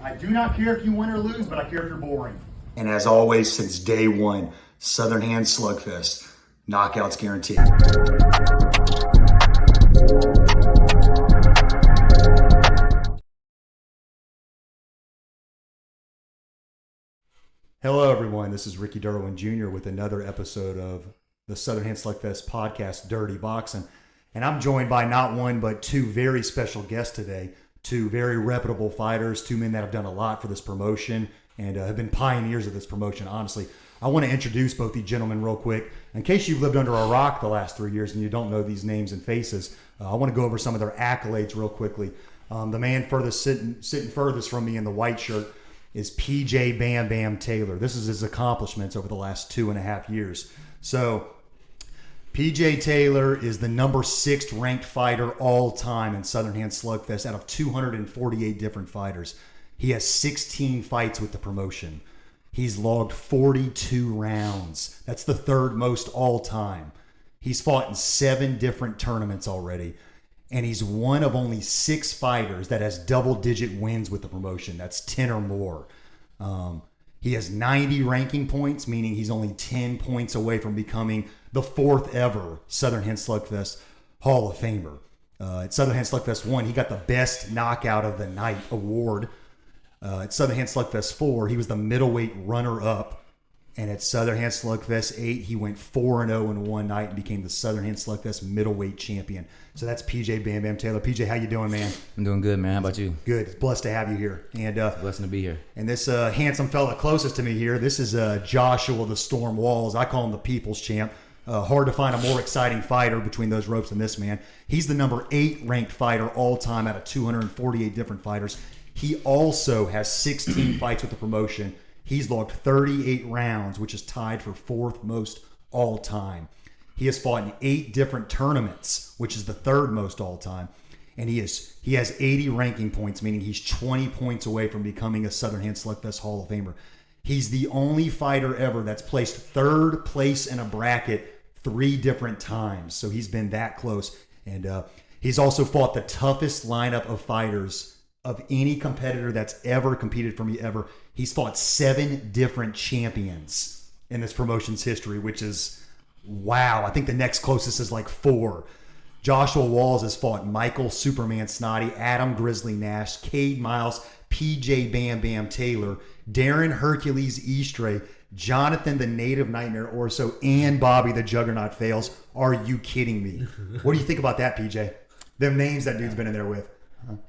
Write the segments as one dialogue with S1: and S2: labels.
S1: I do not care if you win or lose, but I care if you're boring.
S2: And as always, since day one, Southern Hands Slugfest, knockouts guaranteed.
S1: Hello, everyone. This is Ricky Derwin Jr. with another episode of the Southern Hands Slugfest podcast, Dirty Boxing. And I'm joined by not one, but two very special guests today. Two very reputable fighters, two men that have done a lot for this promotion and have been pioneers of this promotion, honestly. I want to introduce both these gentlemen real quick. In case you've lived under a rock the last 3 years and you don't know these names and faces, I want to go over some of their accolades real quickly. The man sitting furthest from me in the white shirt is PJ Bam Bam Taylor. This is his accomplishments over the last 2.5 years. So PJ Taylor is the number 6 ranked fighter all time in Southern Hands Slugfest out of 248 different fighters. He has 16 fights with the promotion. He's logged 42 rounds. That's the third most all time. He's fought in 7 different tournaments already. And he's one of only 6 fighters that has double-digit wins with the promotion. That's 10 or more. He has 90 ranking points, meaning he's only 10 points away from becoming the 4th ever Southern Hands Slugfest Hall of Famer. At Southern Hands Slugfest 1, he got the Best Knockout of the Night award. At Southern Hands Slugfest 4, he was the middleweight runner-up. And at Southern Hands Slugfest 8, he went 4-0 in one night and became the Southern Hands Slugfest middleweight champion. So that's PJ Bam Bam Taylor. PJ, how you doing, man?
S3: I'm doing good, man. How about you?
S1: Good. Blessed to have you here. And
S3: it's a blessing to be here.
S1: And this handsome fella closest to me here, this is Joshua the Storm Walls. I call him the People's Champ. Hard to find a more exciting fighter between those ropes than this man. He's the number 8 ranked fighter all time out of 248 different fighters. He also has 16 fights with the promotion. He's logged 38 rounds, which is tied for 4th most all time. He has fought in 8 different tournaments, which is the 3rd most all time. And he has 80 ranking points, meaning he's 20 points away from becoming a Southern Hands Slugfest Hall of Famer. He's the only fighter ever that's placed 3rd place in a bracket 3 different times. So he's been that close. And he's also fought the toughest lineup of fighters of any competitor that's ever competed for me ever. He's fought 7 different champions in this promotion's history, which is, wow. I think the next closest is like 4. Joshua Walls has fought Michael Superman Snotty, Adam Grizzly Nash, Cade Miles, PJ Bam Bam Taylor, Darren Hercules Eastray, Jonathan the Native Nightmare Orso, and Bobby the Juggernaut Fails. Are you kidding me? What do you think about that, PJ? Them names that dude's been in there with.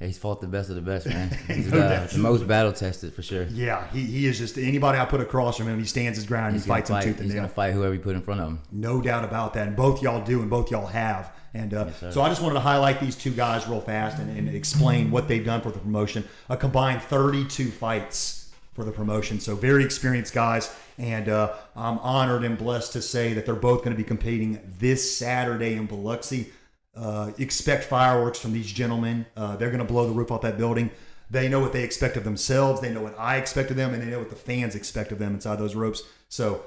S3: Yeah, he's fought the best of the best, man. He's the most battle tested for sure.
S1: Yeah, he is just anybody I put across from him, he stands his ground, he fights him tooth and nail.
S3: He's going to fight whoever you put in front of him.
S1: No doubt about that. And both y'all do, and both y'all have. And
S3: Yes,
S1: so I just wanted to highlight these two guys real fast and explain what they've done for the promotion. A combined 32 fights for the promotion. So very experienced guys. And I'm honored and blessed to say that they're both going to be competing this Saturday in Biloxi. Expect fireworks from these gentlemen. They're going to blow the roof off that building. They know what they expect of themselves. They know what I expect of them, and they know what the fans expect of them inside those ropes. So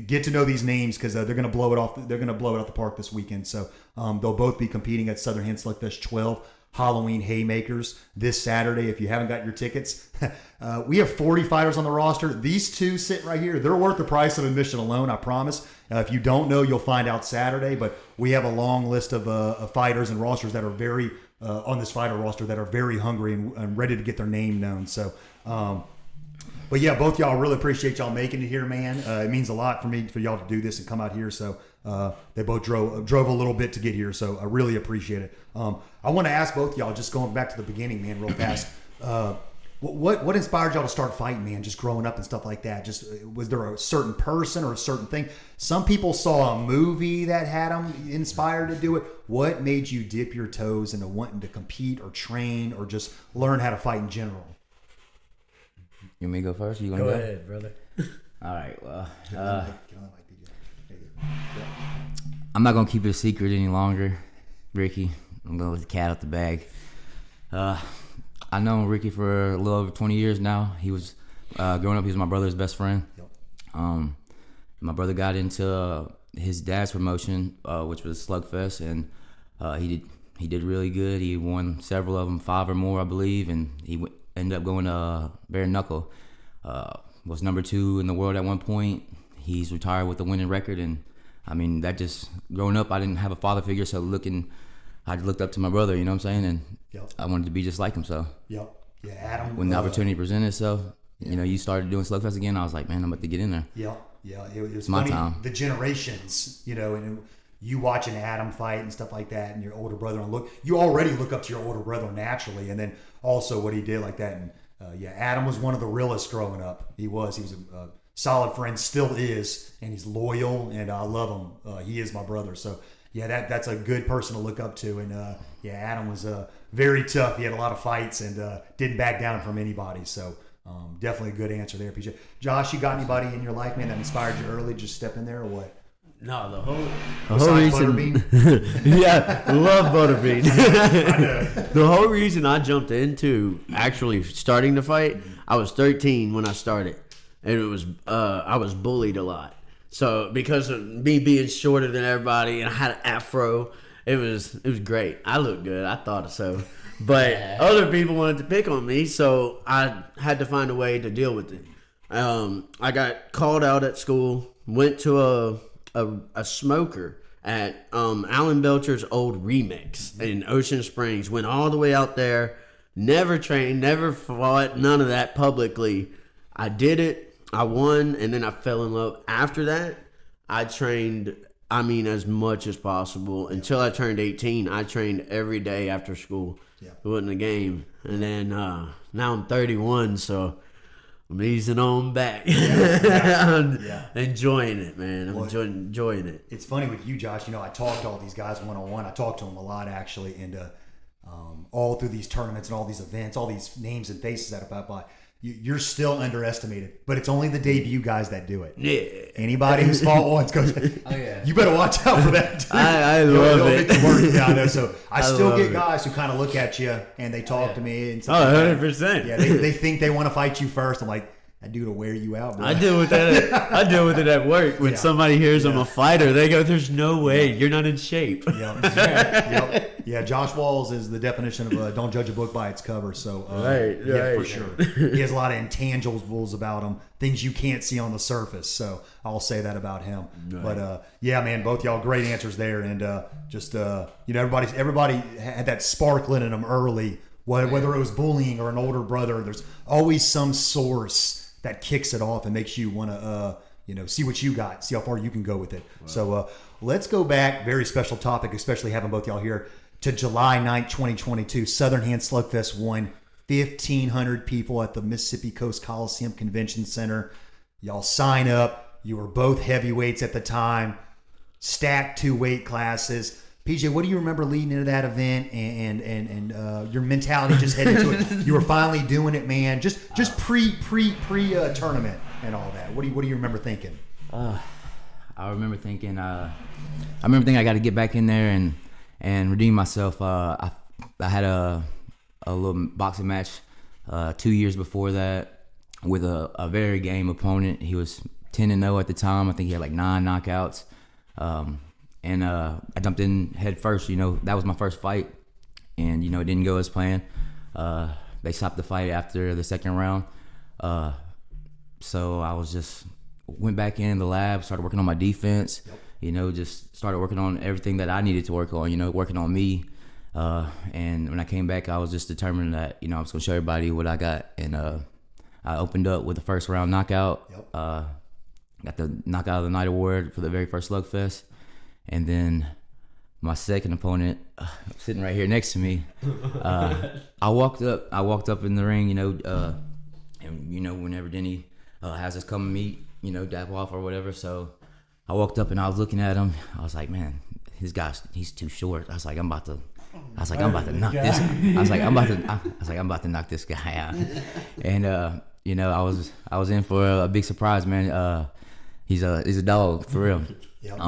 S1: get to know these names because they're going to blow it off. They're going to blow it out the park this weekend. So they'll both be competing at Southern Hands Slugfest 12 Halloween Haymakers this Saturday. If you haven't got your tickets, we have 40 fighters on the roster. These two sitting right here, they're worth the price of admission alone, I promise. If you don't know, you'll find out Saturday. But we have a long list of fighters and rosters that are very on this fighter roster that are very hungry and ready to get their name known. So, but yeah, both y'all, really appreciate y'all making it here, man. It means a lot for me for y'all to do this and come out here. So they both drove a little bit to get here. So I really appreciate it. I want to ask both y'all, just going back to the beginning, man, real fast. What inspired y'all to start fighting, man? Just growing up and stuff like that. Just was there a certain person or a certain thing? Some people saw a movie that had them inspired to do it. What made you dip your toes into wanting to compete or train or just learn how to fight in general?
S3: You want me to go first? You want
S4: Go
S3: to go
S4: ahead, brother.
S3: All right. Well, I'm not gonna keep it a secret any longer, Ricky. I'm gonna let the cat out the bag. I've known Ricky for a little over 20 years now. He was growing up. He was my brother's best friend. My brother got into his dad's promotion, which was Slugfest, and he did really good. He won several of them, 5 or more, I believe, and he ended up going to bare knuckle. Was number 2 in the world at one point. He's retired with a winning record, and I mean that just growing up, I didn't have a father figure, so I looked up to my brother. You know what I'm saying? And
S1: Yep.
S3: I wanted to be just like him. So
S1: Yeah, Adam.
S3: when the opportunity presented itself, you know, you started doing Slugfest again. I was like, man, I'm about to get in there.
S1: Yeah. It was
S3: my
S1: funny.
S3: time.
S1: The generations, you know, and you watching Adam fight and stuff like that, and your older brother, and you already look up to your older brother naturally, and then also what he did like that. And Adam was one of the realest growing up. He was a solid friend, still is, and he's loyal, and I love him. He is my brother, so yeah, that's a good person to look up to. And Adam was very tough. He had a lot of fights and didn't back down from anybody. So definitely a good answer there, PJ. Josh, you got anybody in your life, man, that inspired you early to just step in there, or what?
S4: No, the whole
S1: Besides
S4: reason.
S1: Butterbean?
S4: Yeah, I love Butterbean. The whole reason I jumped into actually starting to fight, I was 13 when I started, and it was I was bullied a lot. So because of me being shorter than everybody, and I had an afro, it was great. I looked good. I thought so. But other people wanted to pick on me, so I had to find a way to deal with it. I got called out at school, went to a smoker at Alan Belcher's old Remix in Ocean Springs, went all the way out there, never trained, never fought, none of that publicly. I did it, I won, and then I fell in love. After that, I trained, as much as possible. Until I turned 18, I trained every day after school.
S1: Yeah.
S4: It wasn't a game. And then now I'm 31, so I'm easing on back. I'm enjoying it, man. I'm enjoying it.
S1: It's funny with you, Josh. You know, I talk to all these guys one-on-one. I talk to them a lot, actually, and all through these tournaments and all these events, all these names and faces that are pop by. You're still underestimated, but it's only the debut guys that do it.
S4: Yeah.
S1: Anybody who's fought once goes, you better watch out for that, too.
S4: I love it.
S1: Get the word out there. So I still
S4: love
S1: get
S4: it.
S1: guys who kind of look at you and they talk to me. And
S4: Oh,
S1: stuff like that.
S4: 100%.
S1: Yeah, they think they want to fight you first. I'm like, that dude will wear you out, bro.
S4: I deal with that. I deal with it at work. When
S1: Yeah.
S4: somebody hears I'm a fighter, they go, "There's no way you're not in shape."
S1: Yeah, Josh Walls is the definition of don't judge a book by its cover. So, yeah,
S4: Right.
S1: for sure. He has a lot of intangibles about him, things you can't see on the surface. So I'll say that about him. Right. But yeah, man, both y'all great answers there, and everybody had that sparkling in them early. Whether it was bullying or an older brother, there's always some source that kicks it off and makes you want to see what you got, see how far you can go with it. Wow. So let's go back, very special topic, especially having both y'all here, to July 9th, 2022. Southern Hand Slugfest won. 1,500 people at the Mississippi Coast Coliseum Convention Center. Y'all sign up. You were both heavyweights at the time. Stacked 2 weight classes. PJ, what do you remember leading into that event and your mentality just heading into it? You were finally doing it, man. Just pre tournament and all that. What do you remember thinking?
S3: I remember thinking I got to get back in there and redeem myself. I had a little boxing match 2 years before that with a very game opponent. He was 10-0 at the time. I think he had like 9 knockouts. And I jumped in head first. That was my first fight, and it didn't go as planned. They stopped the fight after the second round. So I went back in the lab, started working on my defense. Yep. Just started working on everything that I needed to work on. Working on me. And when I came back, I was just determined that I was gonna show everybody what I got. And I opened up with the first round knockout. Yep. Got the knockout of the night award for the very first Slugfest. And then my second opponent, sitting right here next to me, I walked up in the ring, and whenever Denny has us come meet, dap off or whatever. So I walked up and I was looking at him. I was like, man, he's too short. I was like, I'm about to knock this. I'm about to knock this guy out. And I was in for a big surprise, man. He's a dog for real. Yep.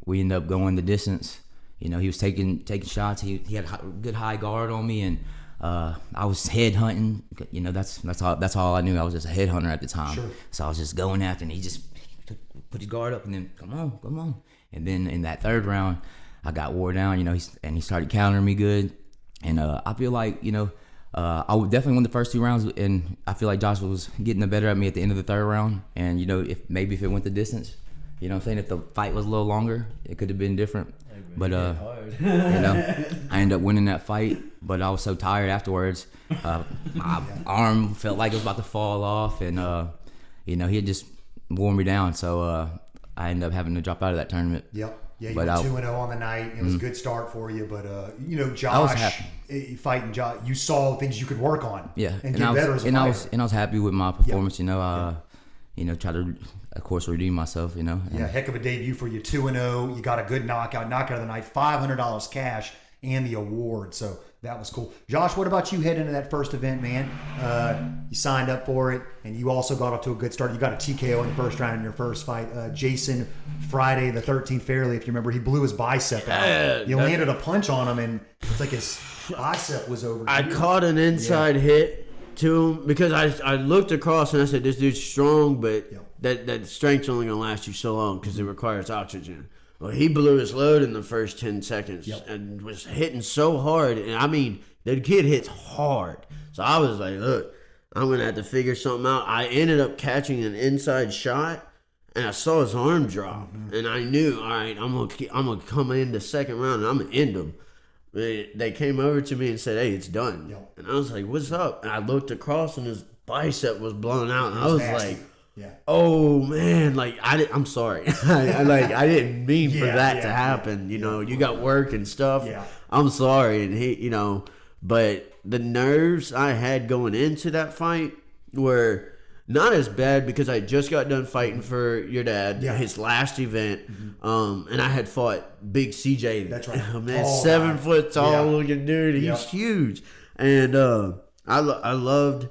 S3: We ended up going the distance. He was taking shots. He had a good high guard on me, and I was head hunting. That's all I knew. I was just a head hunter at the time. Sure. So I was just going after, and he just put his guard up, and then come on. And then in that third round, I got wore down. He started countering me good, and I feel like I would definitely won the first 2 rounds, and I feel like Josh was getting the better at me at the end of the 3rd round. And if it went the distance, you know what I'm saying, if the fight was a little longer, it could have been different. But I ended up winning that fight. But I was so tired afterwards. My arm felt like it was about to fall off, and he had just worn me down. So I ended up having to drop out of that tournament.
S1: Yep. Yeah, you
S3: But
S1: were 2-0 on the night. It was a good start for you, but Josh,
S3: I was happy.
S1: Fighting Josh, you saw things you could work on.
S3: Yeah,
S1: and get better as a fighter.
S3: I was happy with my performance. Try to, of course, redeem myself. And,
S1: yeah, heck of a debut for you. 2-0. You got a good knockout of the night. $500 cash and the award. So that was cool. Josh, what about you heading into that first event, man? You signed up for it, and you also got off to a good start. You got a TKO in the first round in your first fight. Jason Friday the 13th Fairley, if you remember, he blew his bicep out. You landed a punch on him, and it's like his bicep was over.
S4: I caught an inside hit to him because I looked across and I said, this dude's strong, but that strength's only going to last you so long because it requires oxygen. Well, he blew his load in the first 10 seconds and was hitting so hard. And I mean, the kid hits hard. So I was like, look, I'm going to have to figure something out. I ended up catching an inside shot, and I saw his arm drop. And I knew, all right, I'm gonna come in the second round, and I'm going to end him. They came over to me and said, hey, it's done. And I was like, what's up? And I looked across, and his bicep was blown out. And I was like, oh man, like I'm sorry. I didn't mean for that to happen. You got work and stuff. I'm sorry. And he, but the nerves I had going into that fight were not as bad because I just got done fighting for your dad, his last event. And I had fought Big CJ.
S1: That's right.
S4: Man, 7 foot tall looking dude. He's huge. And I loved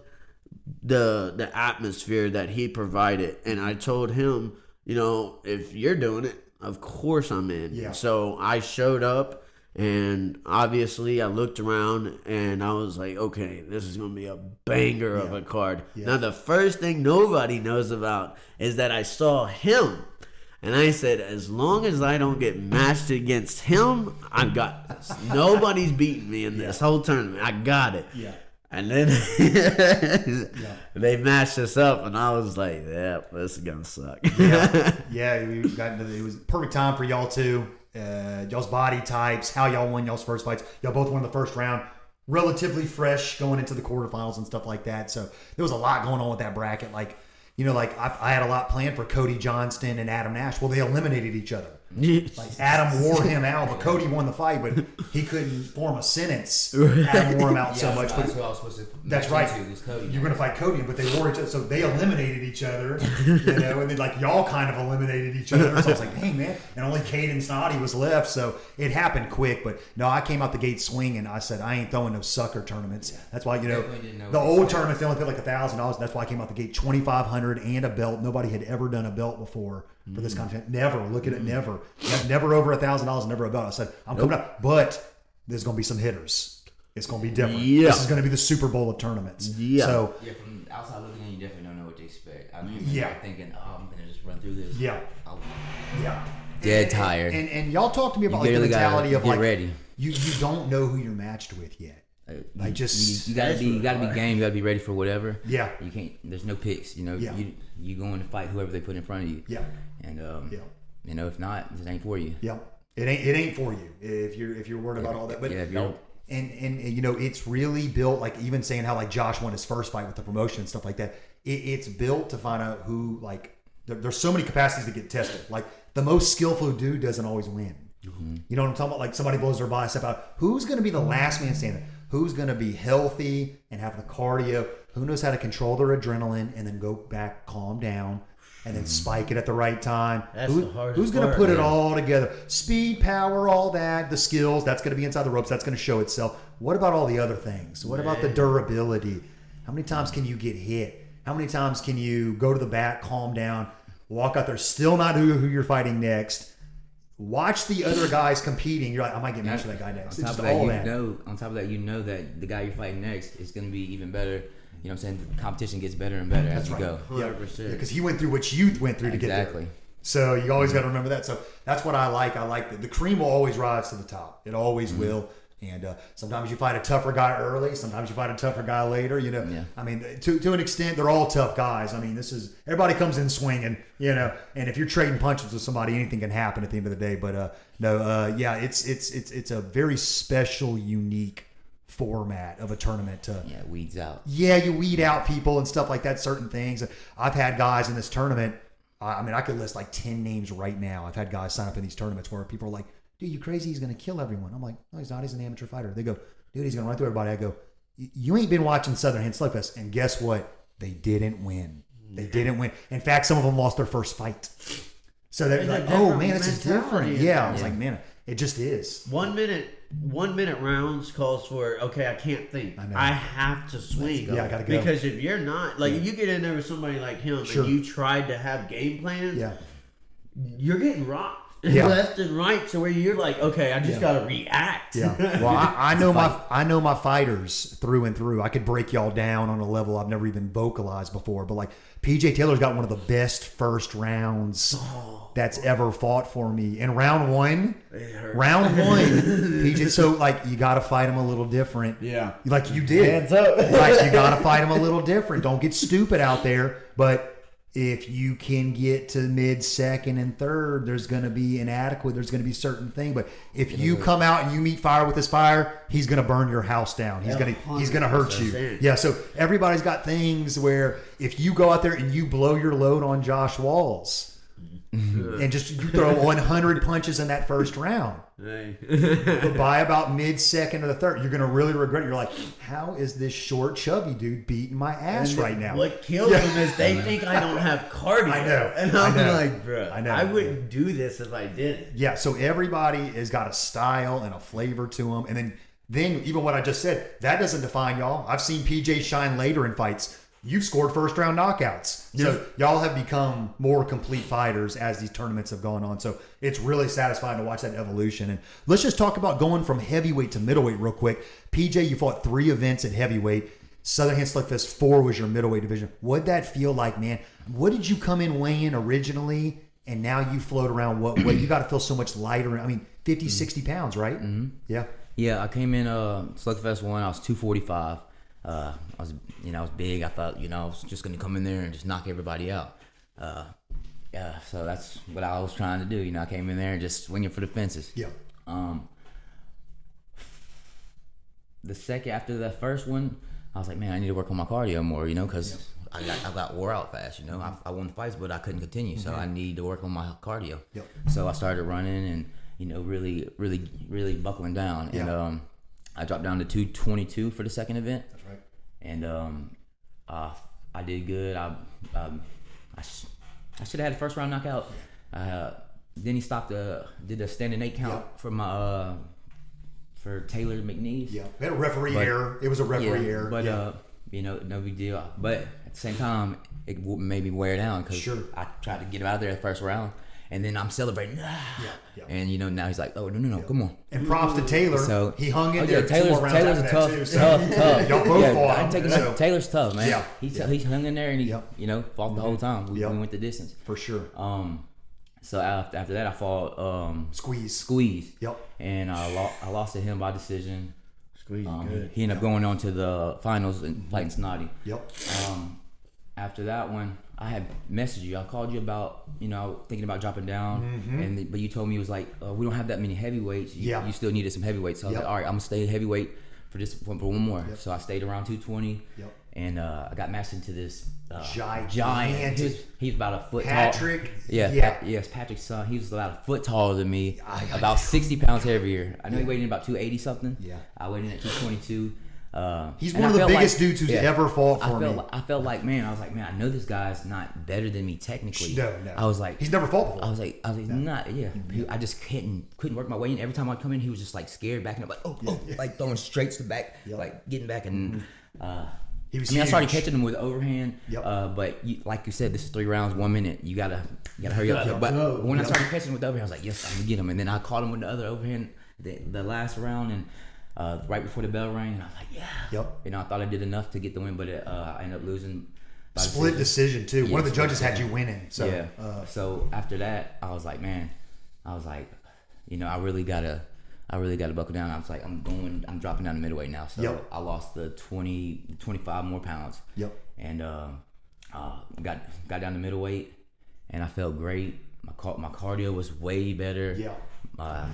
S4: the atmosphere that he provided, and I told him, if you're doing it, of course I'm in. So I showed up, and obviously I looked around and I was like, okay, this is gonna be a banger of a card. Now the first thing nobody knows about is that I saw him, and I said, as long as I don't get matched against him, I've got this. Nobody's beating me in this whole tournament. I got it. And then they matched us up, and I was like, yeah, this is going to suck.
S1: We got into it was perfect time for y'all two. Y'all's body types, how y'all won y'all's first fights. Y'all both won the first round. Relatively fresh going into the quarterfinals and stuff like that. So there was a lot going on with that bracket. I had a lot planned for Cody Johnston and Adam Nash. Well, they eliminated each other. Adam wore him out, but Cody won the fight, but he couldn't form a sentence. Adam wore him out so much.
S3: That's who I was supposed to.
S1: That's right.
S3: Cody.
S1: You're going to fight Cody, but they wore each other, so they eliminated each other. And then y'all kind of eliminated each other. So I was like, dang man, and only Caden Snoddy was left, so it happened quick. But no, I came out the gate swinging. I said, I ain't throwing no sucker tournaments. That's why the old tournaments they only paid like $1,000. That's why I came out the gate $2,500 and a belt. Nobody had ever done a belt before for this content. Never. Look at it. Never. Never over $1,000. Never a belt. I said, I'm coming up, but there's going to be some hitters. It's going to be different. This is going to be the Super Bowl of tournaments. So
S3: from outside looking in, you definitely don't know what to expect. I remember thinking, I'm going to just run through this. Dead tired.
S1: And y'all talk to me about the mentality of
S3: ready.
S1: You don't know who you're matched with yet.
S3: You gotta be game. You gotta be ready for whatever.
S1: Yeah.
S3: You can't. There's no picks. You going to fight whoever they put in front of you.
S1: Yeah.
S3: And if not, it ain't for you.
S1: Yeah. It ain't for you if you're worried about all that. But and it's really built, like even saying how like Josh won his first fight with the promotion and stuff like that. It's built to find out who there's so many capacities to get tested. Like the most skillful dude doesn't always win. Mm-hmm. You know what I'm talking about? Like somebody blows their bicep out. Who's going to be the last man standing? Who's going to be healthy and have the cardio? Who knows how to control their adrenaline and then go back, calm down, and then spike it at the right time?
S4: The hardest
S1: who's going to
S4: part,
S1: put it all together? Speed, power, all that, the skills, that's going to be inside the ropes. That's going to show itself. What about all the other things? What about the durability? How many times can you get hit? How many times can you go to the back, calm down, walk out there, still not who you're fighting next? Watch the other guys competing. You're like, I might get matched with that guy next.
S3: On top of that, you know that the guy you're fighting next is going to be even better. You know what I'm saying? The competition gets better and better as you go.
S4: 100%.
S1: Because he went through what you went through to get there.
S3: Exactly.
S1: So you always got to remember that. So that's what I like. I like the cream will always rise to the top. It always will. And sometimes you fight a tougher guy early. Sometimes you fight a tougher guy later. You know,
S3: Yeah.
S1: I mean, to an extent, they're all tough guys. I mean, everybody comes in swinging. You know, and if you're trading punches with somebody, anything can happen at the end of the day. But yeah, it's a very special, unique format of a tournament.
S3: Yeah, weeds out.
S1: Yeah, you weed out people and stuff like that. Certain things. I've had guys in this tournament. I mean, I could list like 10 names right now. I've had guys sign up in these tournaments where people are like, dude, you crazy? He's going to kill everyone. I'm like, no, he's not. He's an amateur fighter. They go, dude, he's going to run through everybody. I go, you ain't been watching Southern Hand Slugfest. And guess what? They didn't win. They didn't win. In fact, some of them lost their first fight. So they're like, oh, man, this is different. Yeah. I was like, man, it just is.
S4: 1 minute rounds calls for, okay, I can't think.
S1: I know.
S4: I have to swing.
S1: Yeah, I gotta go.
S4: Because if you're not, like, if you get in there with somebody like him
S1: Sure.
S4: and you tried to have game plans,
S1: Yeah.
S4: you're getting rocked
S1: Yeah.
S4: left and right to where you're like, okay, I just got to react.
S1: Yeah. Well, I know my fighters through and through. I could break y'all down on a level I've never even vocalized before. But like PJ Taylor's got one of the best first rounds that's ever fought for me. In round one, PJ. So like you got to fight him a little different.
S4: Yeah.
S1: Like you did.
S4: Hands up.
S1: Like you got to fight him a little different. Don't get stupid out there. But if you can get to mid, second, and third, there's going to be inadequate. There's going to be certain thing. But if you come out and you meet fire with this fire, he's going to burn your house down. He's going to hurt you.
S4: 100%.
S1: Yeah. So everybody's got things where if you go out there and you blow your load on Josh Walls and just you throw 100 punches in that first round, but by about mid, second, or the third, you're going to really regret it. You're like, how is this short, chubby dude beating my ass right now?
S4: What kills them is they think I don't have cardio.
S1: I know.
S4: And
S1: I
S4: I'm
S1: know.
S4: like, bro,
S1: I know.
S4: I wouldn't do this if I didn't.
S1: Yeah, so everybody has got a style and a flavor to them. And then even what I just said, that doesn't define y'all. I've seen PJ shine later in fights. You've scored first round knockouts. So y'all have become more complete fighters as these tournaments have gone on. So it's really satisfying to watch that evolution. And let's just talk about going from heavyweight to middleweight real quick. PJ, you fought 3 events at heavyweight. Southern Hand Slugfest 4 was your middleweight division. What'd that feel like, man? What did you come in weighing originally? And now you float around what weight? You got to feel so much lighter. I mean, 50, 60 pounds, right? Mm-hmm. Yeah.
S3: Yeah, I came in Slugfest 1. I was 245. I was big. I thought, I was just gonna come in there and just knock everybody out. So that's what I was trying to do. I came in there and just swinging for the fences.
S1: Yeah.
S3: The second after the first one, I was like, man, I need to work on my cardio more. Because I got wore out fast. I won the fights, but I couldn't continue. So I need to work on my cardio.
S1: Yep.
S3: So I started running and really, really, really buckling down.
S1: Yeah.
S3: And I dropped down to 222 for the second event.
S1: That's right.
S3: And I did good. I should have had a first round knockout. Then he stopped. Did a standing 8 count for my for Taylor McNeese.
S1: Yeah, we had a referee error. It was a referee error.
S3: But no big deal. But at the same time, it made me wear down because I tried to get him out of there the first round. And then I'm celebrating.
S1: Yeah.
S3: And now he's like, oh no, come on.
S1: And props to Taylor.
S3: So
S1: he hung in there.
S3: Taylor's a tough.
S1: Y'all both fought.
S3: I'm taking
S1: so.
S3: Taylor's tough, man.
S1: Yeah.
S3: He hung in there and he fought the whole time. We went the distance
S1: For sure.
S3: So after that, I fought
S1: Squeeze. Yep.
S3: And I lost to him by decision.
S4: Squeeze good.
S3: He ended up going on to the finals and fighting Snotty.
S1: Yep.
S3: After that one, I had messaged you. I called you about, thinking about dropping down, but you told me it was like we don't have that many heavyweights. You still needed some heavyweights. So I was like, all right, I'm gonna stay heavyweight for one more. Yep. So I stayed around 220.
S1: Yep.
S3: And I got matched into this
S1: giant.
S3: He was about a foot
S1: Patrick.
S3: tall. Yes, Patrick's son. He was about a foot taller than me, about 60 pounds heavier. I know he weighed in about 280 something.
S1: Yeah.
S3: I weighed in at 222.
S1: He's one of the biggest dudes who's ever fought for me.
S3: I felt like, man, I know this guy's not better than me technically.
S1: No.
S3: I was like,
S1: he's never fought before.
S3: I was like, not. I just couldn't work my way in. Every time I'd come in, he was just like scared, backing up, like like throwing straight to the back, like getting back and.
S1: He was
S3: I started catching him with overhand,
S1: Yep.
S3: but like you said, this is 3 rounds, 1 minute. You gotta hurry up. But when I started catching him with the overhand, I was like, yes, I'm gonna get him. And then I caught him with the other overhand the last round, and right before the bell rang, and I was like, yeah.
S1: Yep.
S3: I thought I did enough to get the win, but I ended up losing. By
S1: Split decision too. One of the judges had you winning. So
S3: so after that, I was like, man, I really gotta I really got to buckle down. I was like, I'm dropping down to middleweight now. So
S1: Yep.
S3: I lost the 25 more pounds.
S1: Yep.
S3: And got down to middleweight, and I felt great. My cardio was way better.
S1: Yeah.
S3: I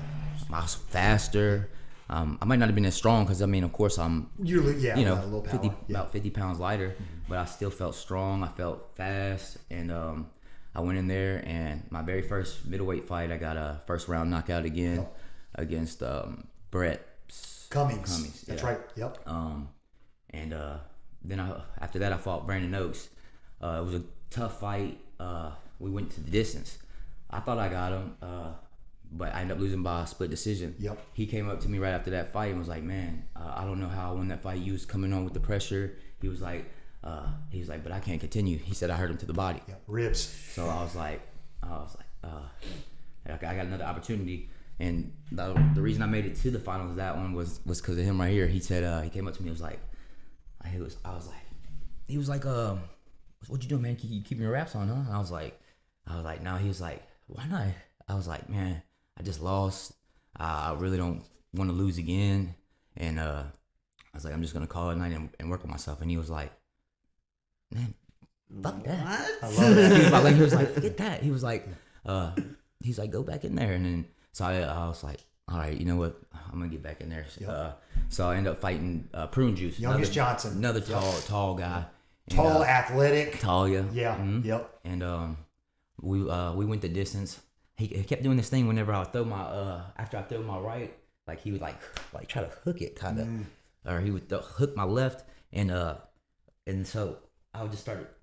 S3: was faster. I might not have been as strong because, I mean, of course, I'm
S1: A little power.
S3: 50, about 50 pounds lighter, but I still felt strong. I felt fast, and I went in there, and my very first middleweight fight, I got a first round knockout again against Brett
S1: Cummings. That's
S3: yeah.
S1: right. Yep.
S3: And then after that, I fought Brandon Oaks. It was a tough fight. We went to the distance. I thought I got him, but I ended up losing by a split decision.
S1: Yep.
S3: He came up to me right after that fight and was like, "Man, I don't know how I won that fight. You was coming on with the pressure." He was like, "But I can't continue." He said, "I hurt him to the body."
S1: Yep. Ribs.
S3: So I was like, I got another opportunity. And the reason I made it to the finals, that one was because of him right here. He said, he came up to me, he was like, "What you doing, man? You keeping your wraps on, huh?" And I was like, no. He was like, "Why not?" I was like, "Man, I just lost. I really don't want to lose again." And I was like, "I'm just gonna call it a night and work on myself." And he was like, "Man, fuck that."
S1: I love it.
S3: He was like, "Forget that." He was like, "Go back in there." And then so I was like, "All right, you know what? I'm gonna get back in there." So I ended up fighting Prune Juice,
S1: Youngest Johnson.
S3: another tall guy. And,
S1: Tall, athletic.
S3: tall, yeah.
S1: Yeah.
S3: Mhm.
S1: Yep.
S3: And we went the distance. He kept doing this thing whenever I would throw my after I throw my right, like he would like try to hook it kind of, or he would hook my left, and so I would just start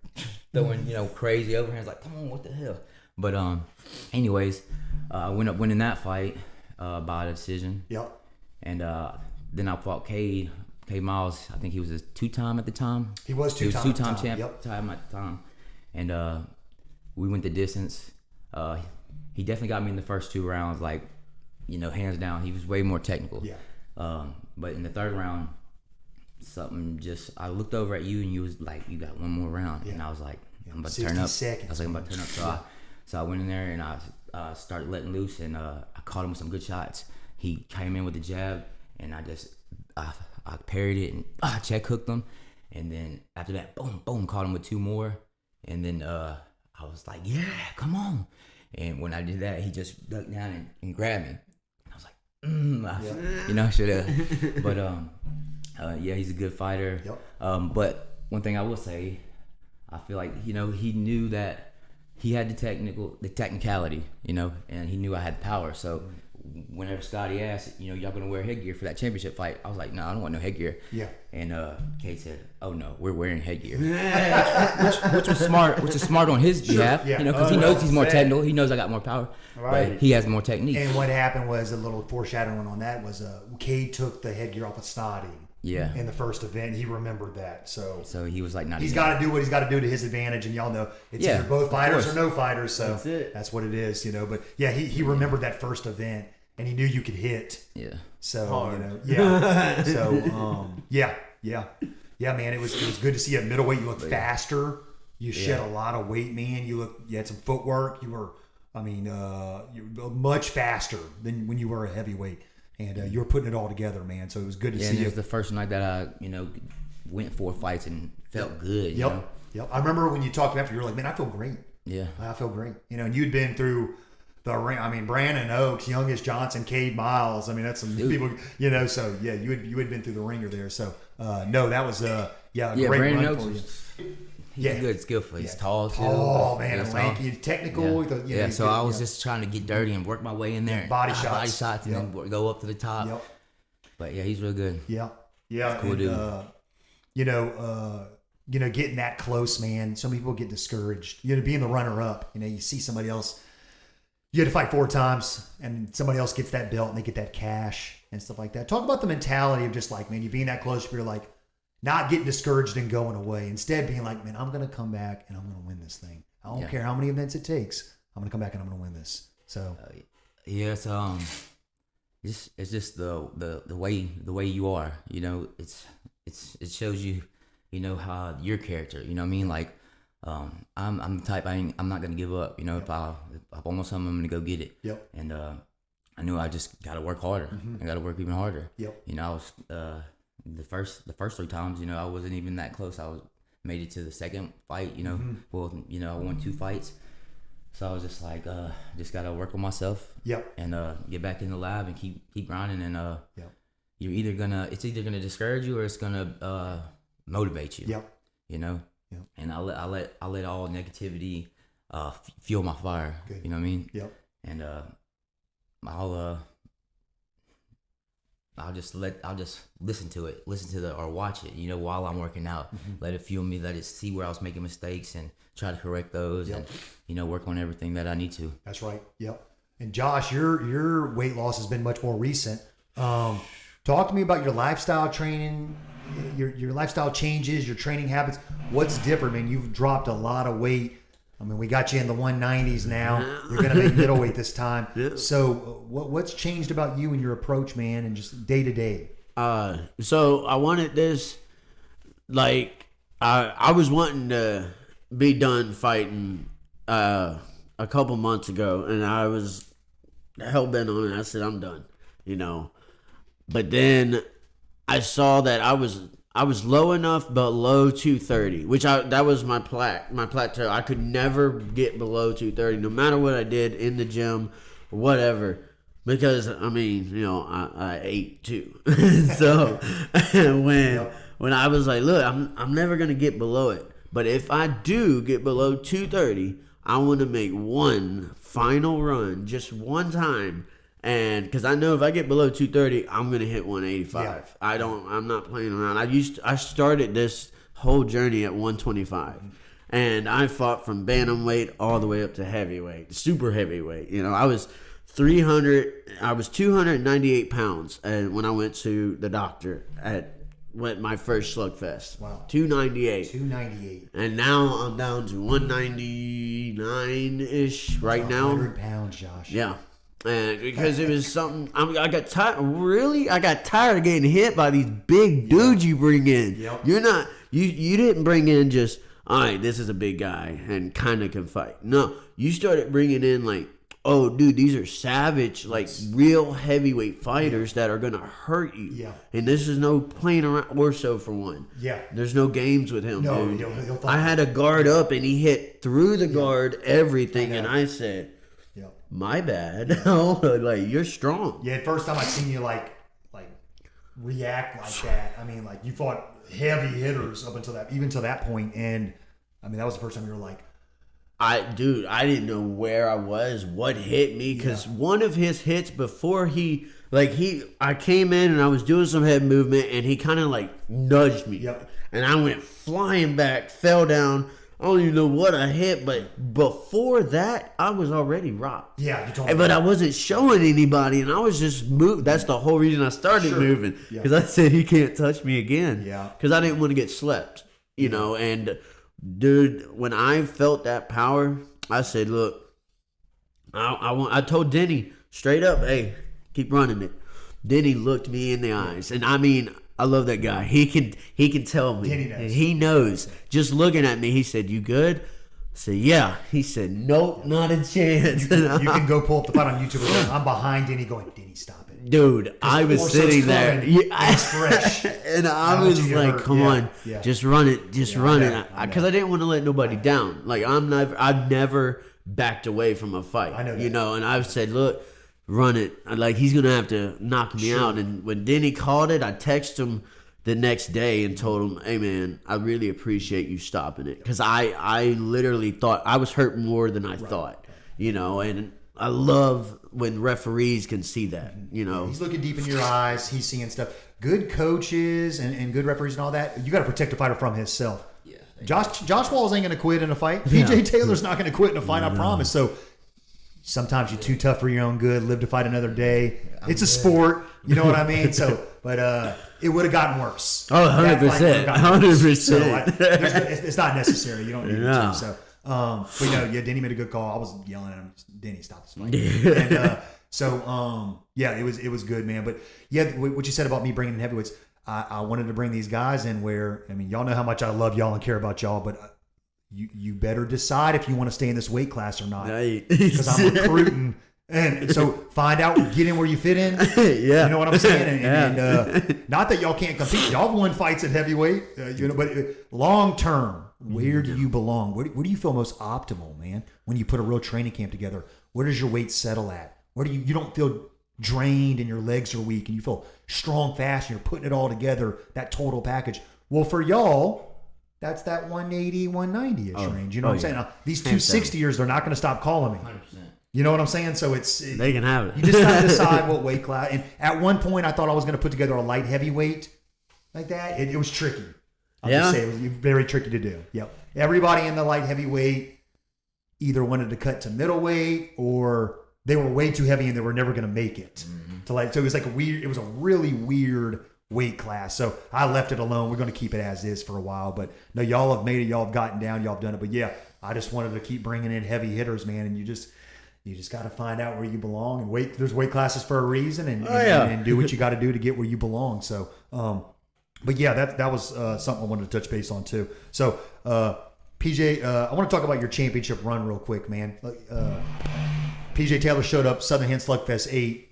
S3: throwing crazy overhands like, come on, what the hell? But anyways, I went up winning that fight by a decision.
S1: Yep.
S3: And then I fought Cade Miles. I think he was a two-time at the time.
S1: He was two-time at the time.
S3: champ
S1: Yep.
S3: time at the time. And we went the distance. He definitely got me in the first 2 rounds, like, hands down. He was way more technical.
S1: Yeah.
S3: But in the third round, I looked over at you and you was like, "You got one more round."
S1: Yeah.
S3: And I was like, "I'm about to
S1: 60
S3: turn up."
S1: seconds.
S3: I was like, "I'm about to turn up." So I went in there and I started letting loose, and I caught him with some good shots. He came in with the jab, and I parried it and check hooked him. And then after that, boom, caught him with 2 more. And then I was like, "Yeah, come on." And when I did that, he just ducked down and grabbed me. And I was like, I should have. But yeah, he's a good fighter.
S1: Yep.
S3: But one thing I will say, I feel like he knew that he had the technicality, and he knew I had the power. So whenever Scotty asked, "Y'all gonna wear headgear for that championship fight?" I was like, "No, I don't want no headgear."
S1: Yeah.
S3: And Kate said, "Oh no, we're wearing headgear," which was smart. Which is smart on his behalf,
S1: yeah.
S3: because he knows he's more technical. He knows I got more power,
S1: Right.
S3: but he has more technique.
S1: And what happened was, a little foreshadowing on that was Cade took the headgear off of Snotty.
S3: Yeah.
S1: In the first event, he remembered that. So
S3: he was like, "Not."
S1: he's got to do what he's got to do to his advantage, and y'all know it's
S3: Yeah,
S1: either both fighters
S3: course.
S1: or no fighters. So
S4: That's it.
S1: that's what it is, But yeah, he remembered that first event, and he knew you could hit.
S3: Yeah.
S1: So
S4: Hard.
S1: yeah. So yeah, man. It was good to see you at middleweight. You looked faster. You shed a lot of weight, man. You had some footwork. You were, you were much faster than when you were a heavyweight, and you were putting it all together, man. So it was good to
S3: Yeah,
S1: see
S3: and it
S1: you.
S3: was the first night that I, went 4 fights and felt good. You know?
S1: Yep. I remember when you talked after, you were like, "Man, I feel great.
S3: Yeah.
S1: I feel great." And you'd been through the ring. Brandon Oaks, Youngest Johnson, Cade Miles. That's some people. So yeah, you had been through the ringer there. So no, that was a
S3: Yeah,
S1: great
S3: Brandon
S1: run
S3: Oaks
S1: for you.
S3: He's good, skillful. He's tall too.
S1: Oh man,
S3: Yeah,
S1: and
S3: so-
S1: lanky, technical.
S3: Yeah, so I was just trying to get dirty and work my way in there.
S1: Body
S3: Body
S1: shots.
S3: shots, and then go up to the top.
S1: Yep.
S3: But yeah, he's real good.
S1: Yeah.
S3: Cool
S1: and,
S3: dude.
S1: Getting that close, man. Some people get discouraged. Being the runner up. You see somebody else. You had to fight 4 times, and somebody else gets that belt, and they get that cash and stuff like that. Talk about the mentality of just like, man, you being that close, you're like not getting discouraged and going away. Instead, being like, man, I'm gonna come back and I'm gonna win this thing. I don't care how many events it takes. I'm gonna come back and I'm gonna win this. So
S3: Yeah, it's just the way you are. It shows you, how your character. You know what I mean? Like, I'm the type I'm not gonna give up. If I want something, I'm gonna go get it.
S1: Yep.
S3: And I knew I just got to work harder. I got to work even harder.
S1: Yep.
S3: You know, I was the first 3 times. You know, I wasn't even that close. I made it to the second fight. You know, well, you know, I won 2 fights. So I was just like, just gotta work on myself.
S1: Yep.
S3: And get back in the lab and keep grinding. And
S1: Yep.
S3: it's either gonna discourage you or it's gonna motivate you.
S1: Yep.
S3: You know.
S1: Yep.
S3: And I let all negativity fuel my fire.
S1: Good.
S3: You know what I mean?
S1: Yep.
S3: And I'll just listen to it, or watch it, you know, while I'm working out. Let it fuel me, let it see where I was making mistakes and try to correct those.
S1: Yep.
S3: And, you know, work on everything that I need to.
S1: That's right. Yep. And Josh, your weight loss has been much more recent. Talk to me about your lifestyle training, your lifestyle changes, your training habits. What's different, man? You've dropped a lot of weight. I mean, we got you in the 190s now. You're going to make middleweight this time.
S4: Yeah.
S1: So what's changed about you and your approach, man, and just day to day?
S4: So I wanted this, like, I was wanting to be done fighting a couple months ago, and I was hell-bent on it. I said, I'm done, you know. But then I saw that I was low enough below 230, which that was my plateau. I could never get below 230, no matter what I did in the gym or whatever. Because I mean, you know, I ate too. So when I was like, look, I'm never gonna get below it. But if I do get below 230, I want to make one final run, just one time. And because I know if I get below 230, I'm gonna hit 185.
S1: Yeah.
S4: I'm not playing around. I started this whole journey at 125, and I fought from bantamweight all the way up to heavyweight, super heavyweight. You know, I was 298 pounds, and when I went to the doctor at my first Slugfest.
S1: Wow.
S4: 298.
S1: 298.
S4: And now I'm down to 199 ish right now.
S1: 100 pounds, Josh.
S4: Yeah. And because it was something, I got tired. Really, I got tired of getting hit by these big dudes you bring in.
S1: Yep.
S4: You're not. You didn't bring in just, all right, this is a big guy and kind of can fight. No, you started bringing in like, oh, dude, these are savage, like real heavyweight fighters that are gonna hurt you.
S1: Yeah.
S4: And this is no playing around. Orso for one.
S1: Yeah.
S4: There's no games with him.
S1: No,
S4: dude.
S1: he'll
S4: I had a guard up and he hit through the guard, everything, and I said,
S1: Yep.
S4: my bad. Like, you're strong.
S1: Yeah, first time I seen you like react like that. I mean, like you fought heavy hitters up until that, even to that point, and I mean that was the first time you were like,
S4: I didn't know where I was, what hit me, because one of his hits before I came in and I was doing some head movement and he kind of like nudged me.
S1: Yep.
S4: And I went flying back, fell down. I don't even know what I hit, but before that, I was already rocked.
S1: yeah, you told me.
S4: But I wasn't showing anybody, and I was just moving. That's the whole reason I started moving,
S1: Yeah.
S4: because I said he can't touch me again.
S1: Yeah.
S4: Because I didn't want to get slept, you know. And dude, when I felt that power, I said, "Look, I told Denny straight up, hey, keep running it." Denny looked me in the eyes, and I mean, I love that guy. He can tell me.
S1: Denny knows.
S4: He knows. Just looking at me, he said, "You good?" I said, "Yeah." He said, "Nope, not a chance."
S1: You can go pull up the fight on YouTube. Again. I'm behind Denny going, Denny, stop it.
S4: Dude, I was
S1: Orso's
S4: sitting there.
S1: coming. It's fresh.
S4: And I
S1: How
S4: was
S1: much you
S4: like,
S1: hurt.
S4: come
S1: Yeah,
S4: on,
S1: yeah.
S4: just run it, run
S1: I know.
S4: it. Because I didn't want to let nobody down. Like, I've never backed away from a fight.
S1: I know that.
S4: You know, and I've said, look, run it. Like, he's going to have to knock me out. And when Denny called it, I texted him the next day and told him, hey, man, I really appreciate you stopping it. Because I literally thought I was hurt more than I thought, you know, and I love when referees can see that, you know.
S1: He's looking deep in your eyes. He's seeing stuff. Good coaches and good referees and all that. You got to protect the fighter from himself.
S3: Yeah.
S1: Josh Walls ain't going to quit in a fight. PJ Taylor's not going to quit in a fight. I promise. So sometimes you're too tough for your own good. Live to fight another day. It's a sport. You know what I mean? So, but it would have gotten worse.
S4: Oh,
S1: That fight would've
S4: 100%.
S1: gotten worse. So
S4: 100%.
S1: it's not necessary. You don't need it
S4: Yeah.
S1: to. So, but you know, yeah, Denny made a good call. I was yelling at him, Denny, stop this fight. And yeah, it was good, man. But yeah, what you said about me bringing in heavyweights, I wanted to bring these guys in where, I mean, y'all know how much I love y'all and care about y'all, but you better decide if you want to stay in this weight class or not.
S4: Right.
S1: Because I'm recruiting And so find out, get in where you fit in.
S4: Yeah.
S1: You know what I'm saying? And,
S4: Yeah.
S1: not that y'all can't compete. Y'all have won fights at heavyweight, but long term, where do you belong? Where do you feel most optimal, man? When you put a real training camp together, where does your weight settle at? Where do you don't feel drained and your legs are weak and you feel strong, fast, and you're putting it all together, that total package. Well, for y'all, that's that 180, 190-ish range. You know what I'm saying? Now, these 260ers, they're not going to stop calling me.
S3: 100%.
S1: You know what I'm saying? So
S4: They can have it.
S1: you just got to decide what weight class. And at one point, I thought I was going to put together a light heavyweight like that. It was tricky. I'll just say it was very tricky to do. Yep. Everybody in the light heavyweight either wanted to cut to middleweight or they were way too heavy and they were never going to make it to light. So it was like it was a really weird weight class. So I left it alone. We're going to keep it as is for a while. But no, y'all have made it. Y'all have gotten down. Y'all have done it. But yeah, I just wanted to keep bringing in heavy hitters, man. And you just got to find out where you belong and there's weight classes for a reason and do what you got to do to get where you belong. So, but yeah, that was something I wanted to touch base on too. So, PJ, I want to talk about your championship run real quick, man. PJ Taylor showed up Southern Hand Slugfest 8.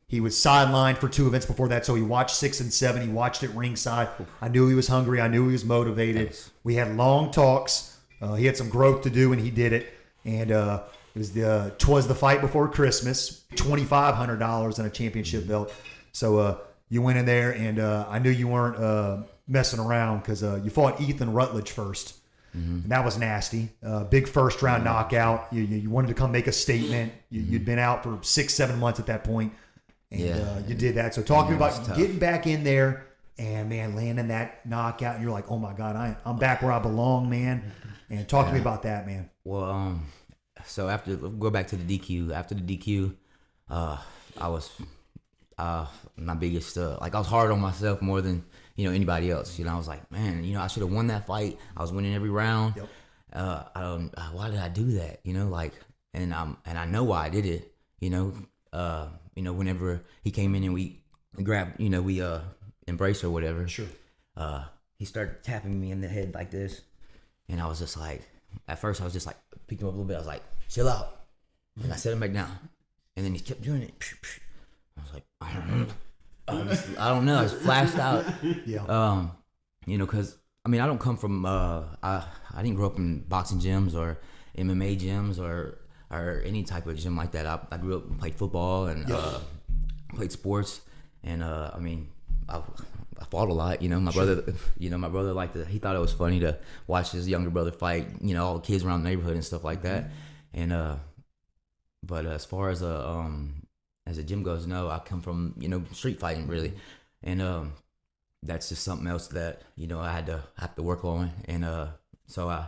S1: He was sidelined for 2 events before that, so he watched 6 and 7. He watched it ringside. I knew he was hungry. I knew he was motivated.
S3: Thanks.
S1: We had long talks. He had some growth to do, and he did it. And it was the fight before Christmas, $2,500 in a championship belt. So you went in there, and I knew you weren't messing around because you fought Ethan Rutledge first. And that was nasty. Big first round knockout. You wanted to come make a statement. You'd been out for 6-7 months at that point, and you did that. So talk to me about getting back in there and, man, landing that knockout. And you're like, oh my God, I'm back where I belong, man. And talk to me about that, man.
S3: Well, so go back to the DQ. After the DQ, I was my biggest I was hard on myself more than anybody else. I was like, man, I should have won that fight. I was winning every round. Yep. Why did I do that? And I know why I did it. Whenever he came in and we grabbed, we embraced or whatever.
S1: Sure.
S3: He started tapping me in the head like this, and I was just like, at first I was just like picked him up a little bit. I was like, chill out, and I set him back down, and then he kept doing it. I was like, I don't know. I just flashed out.
S1: Yeah.
S3: Because I don't come from. I didn't grow up in boxing gyms or MMA gyms or any type of gym like that. I grew up and played football and played sports, and I fought a lot. My brother liked to. He thought it was funny to watch his younger brother fight. All the kids around the neighborhood and stuff like that. And but as far as a gym goes, no, I come from street fighting really, and that's just something else that I have to work on, and so I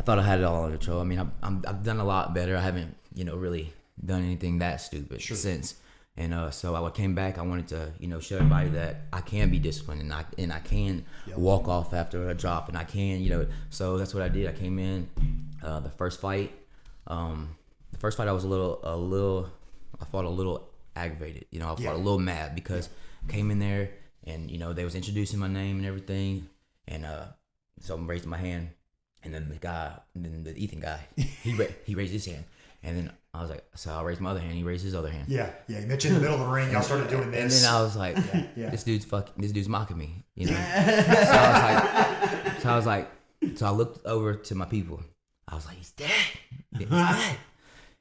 S3: thought I had it all under control. I've done a lot better. I haven't really done anything that stupid since, and so I came back. I wanted to show everybody that I can be disciplined and I can walk off after a drop, and I can so that's what I did. I came in the first fight. I was a little. I fought a little aggravated, I fought a little mad because I came in there and, they was introducing my name and everything. And so I'm raising my hand, and then the Ethan guy, he raised his hand. And then I was like, so I raised my other hand, he raised his other hand.
S1: Yeah. He met you in the middle of the ring. Y'all started doing this.
S3: And then I was like, this dude's mocking me, So I looked over to my people. I was like, he's dead. He's dead.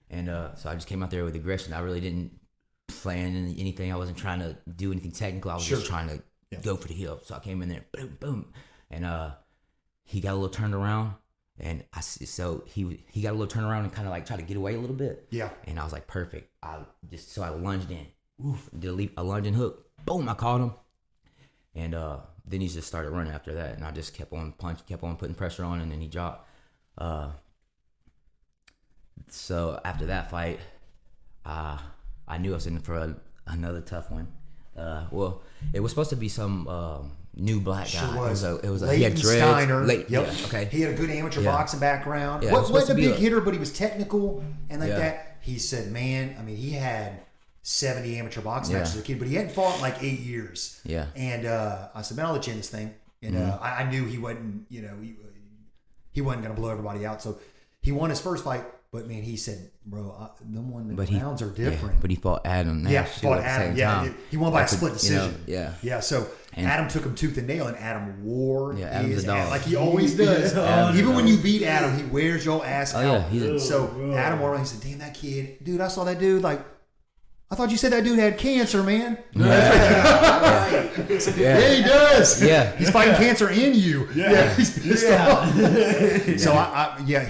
S3: And so I just came out there with aggression. I really didn't plan anything. I wasn't trying to do anything technical. I was just trying to go for the heel. So I came in there, boom, boom, and he got a little turned around, and he got a little turned around and kind of like tried to get away a little bit. Yeah. And I was like, perfect. I lunged in, did a leap, a lunge and hook, boom, I caught him, and then he just started running after that, and I just kept on putting pressure on, and then he dropped. So after that fight, I knew I was in for another tough one. Well, it was supposed to be some new black guy.
S1: Sure was.
S3: It was
S1: Leighton
S3: he had dreads.
S1: Steiner.
S3: Yep.
S1: Yeah,
S3: okay.
S1: He had a good amateur boxing background.
S3: Yeah,
S1: Wasn't a big
S3: a
S1: hitter, but he was technical and like that. He said, man, he had 70 amateur boxing matches as a kid, but he hadn't fought in like 8 years. Yeah. And I said, man, I'll let you in this thing. And I knew he wasn't, he wasn't going to blow everybody out. So he won his first fight. But man, he said, bro, them
S3: But he
S1: rounds are
S3: yeah,
S1: different.
S3: but he fought Adam. Nash,
S1: Yeah,
S3: too,
S1: fought
S3: at the
S1: Adam.
S3: same
S1: Yeah,
S3: time.
S1: he won by a
S3: That's
S1: split
S3: you know,
S1: decision.
S3: yeah.
S1: Yeah, so
S3: And-
S1: Adam took him tooth and nail, and Adam wore
S3: Yeah, Adam's
S1: his
S3: a dog.
S1: ass like he always does.
S3: Adam's
S1: Even
S3: a
S1: when
S3: dog.
S1: you beat Adam, he wears your ass
S3: Oh,
S1: out.
S3: yeah, he's a-
S1: So Adam wore around, he said, damn, that kid, dude, I saw that dude, like, I thought you said that dude had cancer, man.
S3: Yeah.
S1: Yeah, he does.
S3: Yeah.
S1: He's fighting cancer in you. Yeah, he's pissed off. So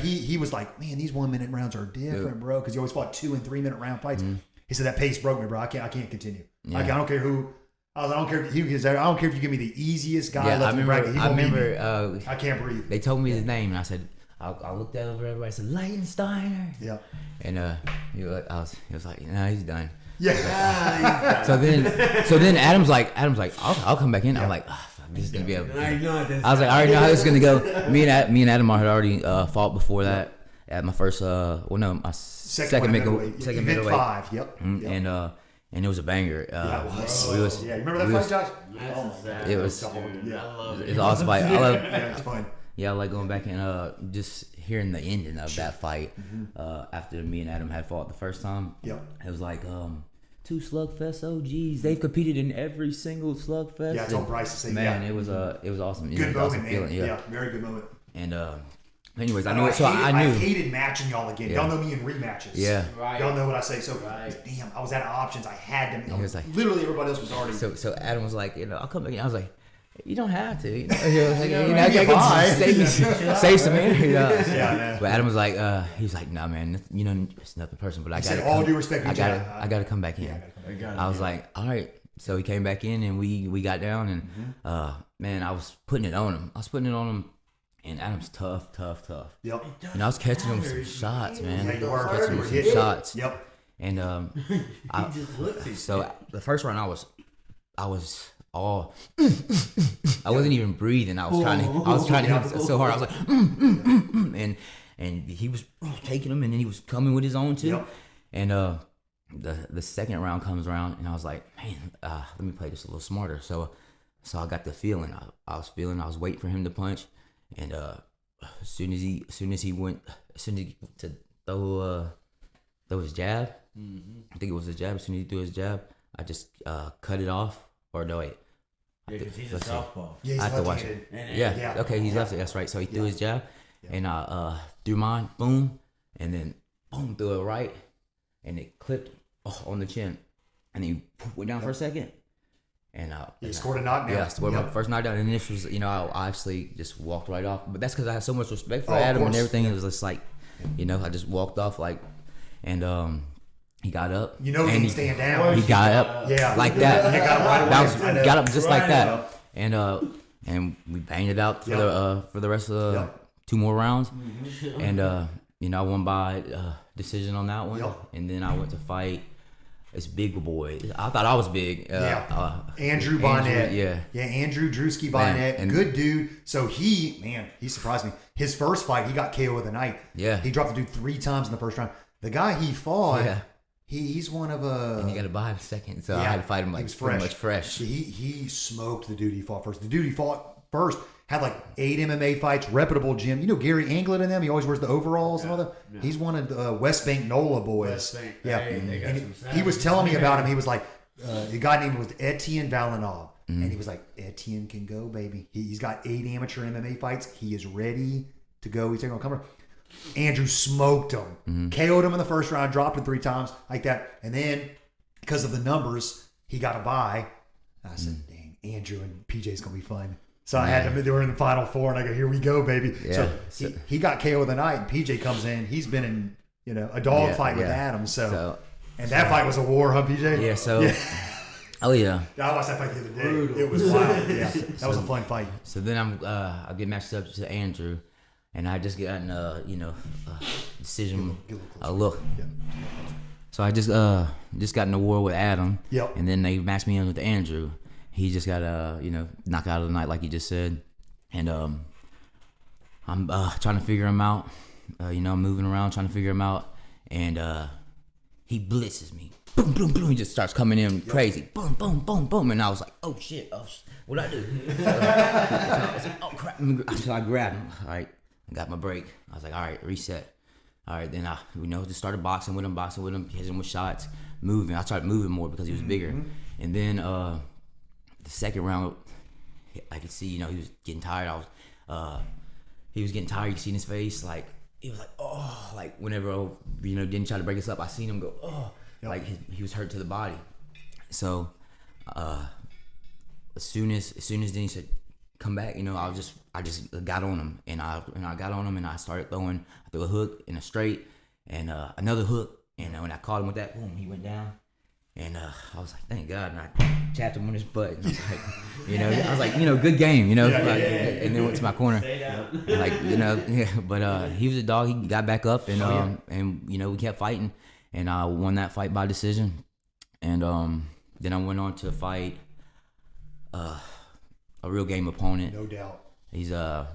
S1: he was like, man, these 1 minute rounds are different, bro, because he always fought 2 and 3 minute round fights. He said that pace broke me, bro. I can't continue.
S3: Yeah.
S1: I don't care who. I don't care. I don't care if you give me the easiest guy
S3: Yeah, I
S1: left in the bracket.
S3: remember.
S1: He
S3: I
S1: gonna beat me.
S3: remember.
S1: I can't breathe.
S3: They told me his name, and I said, I looked at over everybody. I said, Leitensteiner.
S1: Yeah.
S3: And he was like, no, he's done.
S1: Yeah.
S3: So then Adam's like, I'll come back in. I'm like, oh, fuck, this is gonna be a. I was like, I already know how this is gonna go. Me and Adam had already fought before that at my first my second middleweight.
S1: Event 5. Yep.
S3: And it was a banger.
S1: Yeah, it was.
S3: It was.
S1: Yeah, you remember that fight, Josh?
S3: It was.
S1: Yeah.
S3: It's an awesome fight. I love.
S1: Yeah, it's fun.
S3: Yeah, I like going back and just hearing the ending of that fight after me and Adam had fought the first time.
S1: Yep.
S3: It was like 2 slugfest OGs. They've competed in every single slugfest.
S1: Yeah, I told Bryce to say,
S3: man,
S1: yeah.
S3: it was awesome.
S1: Good
S3: It was an
S1: moment,
S3: awesome
S1: man.
S3: feeling.
S1: Yeah, very good moment.
S3: And anyways, I knew it, so I
S1: I
S3: knew.
S1: hated matching y'all again.
S3: Yeah.
S1: Y'all know me in rematches.
S3: Yeah.
S5: Right.
S1: Y'all know what I say. So,
S5: Right.
S1: damn, I was out of options. I had to.
S3: He was like-
S1: literally everybody else was already.
S3: So Adam was like, I'll come back. I was like, you don't have to. You know, he was like, I
S1: yeah,
S3: can
S1: bye.
S3: save some energy.
S1: Yeah, man.
S3: But Adam was like, he was like, nah, man, it's nothing personal. But I
S1: said,
S3: got
S1: all due respect,
S3: I
S1: Jay,
S3: got to come back in. I was like, all right. So he came back in and we got down and man, I was putting it on him. And Adam's tough.
S1: Yep.
S3: And I was catching him some shots, man.
S1: Yeah, you were.
S3: Catching
S1: You
S3: him
S1: were
S3: some
S1: hitting.
S3: shots.
S1: Yep.
S3: And so the first round I was all I wasn't even breathing. I was trying to hit him so hard. I was like and he was taking him and then he was coming with his own too.
S1: Yep.
S3: And the second round comes around and I was like, man, let me play this a little smarter. So I got the feeling. I was waiting for him to punch, and as soon as he went to throw his jab, I think it was his jab. As soon as he threw his jab, I just cut it off. Or no, wait.
S5: Yeah, because he's a
S3: Let's see.
S5: southpaw.
S1: Yeah, he's
S3: I have to watch
S1: left-handed.
S3: it. Yeah.
S1: Yeah.
S3: Okay, he's left. That's right. So he threw his jab, and I threw mine. Boom, and then boom, threw it right, and it clipped on the chin, and he went down for a second, and
S1: He scored a knockdown.
S3: Yeah, I scored my
S1: Yep.
S3: first knockdown, and this was, I actually just walked right off. But that's because I had so much respect for
S1: Oh, of
S3: Adam and
S1: course.
S3: everything. It was just like, I just walked off and he got up.
S1: You know he
S3: and
S1: didn't stand down.
S3: He got up,
S1: Yeah.
S3: like that.
S1: He got right away.
S3: Bounced-
S1: I know.
S3: got up just like
S1: Right.
S3: that, and we banged it out for
S1: Yep.
S3: the rest of the
S1: Yep.
S3: 2 more rounds, and I won by decision on that one,
S1: Yep.
S3: and then I went to fight this big boy. I thought I was big.
S1: Andrew Bonnet.
S3: Yeah.
S1: Andrew Drewski
S3: Man,
S1: Bonnet.
S3: and-
S1: Good dude. So he surprised me. His first fight, he got KO of the night.
S3: Yeah.
S1: He dropped the dude 3 times in the first round. The guy he fought,
S3: Yeah.
S1: he's one of
S3: And you got to buy him second, so I
S1: yeah,
S3: had to fight him
S1: he
S3: like
S1: was
S3: pretty much fresh.
S1: He smoked the dude he fought first. The dude he fought first had like 8 MMA fights, reputable gym. You know Gary Anglin and them. He always wears the overalls and all that. He's one of the West Bank NOLA boys.
S5: West Bank.
S1: Yeah,
S5: Hey, they got
S1: and
S5: some
S1: he was
S5: savage.
S1: telling me about him. He was like, the guy named was Etienne Valinov,
S3: Mm-hmm.
S1: and he was like, Etienne can go, baby. He's got 8 amateur MMA fights. He is ready to go. He's taking on comer. Andrew smoked him,
S3: Mm-hmm.
S1: KO'd him in the first round, dropped him 3 times like that, and then because of the numbers, he got a bye. I said, "Dang, Andrew and PJ's gonna be fun." So I had them. They were in the final 4, and I go, "Here we go, baby."
S3: Yeah.
S1: So he got KO of the night, and PJ comes in. He's been in a dog
S3: Yeah,
S1: fight with
S3: yeah.
S1: Adam.
S3: So-
S1: and that fight was a war, huh, PJ?
S3: Yeah, so oh yeah.
S1: Yeah, I watched that fight the other day. It was wild. Yeah, that was a fun fight.
S3: So then I get matched up to Andrew, and I just gotten decision a look.
S1: Yeah.
S3: So I just got in a war with Adam.
S1: Yep.
S3: And then they matched me in with Andrew. He just got knockout of the night, like you just said. And I'm trying to figure him out. I'm moving around trying to figure him out, and he blitzes me. Boom, boom, boom. He just starts coming in crazy. Boom, boom, boom, boom. And I was like, oh shit, what'd I do? So I was like, oh crap. So I grabbed him. All right, I got my break. I was like, all right, reset. All right, then I just started boxing with him, hitting him with shots, moving. I started moving more because he was bigger. And then the second round, I could see, he was getting tired. He was getting tired. You could see in his face, like, he was like, oh, like whenever, didn't try to break us up, I seen him go, oh, like he was hurt to the body. So as soon as Denny said, come back, I just got on him, and I got on him, and I started throwing. I threw a hook and a straight, and another hook, and when I caught him with that, boom, he went down, and I was like, thank God, and I tapped him on his butt, and I was like, good game, and then went to my corner, and but he was a dog. He got back up, and we kept fighting, and I won that fight by decision, and then I went on to fight a real game opponent.
S1: No doubt.
S3: He's one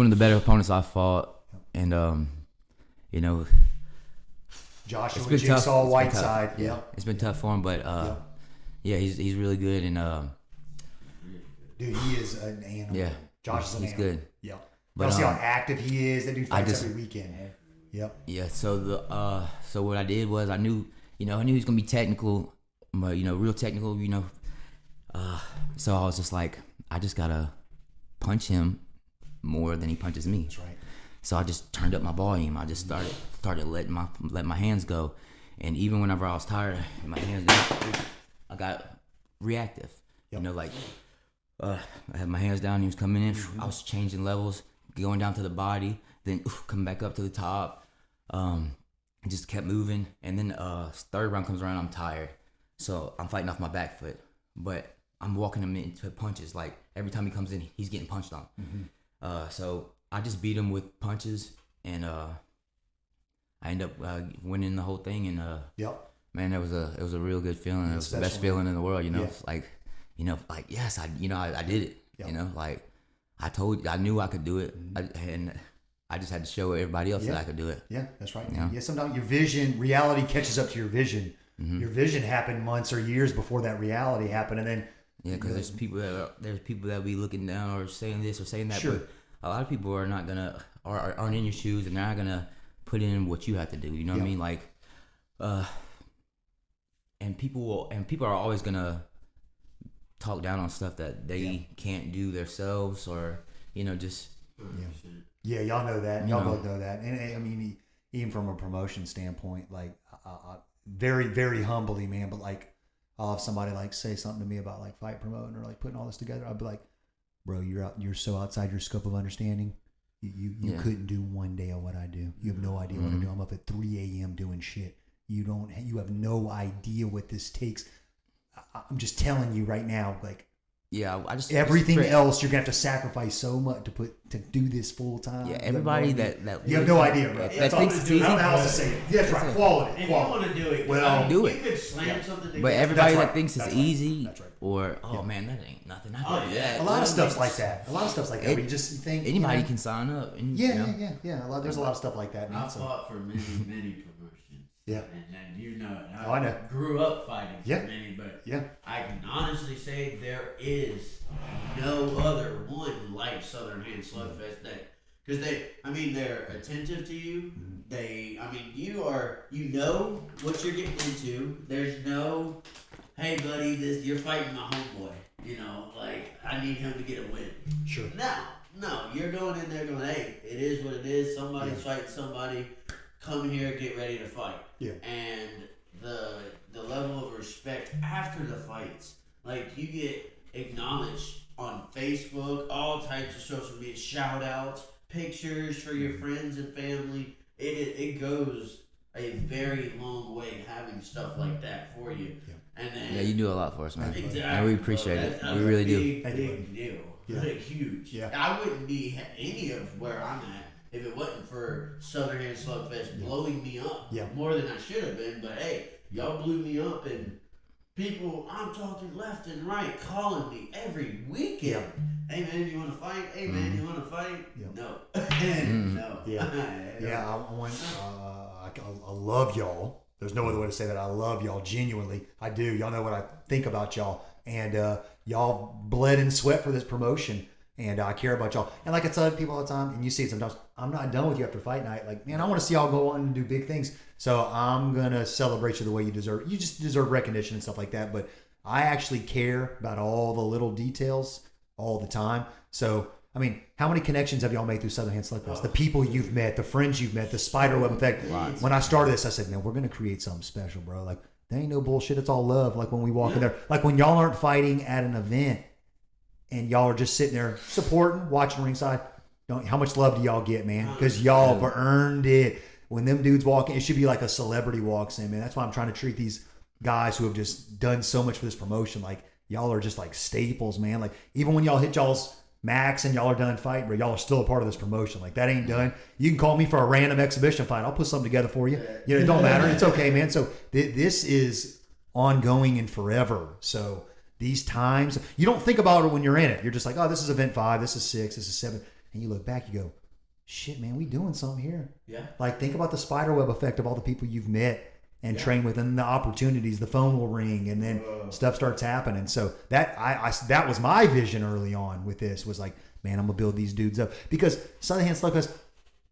S3: of the better opponents I've fought, and
S1: Joshua
S3: been tough.
S1: Jigsaw
S3: It's been
S1: Whiteside.
S3: tough.
S1: Yeah.
S3: It's been tough for him, but he's really good, and
S1: Dude, he is an animal.
S3: yeah,
S1: Josh is an
S3: he's
S1: animal.
S3: good.
S1: Yeah.
S3: But,
S1: But see how active he is. That dude fights every weekend. Yep.
S3: Yeah, so so what I did was I knew he was gonna be technical, but real technical, so I was just like, I just gotta punch him more than he punches me.
S1: That's right.
S3: So I just turned up my volume. I just started letting my hands go, and even whenever I was tired, my hands I got reactive.
S1: Yep.
S3: I had my hands down. He was coming in. I was changing levels, going down to the body, then coming back up to the top. Just kept moving, and then third round comes around. I'm tired, so I'm fighting off my back foot, but I'm walking him into punches. Like every time he comes in, he's getting punched on. So I just beat him with punches, and I end up winning the whole thing. And man, it was a real good feeling. It was the best feeling in the world. It's like, yes, I did it.
S1: Yep.
S3: I knew I could do it, and I just had to show everybody else that I could do it.
S1: Yeah, that's right.
S3: Yeah.
S1: Sometimes reality catches up to your vision. Your vision happened months or years before that reality happened, and then
S3: because there's people that be looking down or saying this or saying that,
S1: Sure.
S3: but a lot of people are not gonna aren't in your shoes, and they're not gonna put in what you have to do. You know what I mean? Like, and people are always gonna talk down on stuff that they can't do themselves, or just.
S1: Yeah, y'all know that. Y'all both know that. And I mean, even from a promotion standpoint, like, very, very humbly, man. But like, I'll have somebody like say something to me about like fight promoting or like putting all this together. I'd be like, bro, you're so outside your scope of understanding. You couldn't do one day of what I do. You have no idea what I do. I'm up at 3 a.m. doing shit. You have no idea what this takes. I'm just telling you right now, like.
S3: Yeah, I just
S1: everything else you're gonna have to sacrifice so much to do this full time.
S3: Yeah, everybody that
S1: you have no idea, bro.
S3: That thinks it's easy.
S1: I don't know how else to say it. That's right. Quality.
S4: If you want to do it,
S1: well,
S3: do it.
S4: You could slam something together.
S3: But everybody
S1: That's
S3: that
S1: right.
S3: thinks it's
S1: That's right.
S3: easy,
S1: That's right.
S3: or man, that ain't nothing. I can do that.
S1: A lot of stuff's like that. Where you just think
S3: anybody can sign up. And,
S1: Yeah. There's a lot of stuff like that, man.
S4: I fought for many promotions.
S1: Yeah.
S4: And
S1: I know.
S4: grew up fighting for
S1: Yeah.
S4: many, but
S1: Yeah.
S4: I can honestly say there is no other one like Southern Hand Slugfest because they're attentive to you. You know what you're getting into. There's no, hey buddy, you're fighting my homeboy. I need him to get a win.
S1: Sure.
S4: No, you're going in there going, hey, it is what it is. Somebody's fighting somebody. Come here, get ready to fight.
S1: Yeah.
S4: And the level of respect after the fights, like you get acknowledged on Facebook, all types of social media, shout outs, pictures for your friends and family. It goes a very long way having stuff like that for you.
S1: Yeah.
S4: And then
S3: you do a lot for us, man.
S4: Exactly.
S3: And we appreciate it.
S4: That's
S3: We really
S4: a
S3: do.
S4: big deal.
S1: Yeah.
S4: Like huge.
S1: Yeah.
S4: I wouldn't be any of where I'm at if it wasn't for Southern Hand Slugfest blowing me up more than I should have been. But hey, y'all blew me up, and people, I'm talking left and right, calling me every weekend. Hey man, you want to fight? Hey man, you want to fight?
S1: Yeah.
S4: No. No.
S1: Yeah. I love y'all. There's no other way to say that. I love y'all genuinely. I do. Y'all know what I think about y'all, and y'all bled and sweat for this promotion. And I care about y'all. And like I tell people all the time, and you see it sometimes, I'm not done with you after fight night. Like, man, I want to see y'all go on and do big things. So I'm going to celebrate you the way you deserve. You just deserve recognition and stuff like that. But I actually care about all the little details all the time. So, I mean, how many connections have y'all made through Southern Hand Slugfest? The people you've met, the friends you've met, the spiderweb effect.
S3: Lots.
S1: When I started this, I said, man, we're going to create something special, bro. Like, there ain't no bullshit. It's all love. Like when we walk in there, like when y'all aren't fighting at an event, and y'all are just sitting there supporting, watching ringside. How much love do y'all get, man? Because y'all have earned it. When them dudes walk in, it should be like a celebrity walks in, man. That's why I'm trying to treat these guys who have just done so much for this promotion. Like, y'all are just like staples, man. Like, even when y'all hit y'all's max and y'all are done fighting, but y'all are still a part of this promotion. Like, that ain't done. You can call me for a random exhibition fight. I'll put something together for you. You know, it don't matter. It's okay, man. So this is ongoing and forever. So these times, you don't think about it when you're in it. You're just like, oh, this is event 5, this is 6, this is 7. And you look back, you go, shit, man, we doing something here.
S4: Yeah.
S1: Like, think about the spiderweb effect of all the people you've met and trained with, and the opportunities. The phone will ring, and then stuff starts happening. So that that was my vision early on with this, was like, man, I'm gonna build these dudes up, because Southern Hand Slugfest,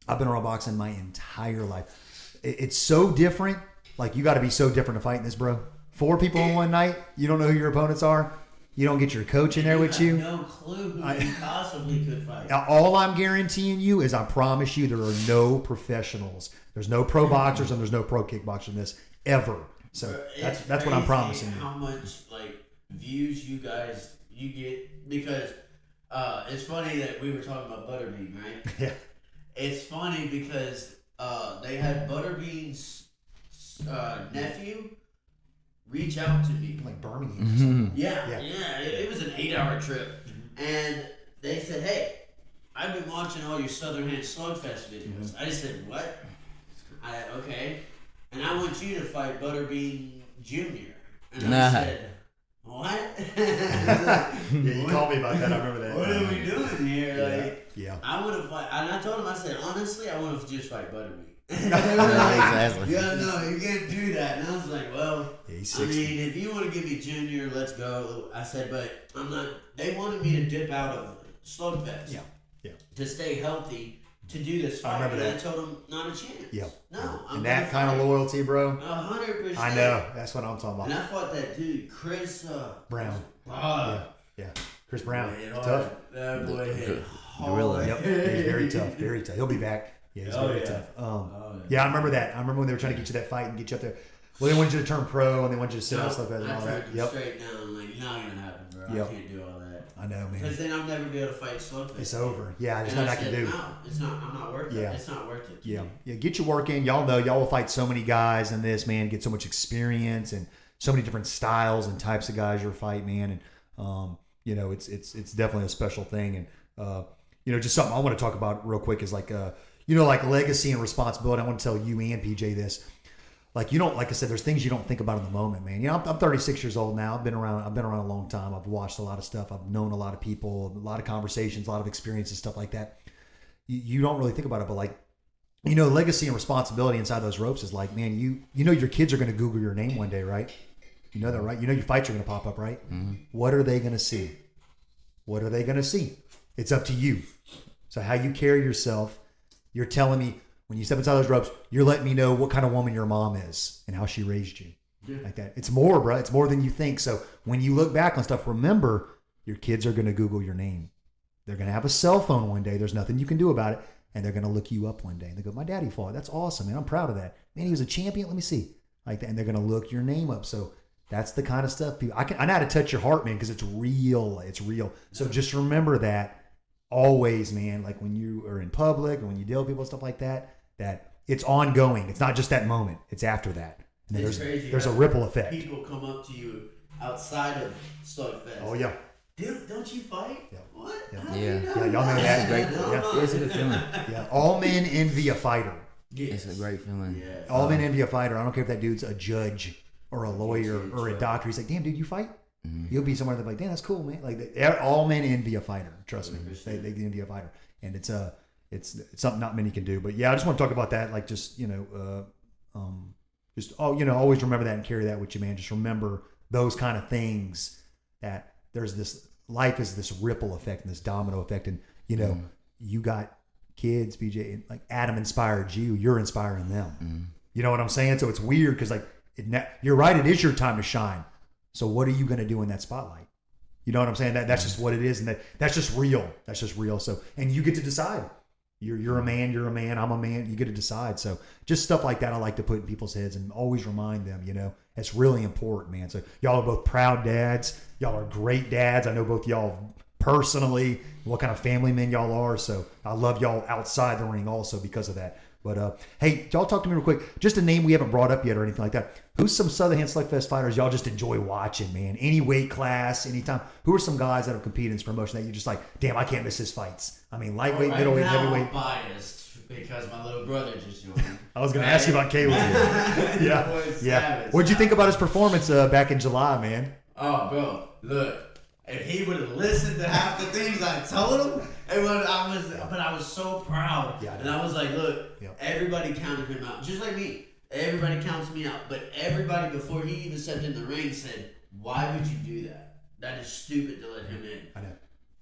S1: I've been around boxing my entire life. It's so different. Like, you got to be so different to fight in this, bro. 4 people in one night. You don't know who your opponents are. You don't get your coach in there with you.
S4: No clue who you possibly could fight.
S1: Now, all I'm guaranteeing you is, I promise you, there are no professionals. There's no pro boxers and there's no pro kickboxers in this ever. So that's what I'm promising you.
S4: How much like views you get, because it's funny that we were talking about Butterbean, right?
S1: Yeah.
S4: It's funny because they had Butterbean's nephew reach out to me.
S1: Like Birmingham or something.
S4: Yeah. It was an 8-hour trip. And they said, hey, I've been watching all your Southern Hand Slugfest videos. I just said, what? Okay. And I want you to fight Butterbean Jr. And I said, what?
S1: Yeah, you called me about that. I remember that.
S4: What are we doing here?
S1: Yeah.
S4: I want to fight. And I told him, I said, honestly, I want to just fight Butterbean.
S3: Exactly.
S4: Yeah, no, you can't do that. And I was like, well,
S1: he's
S4: I
S1: 60.
S4: mean, if you want to give me Junior, let's go. I said, but I'm not. They wanted me to dip out of Slugfest.
S1: Yeah.
S4: To stay healthy, to do this fight.
S1: I remember
S4: and
S1: that.
S4: I told them, not a chance.
S1: Yeah.
S4: No. I'm
S1: And that
S4: gonna
S1: kind of
S4: fight.
S1: loyalty, bro.
S4: 100%.
S1: I know. That's what I'm talking
S4: And
S1: about.
S4: I fought that dude, Chris
S1: Brown.
S4: Yeah.
S1: Yeah. Chris Brown.
S4: Man,
S1: Tough.
S4: That boy hit
S3: Gorilla.
S1: Yep. He's very tough. Very tough. He'll be back. Yeah, he's very tough. Yeah, I remember that. I remember when they were trying to get you that fight and get you up there. Well, they wanted you to turn pro and they wanted you to sit out stuff and all that.
S4: I
S1: Yep.
S4: straight down. I'm like, not gonna happen, bro.
S1: Yep.
S4: I can't do all that.
S1: I know, man.
S4: Because then I'll never be able to fight Slugfest.
S1: It's over. Yeah, there's
S4: And
S1: nothing I can
S4: said,
S1: do.
S4: No, it's not. I'm not worth it.
S1: Yeah.
S4: It's not worth it.
S1: Yeah. Get your work in. Y'all know y'all will fight so many guys in this, man. Get so much experience and so many different styles and types of guys you're fighting, man. And it's definitely a special thing. And just something I want to talk about real quick is like like legacy and responsibility. I want to tell you and PJ this. Like, like I said, there's things you don't think about in the moment, man. I'm 36 years old now. I've been around a long time. I've watched a lot of stuff. I've known a lot of people, a lot of conversations, a lot of experiences, stuff like that. You don't really think about it, but like, legacy and responsibility inside those ropes is like, man, your kids are going to Google your name one day, right? You know that, right? Your fights are going to pop up, right? Mm-hmm. What are they going to see? What are they going to see? It's up to you. So how you carry yourself, you're telling me, when you step inside those ropes, you're letting me know what kind of woman your mom is and how she raised you. Yeah. Like that. It's more, bro. It's more than you think. So when you look back on stuff, remember, your kids are going to Google your name. They're going to have a cell phone one day. There's nothing you can do about it. And they're going to look you up one day. And they go, my daddy fought. That's awesome, man. I'm proud of that. Man, he was a champion. Let me see. Like that. And they're going to look your name up. So that's the kind of stuff people, I know how to touch your heart, man, because it's real. It's real. So just remember that always, man. Like when you are in public or when you deal with people and stuff like that it's ongoing. It's not just that moment. It's after that. And then there's a ripple effect.
S4: People come up to you outside of Slugfest.
S1: Oh, yeah.
S4: Dude, don't you fight?
S1: Yeah.
S4: What?
S3: Yeah.
S4: How do you know
S1: Yeah, y'all know that.
S3: Great.
S1: Yeah.
S3: It's a good feeling.
S1: Yeah. All men envy a fighter.
S3: It's a great feeling.
S4: Yeah.
S1: All men envy a fighter. I don't care if that dude's a judge or a lawyer or a doctor. He's like, damn, dude, you fight? Mm-hmm. You'll be somewhere that's like, damn, that's cool, man. Like, all men envy a fighter. Trust me. They envy a fighter. And it's something not many can do. But yeah, I just want to talk about that. Like, just, always remember that and carry that with you, man. Just remember those kind of things, that there's this life is this ripple effect and this domino effect. And, you know, you got kids, BJ, and like Adam inspired you. You're inspiring them. You know what I'm saying? So it's weird because, like, you're right. It is your time to shine. So what are you going to do in that spotlight? You know what I'm saying? That's just what it is. And that's just real. That's just real. So, and you get to decide. You're a man, I'm a man. You get to decide. So just stuff like that I like to put in people's heads and always remind them, you know, it's really important, man. So y'all are both proud dads. Y'all are great dads. I know both y'all personally, what kind of family men y'all are. So I love y'all outside the ring also because of that. But hey, y'all talk to me real quick. Just a name we haven't brought up yet or anything like that. Who's some Southern Hand Slugfest fighters y'all just enjoy watching, man? Any weight class, anytime. Who are some guys that have competed in this promotion that you're just like, damn, I can't miss his fights? I mean, lightweight, middleweight, heavyweight.
S5: I'm biased because my little brother just joined.
S1: I was going to ask you about Caleb. Yeah. What'd you think about his performance back in July, man?
S5: Oh, bro, look. If he would have listened to half the things I told him, I was so proud.
S1: Yeah,
S5: and I was like, look, everybody counted him out. Just like me. Everybody counts me out. But everybody, before he even stepped in the ring, said, why would you do that? That is stupid to let him in.
S1: I know.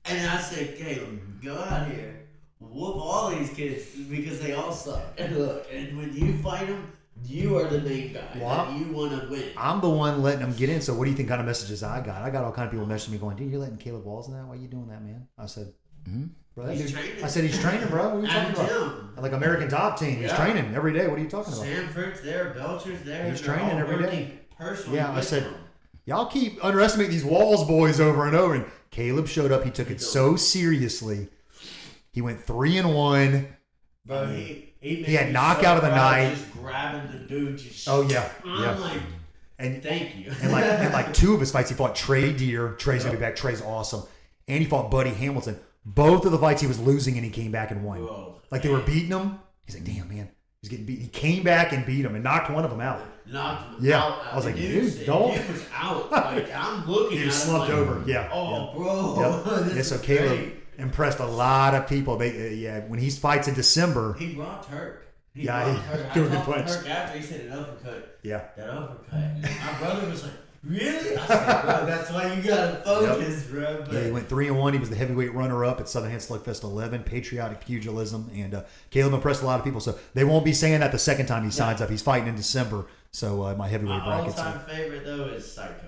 S5: And I said, Caleb, go out here, whoop all these kids because they all suck. And look, and when you fight them, you are the main guy.
S1: Well,
S5: you want to win.
S1: I'm the one letting them get in. So what do you think kind of messages I got? I got all kind of people messaging me going, dude, you're letting Caleb Walls in that? Why are you doing that, man? I said, bro,
S5: He's training.
S1: I said, he's training, bro. What are you talking about? Like American Top Team. He's training every day. What are you talking about?
S5: Sanford's there. Belcher's there.
S1: He's
S5: They're
S1: training
S5: all
S1: every day.
S5: working personally.
S1: Yeah, I
S5: with
S1: said,
S5: him.
S1: y'all keep underestimating these Walls boys over and over. And Caleb showed up. He took it so seriously. He went 3-1.
S5: Bro, he
S1: had
S5: me
S1: knockout of the
S5: proud
S1: night.
S5: Just grabbing the dude. Just,
S1: Oh, yeah.
S5: I'm like,
S1: And
S5: thank you.
S1: and like two of his fights, he fought Trey Deer. Trey's gonna be back. Trey's awesome. And he fought Buddy Hamilton. Both of the fights he was losing and he came back and won.
S5: Whoa.
S1: Like they were beating him. He's like, damn, man. He's getting beat. He came back and beat him and knocked one of them out.
S5: Knocked him
S1: Yeah.
S5: out.
S1: I was like,
S5: Dude
S1: dude, don't.
S5: He was out. Like, I'm looking
S1: He
S5: at
S1: was
S5: him
S1: slumped
S5: like,
S1: over. Yeah.
S5: Oh, bro.
S1: Yep.
S5: This
S1: Yeah, so
S5: is
S1: Caleb
S5: great.
S1: impressed a lot of people. They when he fights in December.
S5: He rocked Herc.
S1: Yeah,
S5: rocked
S1: he
S5: Herc.
S1: threw a
S5: I
S1: good
S5: talked to
S1: punch.
S5: Herc after he said an uppercut.
S1: Yeah.
S5: That uppercut. My brother was like, really? I said, bro, that's why you gotta focus, bro. But
S1: Yeah, he went 3-1. He was the heavyweight runner-up at Southern Hand Slugfest 11, Patriotic Pugilism, and Caleb impressed a lot of people. So they won't be saying that the second time he signs up. He's fighting in December. So my heavyweight
S5: my
S1: brackets.
S5: all-time favorite though is Psycho.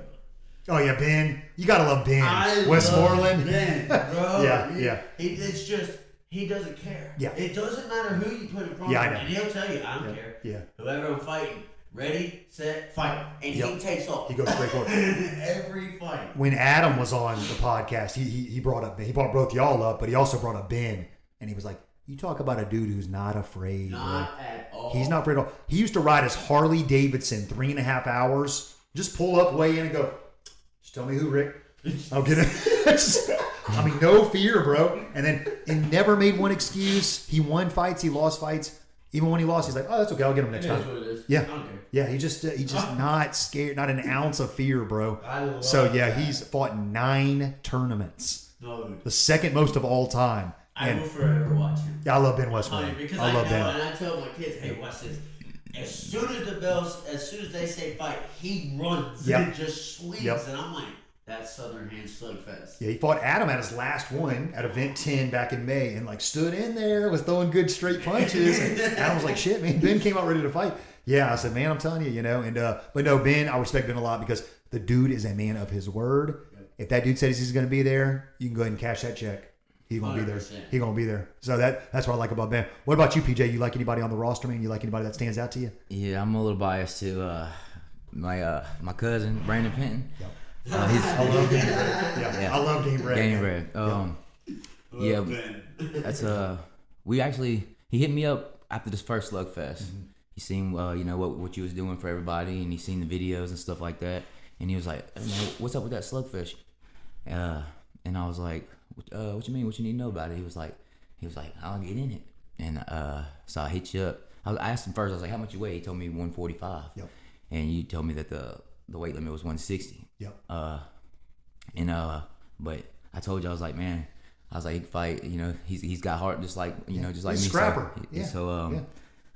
S1: Oh yeah, Ben. You gotta love Ben.
S5: I
S1: Westmoreland.
S5: love Ben, bro.
S1: Yeah.
S5: It's just he doesn't care.
S1: Yeah.
S5: It doesn't matter who you put in front
S1: Yeah,
S5: of
S1: I
S5: him,
S1: know.
S5: and he'll tell you, I don't care.
S1: Yeah.
S5: Whoever I'm fighting, ready, set, fight, and
S1: Yep.
S5: he takes off.
S1: He goes straight for it.
S5: Every fight.
S1: When Adam was on the podcast, he brought up Ben. He brought both y'all up, but he also brought up Ben, and he was like, "You talk about a dude who's not afraid.
S5: Not
S1: bro.
S5: at all.
S1: He's not afraid at all. He used to ride his Harley Davidson 3.5 hours, just pull up, weigh in, and go. Just tell me who, Rick. I'll get it. I mean, no fear, bro. And then he never made one excuse. He won fights. He lost fights. Even when he lost, he's like, "Oh, that's okay. I'll get him next
S5: It is
S1: time."
S5: what it is.
S1: Yeah.
S5: I don't care.
S1: Yeah, he's just not scared, not an ounce of fear, bro.
S5: I love
S1: So yeah,
S5: that.
S1: he's fought 9 tournaments,
S5: No,
S1: the second most of all time.
S5: I
S1: And
S5: will forever watch him.
S1: yeah, I love Ben
S5: Honey,
S1: Westmoreland.
S5: because
S1: I love
S5: know,
S1: Ben.
S5: and I tell my kids, hey, watch this. As soon as they say fight, he runs
S1: Yep.
S5: and just swings,
S1: Yep.
S5: and I'm like, that's Southern Hand Slugfest.
S1: Yeah, he fought Adam at his last one at Event 10 back in May, and like stood in there, was throwing good straight punches. And Adam was like, "Shit, man." Ben came out ready to fight. Yeah, I said, "Man, I'm telling you, you know." And but no, Ben, I respect Ben a lot because the dude is a man of his word. If that dude says he's going to be there, you can go ahead and cash that check. He's gonna be there.
S5: 100%.
S1: He's gonna be there. So that's what I like about Ben. What about you, PJ? You like anybody on the roster, man? You like anybody that stands out to you?
S3: Yeah, I'm a little biased to my cousin Brandon Penton.
S1: Yep.
S3: He's
S1: I love Game Red. Yeah, I love Game Red.
S3: Game
S1: man.
S3: Red. Yeah, that's he hit me up after this first Slugfest. He seen what you was doing for everybody, and he seen the videos and stuff like that, and he was like, "Hey, man, what's up with that Slugfest?" And I was like, "What you mean? What you need to know about it?" He was like, "I'll get in it." And so I hit you up. I asked him first. I was like, "How much you weigh?" He told me 145.
S1: Yep.
S3: And you told me that the weight limit was 160.
S1: Yep.
S3: But I told you, I was like, man, I was like, he can fight. He's got heart, just like just like
S1: He's
S3: me.
S1: a scrapper.
S3: So,
S1: Yeah.
S3: So
S1: Yeah.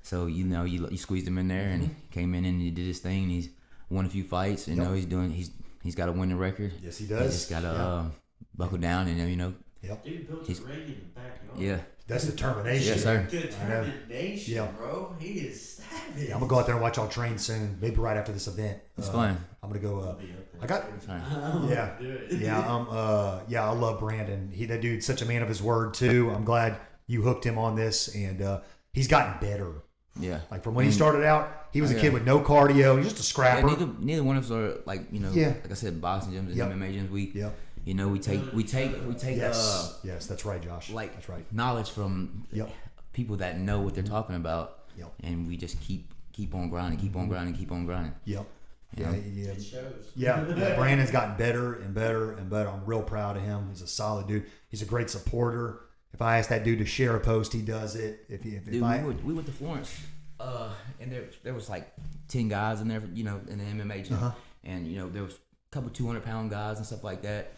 S3: so you squeezed him in there, and he came in and he did his thing. And he's won a few fights.
S1: Yep.
S3: He's got a winning record.
S1: Yes, he
S3: He
S1: does.
S3: just gotta buckle down and
S5: Dude built
S3: He's-
S5: a ring in the backyard.
S3: yeah.
S1: That's determination.
S3: Yes, sir.
S5: Determination,
S1: Yeah.
S5: bro. He is savage.
S1: Yeah, I'm gonna go out there and watch y'all train soon. Maybe right after this event.
S3: It's fun.
S1: I'm gonna go. I got.
S3: Fun.
S1: Yeah, yeah. I love Brandon. That dude's such a man of his word too. I'm glad you hooked him on this, and he's gotten better.
S3: Yeah.
S1: Like from when he started out, he was a kid with no cardio. He's just a
S3: Yeah,
S1: scrapper.
S3: neither one of us are like
S1: Yeah.
S3: like I said, boxing gyms and
S1: Yep.
S3: MMA gyms. We
S1: Yep.
S3: we take
S1: Yes, yes, that's right, Josh.
S3: like
S1: That's right.
S3: knowledge from
S1: Yep.
S3: people that know what they're talking about.
S1: Yep.
S3: And we just keep on grinding, keep on grinding, keep on grinding.
S1: Yep.
S3: Yeah.
S1: Yeah.
S5: It shows.
S1: Yeah, Brandon's gotten better and better and better. I'm real proud of him. He's a solid dude. He's a great supporter. If I ask that dude to share a post, he does it. If
S3: Dude,
S1: I,
S3: we went to Florence, and there was like 10 guys in there, in the MMA gym, and there was a couple 200-pound guys and stuff like that,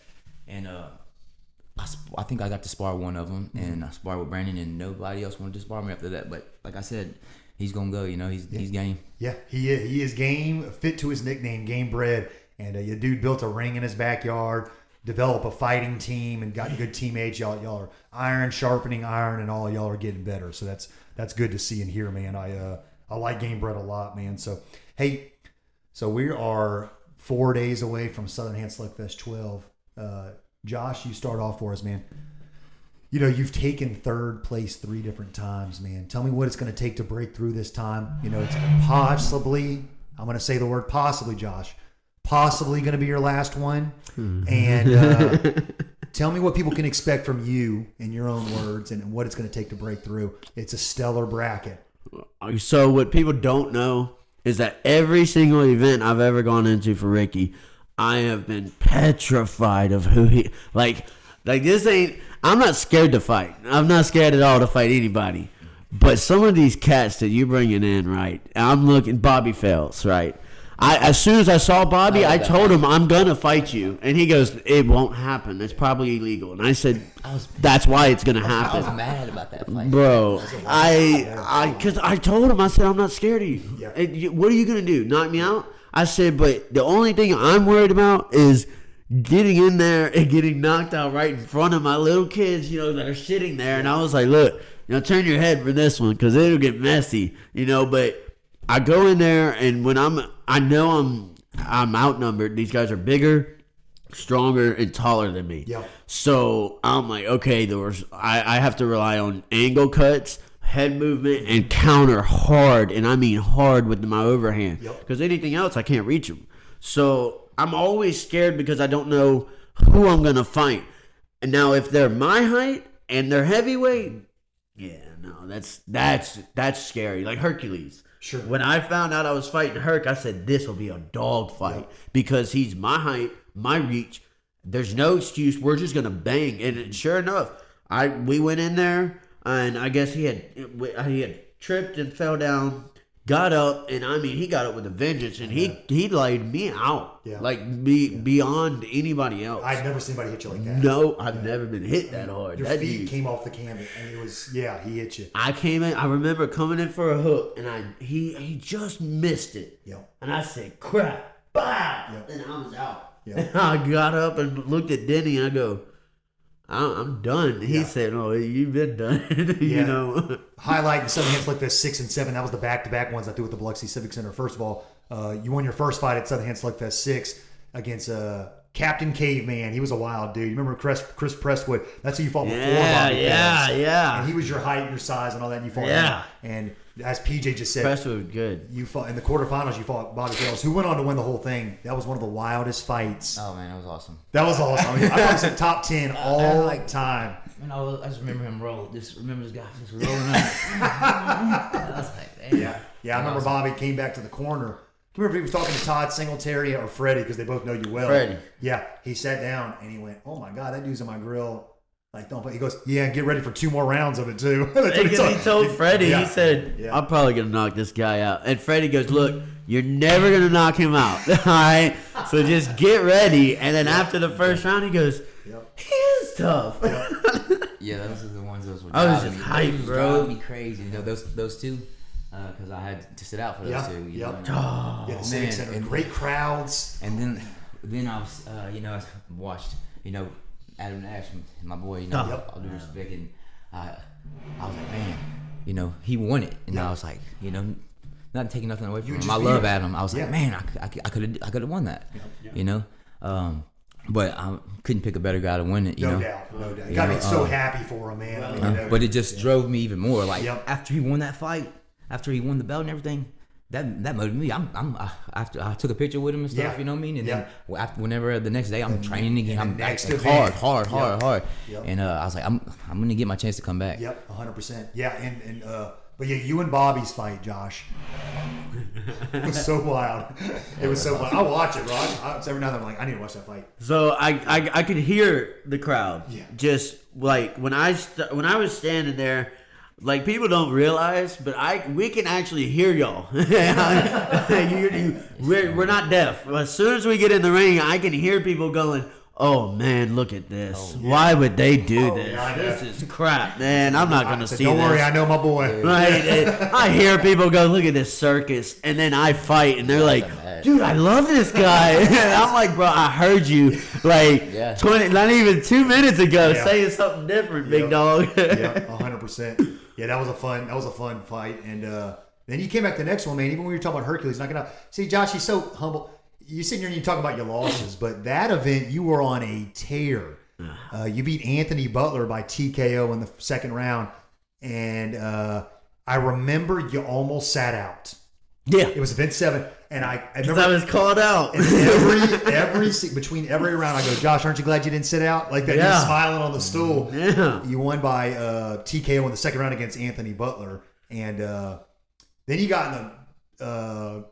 S3: and I think I got to spar one of them, and I sparred with Brandon, and nobody else wanted to spar me after that. But like I said, he's gonna go. He's game.
S1: yeah, he is game, fit to his nickname, Game Bred. And your dude built a ring in his backyard, developed a fighting team, and got good teammates. Y'all are iron sharpening iron, and all y'all are getting better. So that's good to see and hear, man. I like Game Bred a lot, man. So hey, so we are 4 days away from Southern Hand Slugfest 12. Josh, you start off for us, man. You've taken third place 3 different times, man. Tell me what it's going to take to break through this time. It's possibly, I'm going to say the word possibly, Josh, possibly going to be your last one. And tell me what people can expect from you in your own words and what it's going to take to break through. It's a stellar bracket.
S4: So what people don't know is that every single event I've ever gone into for Ricky, I have been petrified of who he like this ain't. I'm not scared to fight. I'm not scared at all to fight anybody. But some of these cats that you're bringing in, right? I'm looking Bobby Fels, right? As soon as I saw Bobby, I told him I'm gonna fight you, and he goes, "It won't happen. It's probably illegal." And I said, "That's why it's gonna
S3: I was
S4: happen."
S3: mad about that fight.
S4: Bro, because I told him, I said, I'm not scared of you.
S1: Yeah.
S4: What are you going to do? Knock me out? I said, but the only thing I'm worried about is getting in there and getting knocked out right in front of my little kids, that are sitting there. And I was like, look, turn your head for this one because it'll get messy, but I go in there and when I know I'm outnumbered. These guys are bigger, stronger, and taller than me.
S1: Yeah.
S4: So I'm like, okay, I have to rely on angle cuts, head movement, and counter hard, and I mean hard with my overhand. Because anything else, I can't reach them. So I'm always scared because I don't know who I'm gonna fight. And now if they're my height and they're heavyweight, yeah, no, that's scary. Like Hercules.
S1: Sure.
S4: When I found out I was fighting Herc, I said this will be a dog fight because he's my height, my reach. There's no excuse. We're just gonna bang. And sure enough, we went in there, and I guess he had tripped and fell down, got up, and I mean he got up with a vengeance, and he laid me out beyond anybody else.
S1: I've never seen anybody hit you like that.
S4: No, I've never been hit that hard.
S1: Your
S4: That
S1: feet
S4: dude-
S1: came off the canvas, and it was, he hit you.
S4: I came in. I remember coming in for a hook, and he just missed it.
S1: Yep.
S4: And I said, "Crap!" Bah!
S1: Yep.
S4: And I was out.
S1: Yep.
S4: And I got up and looked at Denny, and I go, "I'm done." He said, "Oh, you've been done."
S1: Yeah. Highlight in Southern Hand Slugfest 6 and 7. That was the back-to-back ones I threw at the Biloxi Civic Center. First of all, you won your first fight at Southern Hand Slugfest 6 against Captain Caveman. He was a wild dude. You remember Chris Prestwood? That's who you fought before. Bobby Fels.
S4: yeah.
S1: And he was your height, your size, and all that. And you fought
S4: Yeah.
S1: him. And as PJ just said,
S4: Prestwood, good.
S1: you fought in the quarterfinals. You fought Bobby Fels, who went on to win the whole thing. That was one of the wildest fights.
S3: Oh man, that was awesome.
S1: That was awesome. I probably said top 10 all time.
S3: And I just remember him roll. Remember this guy just rolling up. I was like, damn.
S1: Yeah. I remember Bobby came back to the corner. Remember he was talking to Todd Singletary or Freddie because they both know you well.
S4: Freddie.
S1: Yeah, he sat down and he went, "Oh my God, that dude's in my grill." Like, don't play. He goes, "Yeah, get ready for 2 more rounds of it too." That's what
S4: Because he told Freddie,
S1: Yeah.
S4: he said,
S1: Yeah.
S4: "I'm probably gonna knock this guy out." And Freddie goes, "Look, you're never gonna knock him out. All right, so just get ready." And then after the first round, he goes,
S1: Yep.
S4: "He is tough."
S3: Yeah, those are the ones that were
S4: I was
S3: driving
S4: just
S3: me-
S4: hyped,
S3: those was
S4: bro.
S3: driving me crazy. those two, because I had to sit out for those
S1: Yeah,
S3: two.
S1: yep.
S3: know.
S1: Yeah, the Civic
S3: man,
S1: Center,
S3: and-
S1: great crowds.
S3: And then I was, I watched, Adam Nash, my boy. You know,
S1: Yep.
S3: all due respect, and I was like, man, you know, he won it, and I was like, you know, not taking nothing away from him. I love Adam. I was like, man, I could have won that, you know. But I couldn't pick a better guy to win it, you know.
S1: No doubt. You gotta be so happy for him, man. I mean, you know,
S3: But it just drove me even more. Like
S1: Yep.
S3: after he won that fight, after he won the belt and everything, that motivated me. After I took a picture with him and stuff,
S1: Yeah.
S3: you know what I mean. And
S1: Yeah.
S3: then after, whenever the next day I'm training again,
S1: and
S3: I'm
S1: the next
S3: like,
S1: event.
S3: hard.
S1: Yep.
S3: And I was like, I'm gonna get my chance to come back.
S1: Yep, 100%. Yeah, but yeah, you and Bobby's fight, Josh, it was so wild. It was so fun. I watch it, Rod. Every now and then I'm like, I need to watch that fight.
S4: So I could hear the crowd.
S1: Yeah.
S4: Just like when I was standing there, like people don't realize, but we can actually hear y'all. We're not deaf. As soon as we get in the ring, I can hear people going, "Oh man, look at this! Why would they do this?
S1: yeah, I know.
S4: This is crap, man! I'm not gonna
S1: I said,
S4: see
S1: don't
S4: this."
S1: worry, I know my boy.
S4: Right? I hear people go, "Look at this circus," and then I fight, and they're like, "Dude, I love this guy." And I'm like, "Bro, I heard you like 20, not even 2 minutes ago,
S1: Yeah.
S4: saying something different, big dog."
S1: Yeah, 100%. Yeah, that was a fun fight. And then you came back the next one, man. Even when you were talking about Hercules knocking out. See, Josh, he's so humble. You sit here and you talk about your losses, but that event you were on a tear. You beat Anthony Butler by TKO in the second round, and I remember you almost sat out.
S4: Yeah,
S1: It was event 7, and I remember
S4: I was called out.
S1: between every round, I go, Josh, aren't you glad you didn't sit out like that?
S4: Yeah.
S1: You're smiling on the stool.
S4: Yeah.
S1: You won by TKO in the second round against Anthony Butler, and then you got in the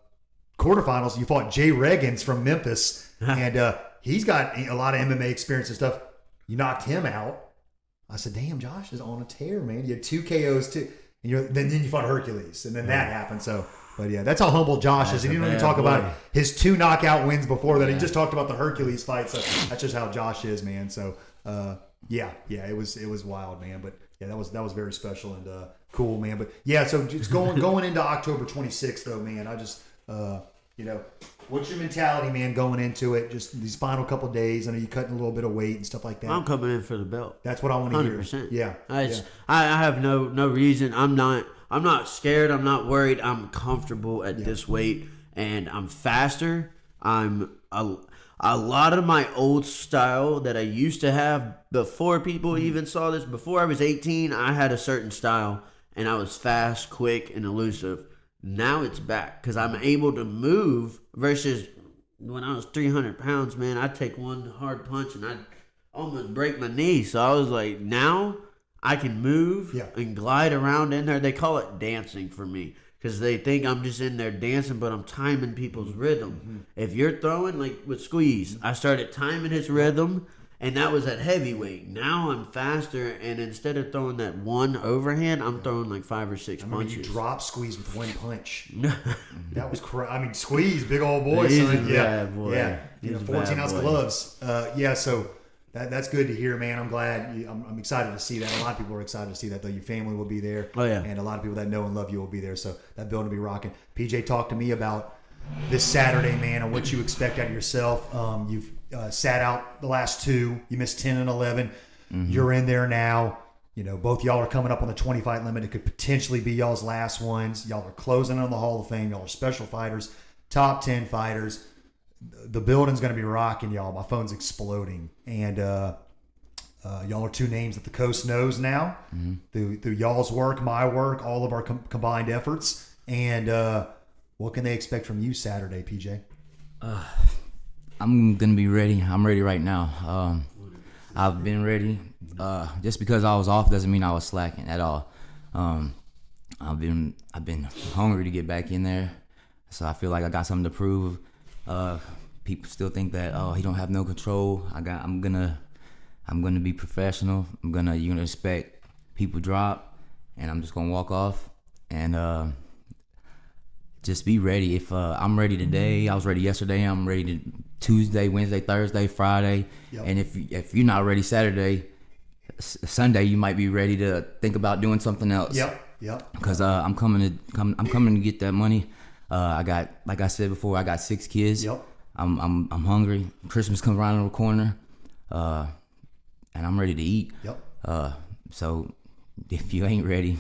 S1: quarterfinals. You fought Jay Reggins from Memphis, and he's got a lot of MMA experience and stuff. You knocked him out. I said, "Damn, Josh is on a tear, man. You had 2 KOs too, and then you fought Hercules, and then that happened." So. But yeah, that's how humble Josh is. And he didn't even talk about his 2 knockout wins before that. He just talked about the Hercules fight. So that's just how Josh is, man. So yeah, it was wild, man. But yeah, that was very special and cool, man. But yeah, so just going into October 26th, though, man. I just what's your mentality, man, going into it? Just these final couple of days. I know you're cutting a little bit of weight and stuff like that.
S4: I'm coming in for the belt.
S1: That's what I want to hear.
S4: 100%.
S1: Yeah,
S4: I have no reason. I'm not scared. I'm not worried. I'm comfortable at this weight, and I'm faster. I'm a lot of my old style that I used to have before people even saw this. Before I was 18, I had a certain style, and I was fast, quick, and elusive. Now it's back because I'm able to move versus when I was 300 pounds, man. I'd take one hard punch and I'd almost break my knee. So I was like, now I can move and glide around in there. They call it dancing for me because they think I'm just in there dancing, but I'm timing people's rhythm.
S1: Mm-hmm.
S4: If you're throwing, like with Squeeze, I started timing his rhythm, and that was at heavyweight. Now I'm faster, and instead of throwing that one overhand, I'm throwing like 5 or 6
S1: I remember
S4: punches.
S1: you drop Squeeze with one punch. That was crazy. I mean, Squeeze, big old boy.
S4: He's
S1: son.
S4: a bad boy.
S1: Yeah,
S4: He's a
S1: 14-ounce
S4: bad boy.
S1: gloves. So that's good to hear, man. I'm glad. I'm excited to see that. A lot of people are excited to see that, though. Your family will be there.
S4: Oh, yeah.
S1: And a lot of people that know and love you will be there. So that building will be rocking. PJ, talk to me about this Saturday, man, and what you expect out of yourself. You've sat out the last 2. You missed 10 and 11. You're in there now. Both y'all are coming up on the 20 fight limit. It could potentially be y'all's last ones. Y'all are closing on the Hall of Fame. Y'all are special fighters, top 10 fighters. The building's going to be rocking, y'all. My phone's exploding. And y'all are 2 names that the coast knows now through y'all's work, my work, all of our combined efforts. And what can they expect from you Saturday, PJ?
S3: I'm gonna be ready. I'm ready right now. I've been ready. Just because I was off doesn't mean I was slacking at all. I've been hungry to get back in there, so I feel like I got something to prove. People still think that he don't have no control. I'm gonna be professional. You're gonna expect people drop, and I'm just gonna walk off and just be ready. If I'm ready today, I was ready yesterday. I'm ready to Tuesday, Wednesday, Thursday, Friday. Yep. And if you're not ready Saturday, Sunday you might be ready to think about doing something else.
S1: Yep.
S3: Because I'm coming to get that money. I got, like I said before, I got 6 kids.
S1: Yep.
S3: I'm hungry. Christmas comes around the corner. and I'm ready to eat.
S1: Yep.
S3: So if you ain't ready,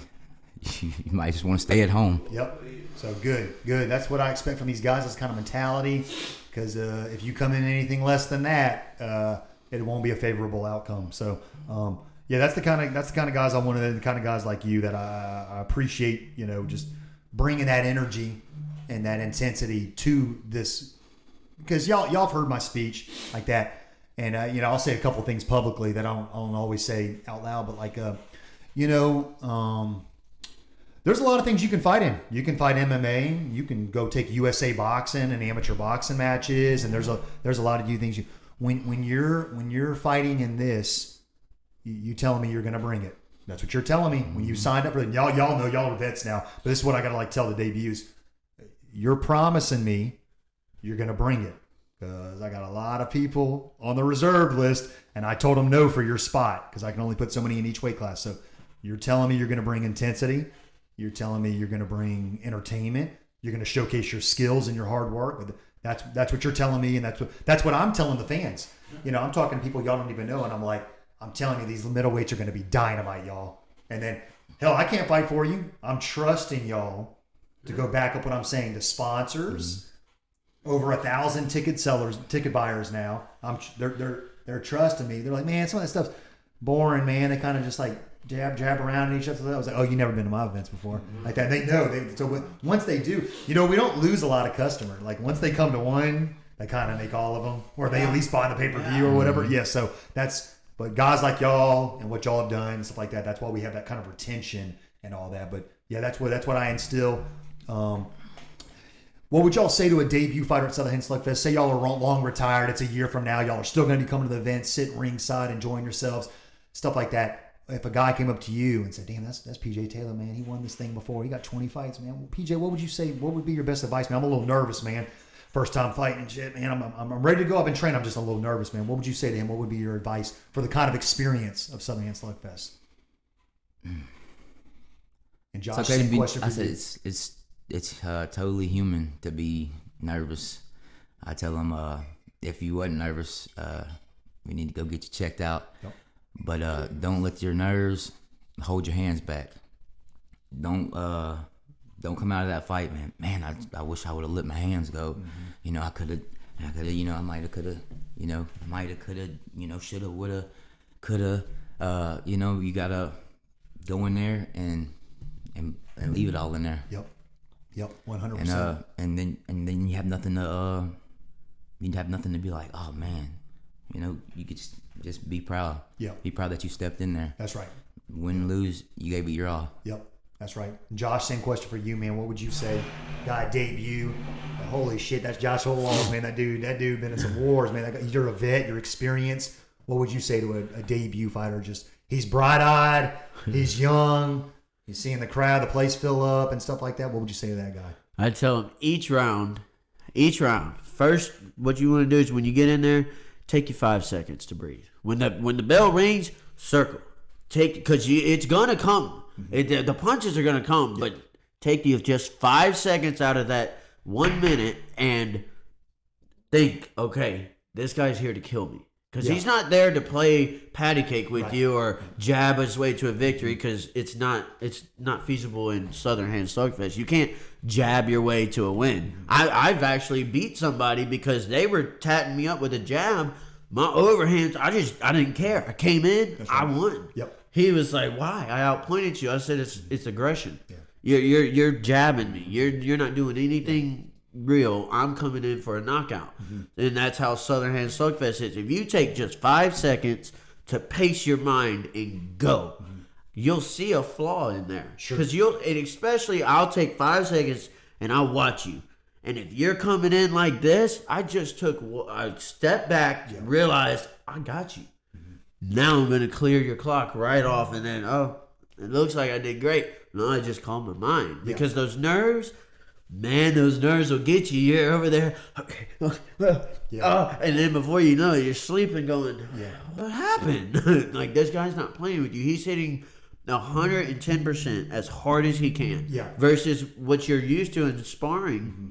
S3: you might just want to stay at home.
S1: Yep. So good. That's what I expect from these guys. This kind of mentality, because if you come in anything less than that, it won't be a favorable outcome. So yeah, that's the kind of guys I wanted. The kind of guys like you that I appreciate. You know, just bringing that energy and that intensity to this, because y'all have heard my speech like that, and you know, I'll say a couple things publicly that I don't always say out loud, but like you know. There's a lot of things you can fight in. You can fight MMA. You can go take USA boxing and amateur boxing matches, and there's a lot of things. When you're fighting in this, you telling me you're going to bring it. That's what you're telling me. When you signed up for it, y'all know y'all are vets now. But this is what I got to tell the debuts. You're promising me you're going to bring it, because I got a lot of people on the reserve list, and I told them no for your spot because I can only put so many in each weight class. So you're telling me you're going to bring intensity. You're telling me you're going to bring entertainment. You're going to showcase your skills and your hard work. That's what you're telling me, and that's what I'm telling the fans. You know, I'm talking to people y'all don't even know, and I'm like, I'm telling you, these middleweights are going to be dynamite, y'all. And then, hell, I can't fight for you. I'm trusting y'all to go back up what I'm saying to sponsors. Over 1,000 ticket buyers now. They're trusting me. They're like, man, some of that stuff's boring, man. They kind of just like jab around at each other. I was like, oh, you never been to my events before, like that. They know. So once they do, you know, we don't lose a lot of customers. Like once they come to one, they kind of make all of them, or they at least buy the pay-per-view or whatever. Yeah. So but guys like y'all and what y'all have done and stuff like that. That's why we have that kind of retention and all that. But yeah, that's what I instill. What would y'all say to a debut fighter at Southern Hand Slugfest? Say y'all are long retired. It's a year from now. Y'all are still going to be coming to the event, sitting ringside, enjoying yourselves, stuff like that. If a guy came up to you and said, damn, that's PJ Taylor, man. He won this thing before. He got 20 fights, man. Well, PJ, what would you say? What would be your best advice, man? I'm a little nervous, man. First time fighting and shit, man. I'm ready to go. I've been training. I'm just a little nervous, man. What would you say to him? What would be your advice for the kind of experience of Southern Hand Slugfest? And Josh, same question for you.
S3: It's totally human to be nervous. I tell him if you wasn't nervous, we need to go get you checked out. Yep. But don't let your nerves hold your hands back. Don't come out of that fight, man. Man, I wish I would have let my hands go. Mm-hmm. You know, I could have, you know, I might have, could have, you know, you know, should have, would have, could have. You know, you gotta go in there and leave it all in there.
S1: Yep, 100%.
S3: And then you have nothing to be like, oh man, you know, you could just be proud.
S1: Yeah.
S3: Be proud that you stepped in there.
S1: That's right.
S3: Win, lose, you gave it your all.
S1: Yep. That's right. Josh, same question for you, man. What would you say? Guy debut. Holy shit, that's Josh Holwell, man. That dude been in some wars, man. You're a vet, you're experienced. What would you say to a debut fighter? Just he's bright-eyed, he's young, he's seeing the crowd, the place fill up and stuff like that. What would you say to that guy?
S4: I'd tell him each round, first, what you want to do is when you get in there, take you 5 seconds to breathe. When the bell rings, circle. Because it's gonna come. Mm-hmm. The punches are gonna come, but take you just 5 seconds out of that 1 minute and think, okay, this guy's here to kill me. Because he's not there to play patty cake with you or jab his way to a victory, because it's not feasible in Southern Hand Slugfest. You can't jab your way to a win. I've actually beat somebody because they were tatting me up with a jab. My overhands, I didn't care. I came in, right. I won.
S1: Yep.
S4: He was like, "Why? I outpointed you." I said, "It's aggression. Yeah. You're jabbing me. You're not doing anything real. I'm coming in for a knockout." Mm-hmm. And that's how Southern Hand Slugfest is. If you take just 5 seconds to pace your mind and go, you'll see a flaw in there.
S1: Sure.
S4: Because especially I'll take 5 seconds and I'll watch you. And if you're coming in like this, I just took a step back, realized I got you. Mm-hmm. Now I'm going to clear your clock right off, and then, it looks like I did great. No, I just calmed my mind. Because those nerves will get you. You're over there, and then before you know it, you're sleeping going, what happened? Like, this guy's not playing with you. He's hitting 110% as hard as he can.
S1: Yeah.
S4: Versus what you're used to in sparring. Mm-hmm.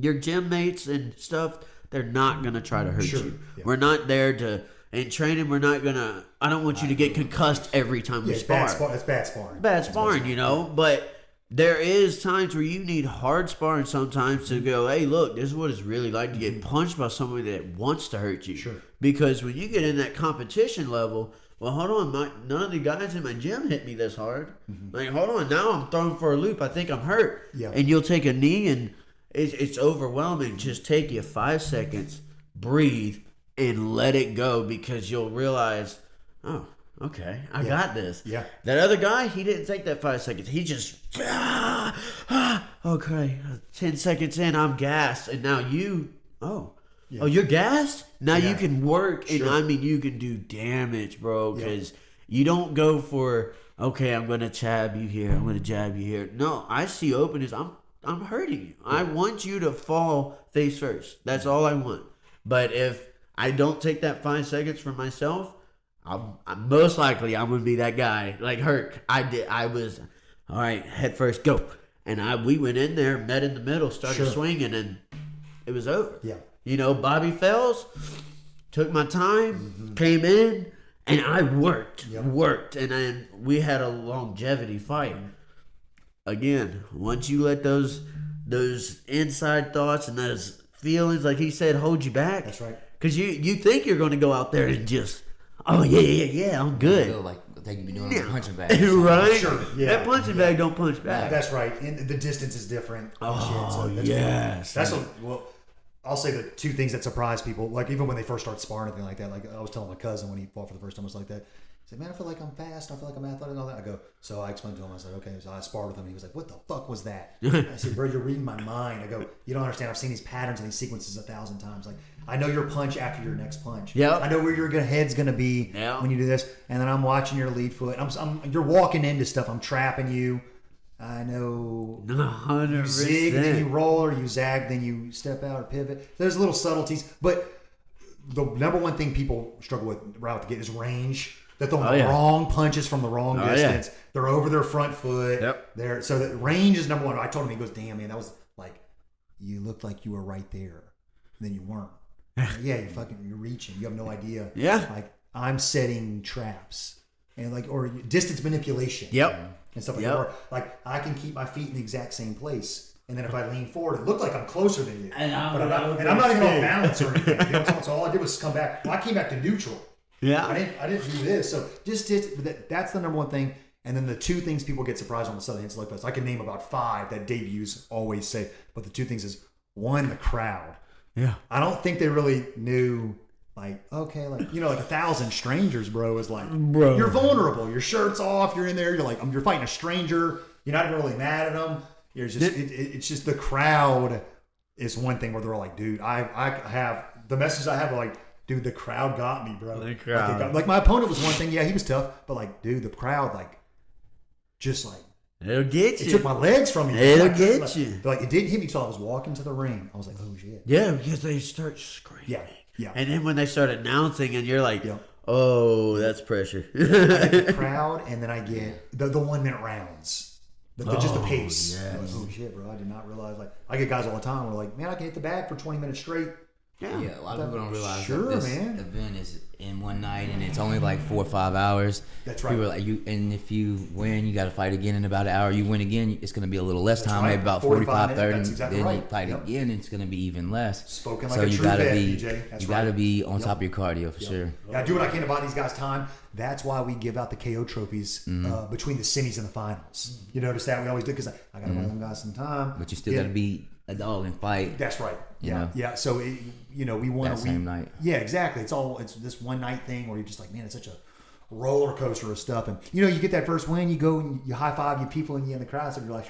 S4: Your gym mates and stuff, they're not going to try to hurt you. Yeah. We're not there to, in training, we're not gonna. I don't want you to get concussed every time we
S1: Yeah, it's
S4: spar.
S1: bad, bad sparring.
S4: Bad sparring, you know. But there is times where you need hard sparring sometimes to go, hey, look, this is what it's really like to get punched by somebody that wants to hurt you.
S1: Sure.
S4: Because when you get in that competition level, well, hold on, none of the guys in my gym hit me this hard. Like, hold on, now I'm thrown for a loop. I think I'm hurt.
S1: Yeah.
S4: And you'll take a knee, and it's overwhelming. Just take you 5 seconds, breathe, and let it go, because you'll realize, oh, okay, I got this.
S1: Yeah.
S4: That other guy, he didn't take that 5 seconds. He just, okay, 10 seconds in, I'm gassed. And now oh, you're gassed? Now you can work, and I mean, you can do damage, bro, because you don't go for, okay, I'm going to jab you here, I'm going to jab you here. No, I see openness. I'm hurting you. I want you to fall face first. That's all I want. But if I don't take that 5 seconds for myself, I'm most likely I'm gonna be that guy like Herc. I was all right, head first, go, and we went in there, met in the middle, started swinging, and it was over.
S1: Yeah.
S4: You know, Bobby Fells took my time, came in, and I worked, and then we had a longevity fight. Again, once you let those inside thoughts and those feelings, like he said, hold you back.
S1: That's right.
S4: Because you think you're going to go out there and just, oh yeah, I'm good.
S3: Feel like they could be doing a punching bag.
S4: Right?
S1: Sure, yeah.
S4: That punching bag don't punch back.
S1: That's right. And the distance is different.
S4: Oh,
S1: that's
S4: yes.
S1: That's well. I'll say the two things that surprise people, like even when they first start sparring, anything like that. Like I was telling my cousin when he fought for the first time, was like that. He said, "Man, I feel like I'm fast. I feel like I'm athletic and all that." I go, so I explained to him. I said, "Okay." So I sparred with him. He was like, "What the fuck was that?" I said, "Bro, you're reading my mind." I go, "You don't understand. I've seen these patterns and these sequences 1,000 times. Like I know your punch after your next punch.
S4: Yep.
S1: I know where your head's gonna be when you do this. And then I'm watching your lead foot. You're walking into stuff. I'm trapping you. I know
S4: 100%.
S1: you zig, then you roll, or you zag, then you step out or pivot. There's little subtleties, but the number one thing people struggle with right out the gate is range. They're throwing the wrong punches from the wrong distance. Yeah. They're over their front foot.
S4: Yep.
S1: So that range is number one. I told him, he goes, "Damn, man, that was like, you looked like you were right there, and then you weren't." Yeah, you're reaching. You have no idea.
S4: Yeah.
S1: Like I'm setting traps and or distance manipulation.
S4: Yep.
S1: And stuff like that. Or like I can keep my feet in the exact same place, and then if I lean forward, it looked like I'm closer than you. And I'm not even on balance or anything. You know what I'm saying? So all I did was come back. Well, I came back to neutral.
S4: Yeah.
S1: I didn't do this. So that's the number one thing. And then the two things people get surprised on the Southern Hand Slugfest, I can name about 5 that debuts always say. But the two things is, one, the crowd.
S4: Yeah.
S1: I don't think they really knew, like, okay, like, like 1,000 strangers, bro, is like,
S4: bro,
S1: you're vulnerable. Your shirt's off. You're in there. You're like, you're fighting a stranger. You're not really mad at them. You're just, it's just the crowd is one thing where they're all like, dude, I have, the message I have are like, dude, the crowd got me, bro.
S4: The crowd.
S1: Like my opponent was one thing. Yeah, he was tough. But like, dude, the crowd, like, just like,
S4: it'll get you.
S1: It took my legs from me.
S4: It'll get you.
S1: Like, it didn't hit me until I was walking to the ring. I was like, oh, shit.
S4: Yeah, because they start screaming.
S1: Yeah.
S4: And then when they start announcing, and you're like, oh, that's pressure.
S1: I get the crowd, and then I get the 1 minute rounds. Just the pace.
S4: Yes.
S1: Like, oh, shit, bro. I did not realize. Like, I get guys all the time who are like, man, I can hit the bag for 20 minutes straight.
S3: Yeah, a lot of people don't realize
S1: Sure,
S3: that this
S1: man.
S3: event is in one night and it's only like 4 or 5 hours.
S1: That's right.
S3: People are like, and if you win, you got to fight again in about an hour. You win again, it's going to be a little less time,
S1: right.
S3: maybe about
S1: 45
S3: 45, 30.
S1: That's exactly
S3: then
S1: right.
S3: you fight again, it's going to be even less.
S1: Spoken like
S3: so
S1: a
S3: you
S1: true
S3: gotta
S1: vet,
S3: be,
S1: DJ. That's
S3: you got to
S1: right.
S3: be on top of your cardio for sure.
S1: Yeah, I do what I can to buy these guys time. That's why we give out the KO trophies between the semis and the finals. You notice that we always do because I got to buy them guys some time.
S3: But you still got to be a dog and fight.
S1: That's right.
S3: You know?
S1: Yeah. So we want
S3: that same night.
S1: Yeah, exactly. It's this one night thing where you're just like, man, it's such a roller coaster of stuff. And you get that first win, you go and you high five you people and you in the crowd, so you're like,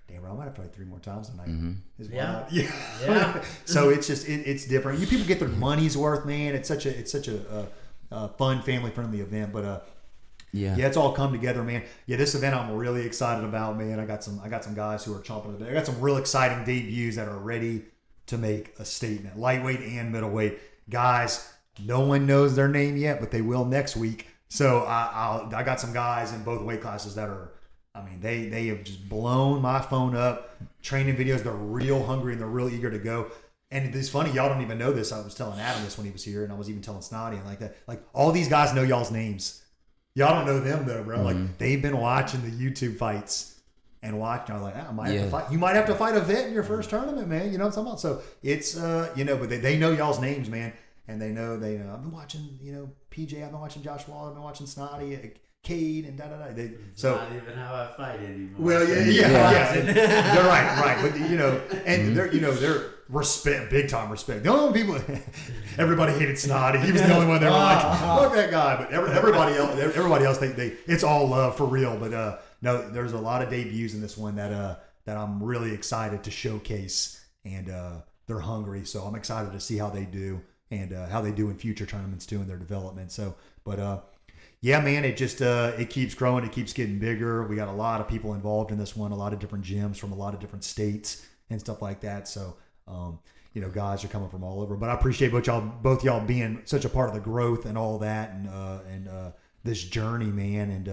S1: damn, bro, I might have to fight 3 more times tonight. Yeah. So it's just it's different. You people get their money's worth, man. It's such a fun, family friendly event. But yeah, it's all come together, man. Yeah, this event I'm really excited about, man. I got some guys who are chomping at the bit. I got some real exciting debuts that are ready to make a statement, lightweight and middleweight. Guys, no one knows their name yet, but they will next week. So I got some guys in both weight classes that are, I mean, they have just blown my phone up. Training videos, they're real hungry and they're real eager to go. And it's funny, y'all don't even know this. I was telling Adam this when he was here, and I was even telling Snotty and like that. Like all these guys know y'all's names. Y'all don't know them though, bro. Like they've been watching the YouTube fights and watching. Y'all like, I might have to fight. You might have to fight a vet in your first tournament, man. You know what I'm talking about? So it's but they know y'all's names, man, and they know I've been watching, PJ. I've been watching Josh Waller. I've been watching Snotty, Cade, and da da da. So
S5: not even how I fight anymore.
S1: well, yeah. They're right, but and they're respect, big time respect. The only people, everybody hated Snotty. He was the only one that were like, fuck that guy. But everybody else, they it's all love for real. But no, there's a lot of debuts in this one that I'm really excited to showcase, and they're hungry. So I'm excited to see how they do and how they do in future tournaments too in their development. So, but yeah, man, it just it keeps growing. It keeps getting bigger. We got a lot of people involved in this one. A lot of different gyms from a lot of different states and stuff like that. So. Guys are coming from all over, but I appreciate both y'all being such a part of the growth and all that, and this journey, man. And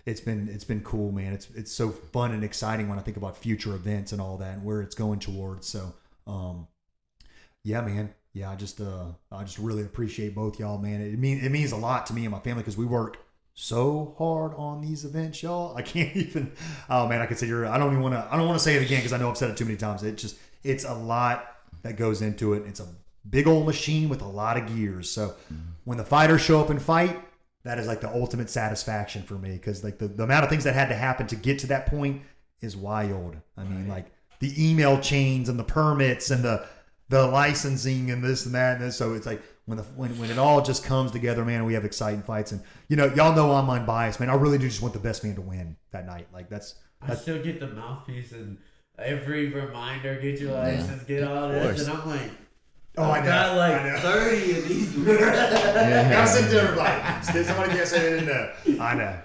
S1: it's been cool, man. It's so fun and exciting when I think about future events and all that and where it's going towards. So, yeah, man. Yeah, I just really appreciate both y'all, man. It means a lot to me and my family because we work so hard on these events, y'all. I can't even. Oh man, I could say I don't want to say it again because I know I've said it too many times. It's a lot that goes into it. It's a big old machine with a lot of gears. So when the fighters show up and fight, that is like the ultimate satisfaction for me because like the amount of things that had to happen to get to that point is wild. I mean, like the email chains and the permits and the licensing and this and that and this. So it's like when it all just comes together, man, we have exciting fights. And y'all know I'm unbiased, man. I really do just want the best man to win that night. Like that's
S5: I still get the mouthpiece and every reminder, get your license, get all this, and I'm like, I got like 30 of these.
S1: Gotta send to everybody. Somebody can't say they didn't know. I know.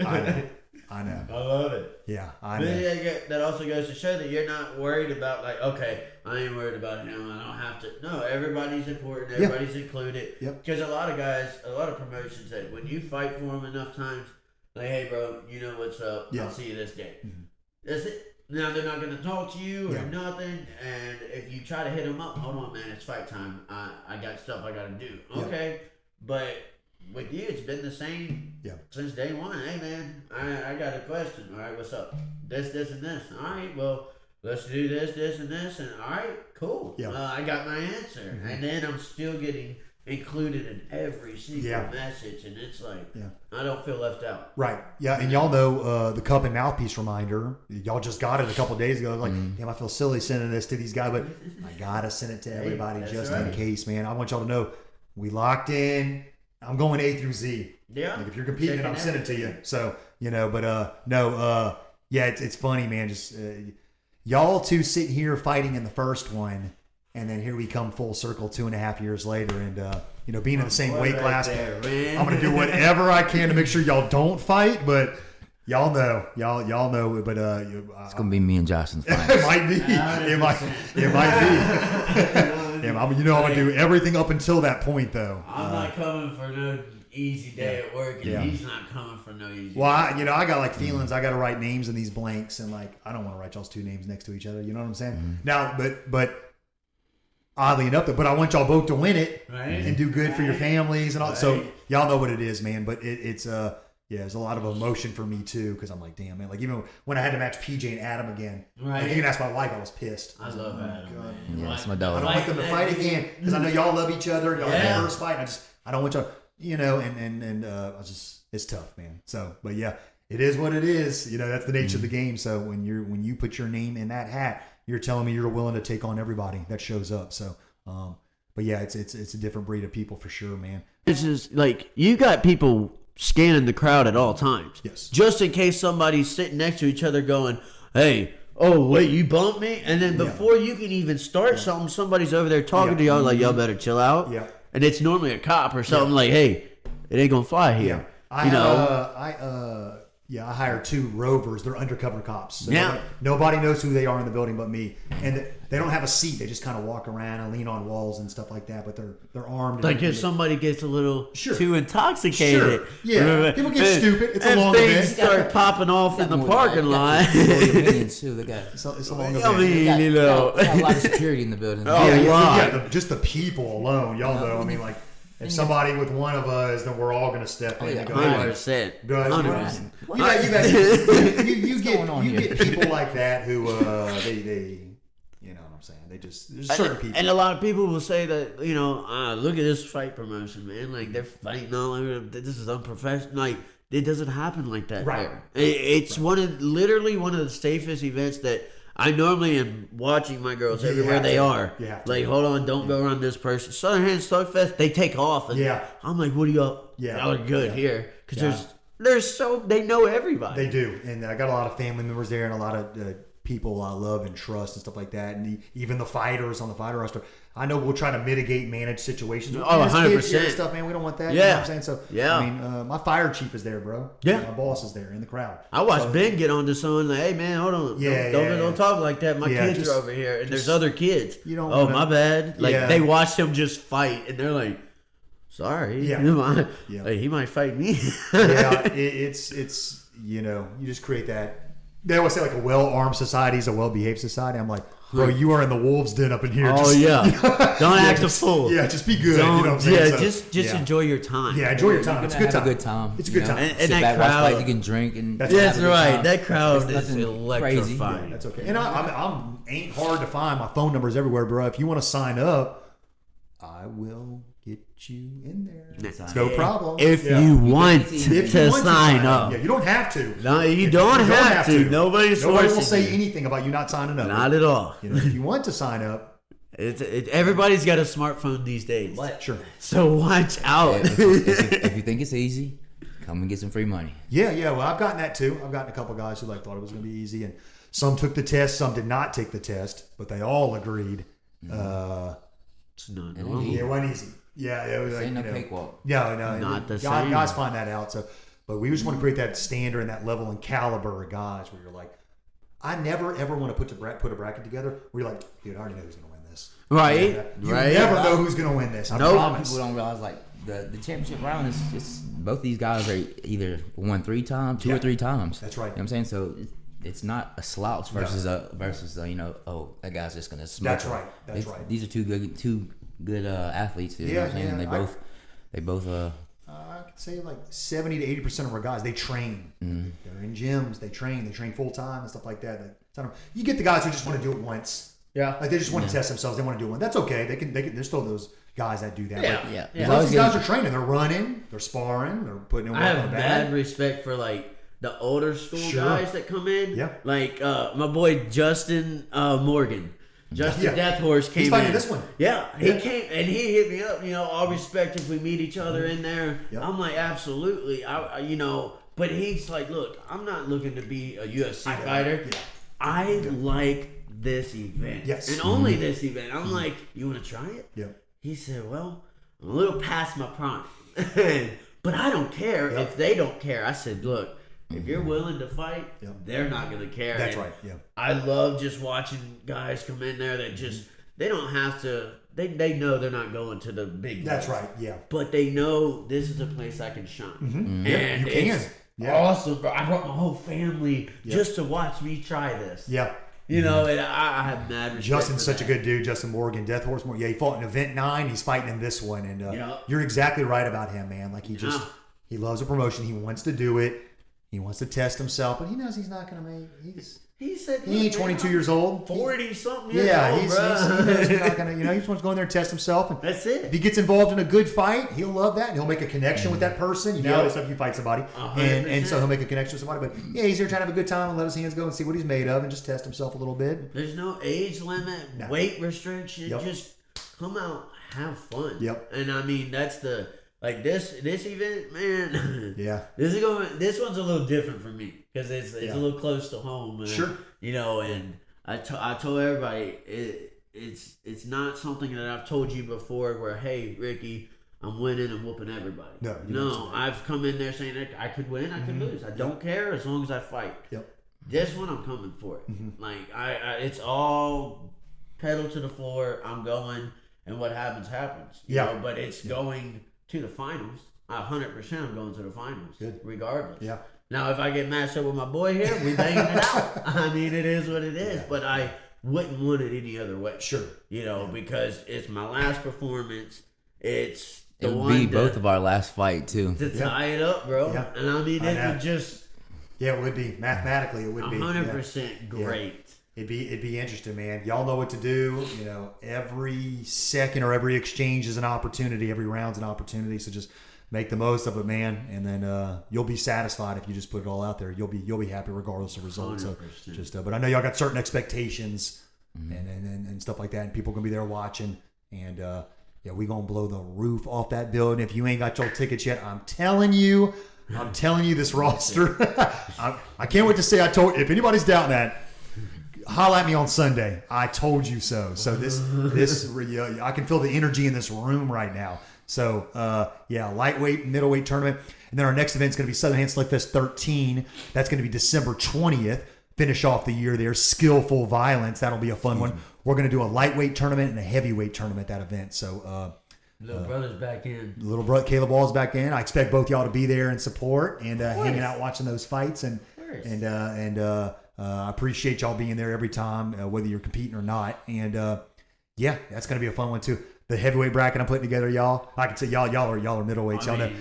S5: I love it.
S1: Yeah, I know.
S5: But yeah, that also goes to show that you're not worried about like, okay, I ain't worried about him. I don't have to. No, everybody's important. Everybody's included.
S1: Yep.
S5: Because a lot of promotions that when you fight for them enough times, like, hey, bro, you know what's up.
S1: Yeah.
S5: I'll see you this day.
S1: Mm-hmm.
S5: That's it. Now they're not going to talk to you or nothing. And if you try to hit them up, hold on, man, it's fight time. I got stuff I got to do. Okay, but with you, it's been the same since day one. Hey, man, I got a question. All right, what's up? This, and this. All right, well, let's do this, and this. And all right, cool. Yeah. I got my answer. Mm-hmm. And then I'm still getting included in every single message. And it's like, I don't feel left out.
S1: Right. Yeah, and y'all know the cup and mouthpiece reminder. Y'all just got it a couple days ago. I was like, damn, I feel silly sending this to these guys, but I got to send it to everybody just in case, man. I want y'all to know we locked in. I'm going A through Z. Yeah. Like if you're competing, I'm sending it to you. So, it's funny, man. Just y'all two sitting here fighting in the first one, and then here we come full circle 2.5 years later, and being in the same weight class. I'm gonna do whatever I can to make sure y'all don't fight, but y'all know, but
S3: it's gonna be me and Justin's fight.
S1: It might be. It might be. I'm gonna do everything up until that point, though.
S5: I'm not coming for no easy day at work, and he's not coming for no easy.
S1: Well, I got like feelings. I got to write names in these blanks, and like I don't want to write y'all's two names next to each other. You know what I'm saying? Mm-hmm. Now, but oddly enough, but I want y'all both to win it and do good for your families and all. So y'all know what it is, man. But it's there's a lot of emotion for me too because I'm like, damn, man. Like even when I had to match PJ and Adam again, like you can ask my wife, I was pissed.
S5: I love Adam. God.
S3: Yeah, that's my dog.
S1: I don't want them to fight again because I know y'all love each other. Y'all had the first fight. I don't want y'all, it's tough, man. So, but yeah, it is what it is. That's the nature of the game. So when you put your name in that hat, you're telling me you're willing to take on everybody that shows up. So, but yeah, it's a different breed of people for sure, man.
S4: It's just like you got people scanning the crowd at all times.
S1: Yes.
S4: Just in case somebody's sitting next to each other going, hey, oh, wait, you bumped me? And then before you can even start something, somebody's over there talking to y'all like, y'all better chill out.
S1: Yeah.
S4: And it's normally a cop or something like, hey, it ain't going to fly here.
S1: Yeah. Yeah, I hired 2 rovers. They're undercover cops. So
S4: Yeah.
S1: nobody knows who they are in the building but me. And they don't have a seat. They just kind of walk around and lean on walls and stuff like that. But they're armed. and
S4: Like if
S1: everything.
S4: somebody gets a little
S1: Sure.
S4: too intoxicated.
S1: Sure. Yeah. People get stupid. It's a
S4: and
S1: long
S4: things
S1: event.
S4: start popping off in the parking lot.
S3: Millions too. They got.
S1: It's a long
S4: I
S1: event.
S4: mean, you know.
S3: They got a lot of security in the building.
S4: Oh,
S1: yeah,
S4: lot.
S1: just the people alone, y'all know. I mean, like, if somebody with one of us, then we're all going to step in
S3: yeah.
S1: and go,
S4: 100%.
S1: Guys,
S4: 100%.
S1: you
S3: going on here?
S1: get people like that who they you know what I'm saying, there's certain people.
S4: And a lot of people will say that, you know, look at this fight promotion, man. Like they're fighting all over. This is unprofessional. Like it doesn't happen like that.
S1: Right.
S4: There. It's literally one of the safest events that I normally am watching my girls
S1: You
S4: everywhere
S1: have
S4: they
S1: to.
S4: are.
S1: You have to.
S4: Like, hold on, don't go around this person. Southern Hand Slugfest, they take off. And
S1: Yeah.
S4: I'm like, what are y'all?
S1: Yeah.
S4: Y'all are good
S1: Yeah.
S4: here because
S1: Yeah.
S4: they know everybody.
S1: They do, and I got a lot of family members there, and a lot of people I love and trust and stuff like that, and even the fighters on the fighter roster. I know we'll try to mitigate, manage situations.
S4: Oh,
S1: There's kids here
S4: 100%.
S1: and stuff, man. We don't want that. You know
S4: Yeah.
S1: what I'm saying? So,
S4: Yeah.
S1: I mean, my fire chief is there, bro.
S4: Yeah.
S1: My boss is there in the crowd.
S4: I watched Ben get on to someone like, "Hey man, hold on,
S1: Yeah,
S4: don't talk like that. My
S1: Yeah,
S4: kids
S1: just-
S4: are over here, and there's other kids.
S1: you don't
S4: Oh,
S1: wanna-
S4: my bad. Like
S1: Yeah.
S4: they watched him just fight, and they're like, "Sorry,
S1: Yeah. Yeah.
S4: Like, he might fight me."
S1: Yeah, it's you know, you just create that. They always say like a well-armed society is a well-behaved society. I'm like, bro, you are in the wolves' den up in here.
S4: Oh
S1: Just-
S4: yeah, don't act
S1: just,
S4: a fool.
S1: Yeah, just be good.
S4: Don't,
S1: you know what I'm saying?
S4: yeah,
S1: So,
S4: just
S1: yeah.
S4: enjoy your time.
S1: Yeah, enjoy your
S3: You're
S1: time.
S3: gonna
S1: It's a good
S3: have
S1: time.
S3: a good time.
S1: It's a
S3: you
S1: good
S3: know?
S1: time.
S4: And
S3: Sit
S4: that
S3: back, watch
S4: crowd-
S3: fights, you can drink and
S1: That's
S4: That's
S3: have a good
S4: right.
S3: time.
S4: That crowd
S3: There's
S4: is
S3: nothing
S4: electrifying.
S3: crazy.
S1: That's okay. And I'm ain't hard to find. My phone number's everywhere, bro. If you want to sign up, I will get you in there. It's no problem.
S4: If
S1: Yeah.
S4: you want
S3: If
S1: If you
S4: to
S1: want
S4: sign up,
S1: yeah, you don't have to.
S4: no, you
S1: If
S4: don't have to. Nobody's
S1: Nobody will
S4: forcing
S1: say
S4: you.
S1: anything about you not signing up.
S4: Not at all.
S1: You know, if you want to sign up,
S4: Everybody's got a smartphone these days.
S1: sure.
S4: So watch out.
S3: If you think it's easy, come and get some free money.
S1: Yeah. Well, I've gotten that too. I've gotten a couple guys who thought it was going to be easy, and some took the test, some did not take the test, but they all agreed.
S4: It's not
S3: And
S4: normal.
S1: It wasn't easy. Yeah, it was
S3: This
S1: like,
S3: ain't no
S1: you know,
S3: cakewalk.
S1: Yeah, no,
S4: Not the
S1: guys,
S4: same.
S1: guys find that out. So, but we just want to create that standard and that level and caliber of guys where you're like, I never ever want to put a bracket together where you're like, dude, I already know who's going to win this.
S4: Right,
S1: You
S4: right.
S1: never know who's going to win this. I
S4: Nope.
S1: promise.
S3: People don't realize like the championship round is just both these guys are either won 3 times, 2
S1: Yeah.
S3: or 3 times.
S1: That's right.
S3: You know what I'm saying? So it's not a slouch versus you know, oh, that guy's just gonna smoke.
S1: That's
S3: him.
S1: right. That's right.
S3: These are two good athletes. You know what I'm saying?
S1: Yeah,
S3: And they both
S1: I could say like 70 to 80% of our guys, they train. They're in gyms. They train full time and stuff like that. You get the guys who just want to do it once.
S4: Yeah.
S1: Like they just want to test themselves. They want to do one. That's okay. They can. There's still those guys that do that.
S4: Yeah.
S1: But
S3: yeah.
S1: as long as these guys are training, they're running, they're sparring, they're putting in work
S4: I
S1: on
S4: have
S1: the
S4: mad
S1: bag.
S4: respect for like the older school
S1: Sure.
S4: guys that come in.
S1: Yeah.
S4: Like my boy Justin Morgan. Justin
S1: Yeah.
S4: Death Horse came
S1: He's fighting
S4: in.
S1: this one.
S4: Yeah, he
S1: Yeah.
S4: came and he hit me up. You know, all respect if we meet each other in there.
S1: Yeah.
S4: I'm like, absolutely. You know, but he's like, look, I'm not looking to be a UFC
S1: I know.
S4: fighter.
S1: Yeah.
S4: I like this event.
S1: Yes.
S4: And only this event. I'm like, you want to try it?
S1: Yeah.
S4: He said, well, I'm a little past my prime. But I don't care
S1: Yep.
S4: if they don't care. I said, look, if you're willing to fight,
S1: Yep.
S4: they're not going to care.
S1: That's
S4: And
S1: right. Yeah.
S4: I love just watching guys come in there that just, they don't have to, they know they're not going to the big
S1: That's
S4: leagues.
S1: right. Yeah.
S4: But they know this is a place I can shine.
S1: Mm-hmm. Yeah,
S4: And
S1: you can.
S4: it's
S1: Yeah.
S4: awesome, bro. I brought my whole family just to watch me try this.
S1: Yeah.
S4: You know, and I have mad respect.
S1: Justin's
S4: for
S1: such a
S4: that.
S1: good dude, Justin Morgan, Death Horse Morgan. Yeah, he fought in Event 9. He's fighting in this one, and
S4: Yeah.
S1: you're exactly right about him, man. Like he just
S4: Yeah.
S1: he loves a promotion. He wants to do it. He wants to test himself, but he knows he's not going to make.
S4: He said
S1: He ain't 22 years old.
S4: 40 something years
S1: Yeah,
S4: old,
S1: he
S4: bro.
S1: knows he's not going to. You know, he just wants to go in there and test himself. And
S4: That's it.
S1: if he gets involved in a good fight, he'll love that, and he'll make a connection with that person. You know,
S4: Yep.
S1: it's like you fight somebody,
S4: 100%.
S1: and so he'll make a connection with somebody. But yeah, he's there trying to have a good time and let his hands go and see what he's made of, and just test himself a little bit.
S4: There's no age limit,
S1: No.
S4: weight restriction.
S1: Yep.
S4: Just come out, have fun.
S1: Yep.
S4: And I mean, that's the like this event, man.
S1: Yeah.
S4: This one's a little different for me because it's
S1: Yeah.
S4: a little close to home. And,
S1: Sure.
S4: You know, and I told everybody it's not something that I've told you before. Where hey, Ricky,
S5: I'm winning and whooping everybody.
S1: No, you
S5: no,
S1: don't say
S5: I've come in there saying that I could win, I could lose. I don't care as long as I fight.
S1: Yep.
S5: This one, I'm coming for it. Like I, it's all pedal to the floor. I'm going, and what happens happens. You
S1: Yeah.
S5: know, but it's going to the finals. 100%, I'm going to the finals.
S1: Good.
S5: Regardless.
S1: Yeah.
S5: Now, if I get matched up with my boy here, we banging it out. I mean, it is what it is. But I wouldn't want it any other way.
S1: Sure.
S5: You know, because it's my last performance. It's
S3: It
S5: the
S3: would
S5: one
S3: be both of our last fight too.
S5: to tie it up, bro.
S1: Yeah.
S5: And I mean,
S1: I
S5: it
S1: know.
S5: would just
S1: Yeah, it would be mathematically. It would be
S5: 100% great.
S1: It'd be interesting, man. Y'all know what to do. You know, every second or every exchange is an opportunity. Every round's an opportunity. So just make the most of it, man. And then you'll be satisfied if you just put it all out there. You'll be happy regardless of results. So
S5: 100%.
S1: just, but I know y'all got certain expectations and stuff like that, and people gonna be there watching. And yeah, we gonna blow the roof off that building. If you ain't got your tickets yet, I'm telling you, this roster. I can't wait to say I told. If anybody's doubting that, holla at me on Sunday. I told you so. So this I can feel the energy in this room right now. So yeah, lightweight, middleweight tournament, and then our next event is going to be Southern Hand Slug Fest 13. That's going to be December 20th. Finish off the year there. Skillful Violence. That'll be a fun one. We're going to do a lightweight tournament and a heavyweight tournament at that event. So
S5: Little brother's back in.
S1: little brother Caleb Ball's back in. I expect both y'all to be there and support and hanging out watching those fights and I appreciate y'all being there every time, whether you're competing or not. And yeah, that's gonna be a fun one too. The heavyweight bracket I'm putting together, y'all. I can say y'all are middleweights. Y'all know.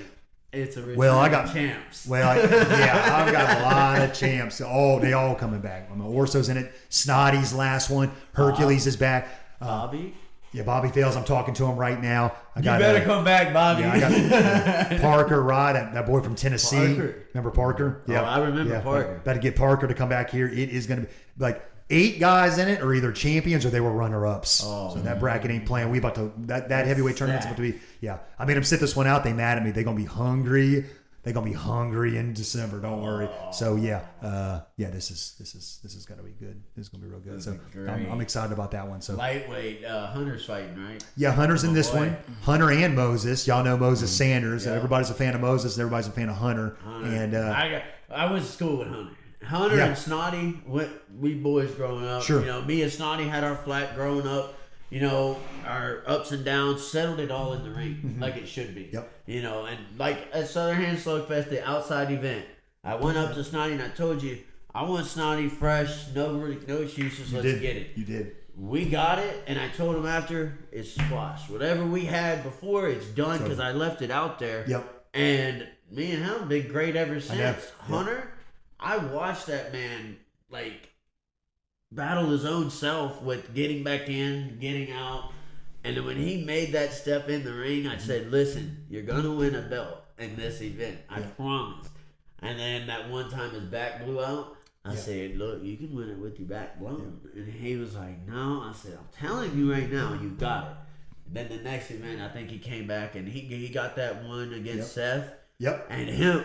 S5: It's a
S1: Well, I got
S5: champs.
S1: Well, yeah, I've got a lot of champs. Oh, they all coming back. I mean, Orso's in it. Snotty's last one. Hercules is back.
S5: Bobby.
S1: Yeah, Bobby Fails. I'm talking to him right now.
S5: You better come back, Bobby.
S1: Yeah, I got Parker, Rod, that boy from Tennessee.
S5: Parker.
S1: Remember Parker? Yeah,
S5: I remember Parker.
S1: About to get Parker to come back here. It is going to be like 8 guys in it are either champions or they were runner-ups. Oh, so that bracket ain't playing. We about to that heavyweight tournament's about to be. Yeah, I made them sit this one out. They mad at me. They're gonna be hungry. They're gonna be hungry in December. Don't worry. So yeah, this is gonna be good. This is gonna be real good. So I'm excited about that one. So
S5: Lightweight, Hunter's fighting, right?
S1: yeah, Hunter's in this one. Hunter and Moses. Y'all know Moses Sanders.
S5: Yeah.
S1: Everybody's a fan of Moses. And everybody's a fan of Hunter. And
S5: I went to school with Hunter. Hunter
S1: Yeah.
S5: and Snotty, we boys growing up.
S1: Sure.
S5: You know, me and Snotty had our flat growing up. You know, our ups and downs, settled it all in the ring like it should be.
S1: Yep.
S5: You know, and like at Southern Hand Slug Fest, the outside event, I went up to Snotty and I told you, I want Snotty fresh, no excuses, let's get it.
S1: You did.
S5: We got it, and I told him after, it's squash. Whatever we had before, it's done because I left it out there.
S1: Yep.
S5: And me and him have been great ever
S1: know.
S5: since.
S1: Yep.
S5: Hunter, I watched that man, like, battle his own self with getting back in, getting out. And then when he made that step in the ring, I said, listen, you're going to win a belt in this event. I promise. And then that one time his back blew out, I said, look, you can win it with your back blown. And he was like, no. I said, I'm telling you right now, you got it. And then the next event, I think he came back and he got that one against Seth.
S1: Yep.
S5: And him,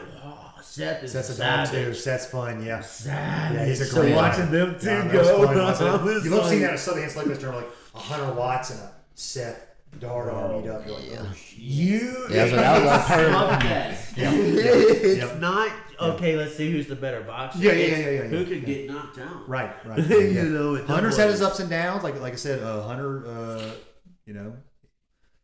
S5: Seth is
S1: Seth's a dog too.
S5: savage.
S1: Seth's fun, yeah.
S5: Savage.
S1: Yeah, he's a
S5: So
S1: great
S5: watching
S1: fighter.
S5: them two
S1: Yeah, that
S5: go,
S1: was fun,
S5: I
S1: wasn't
S5: was
S1: it? You love
S5: like-
S1: seeing that at Southern Hand Slug Fest, like a Hunter Watts and a Seth Dardar meet up. You're like, oh, shit.
S3: Yeah, so that was our first.
S5: Love that.
S1: Yeah.
S5: It's
S1: Yep.
S5: not okay. Let's see who's the better boxer.
S1: Yeah,
S5: It's
S1: yeah.
S5: Who could get knocked out?
S1: Right.
S5: You know, it
S1: Hunter's
S5: double-
S1: had his ups and downs. Like I said, Hunter, you know,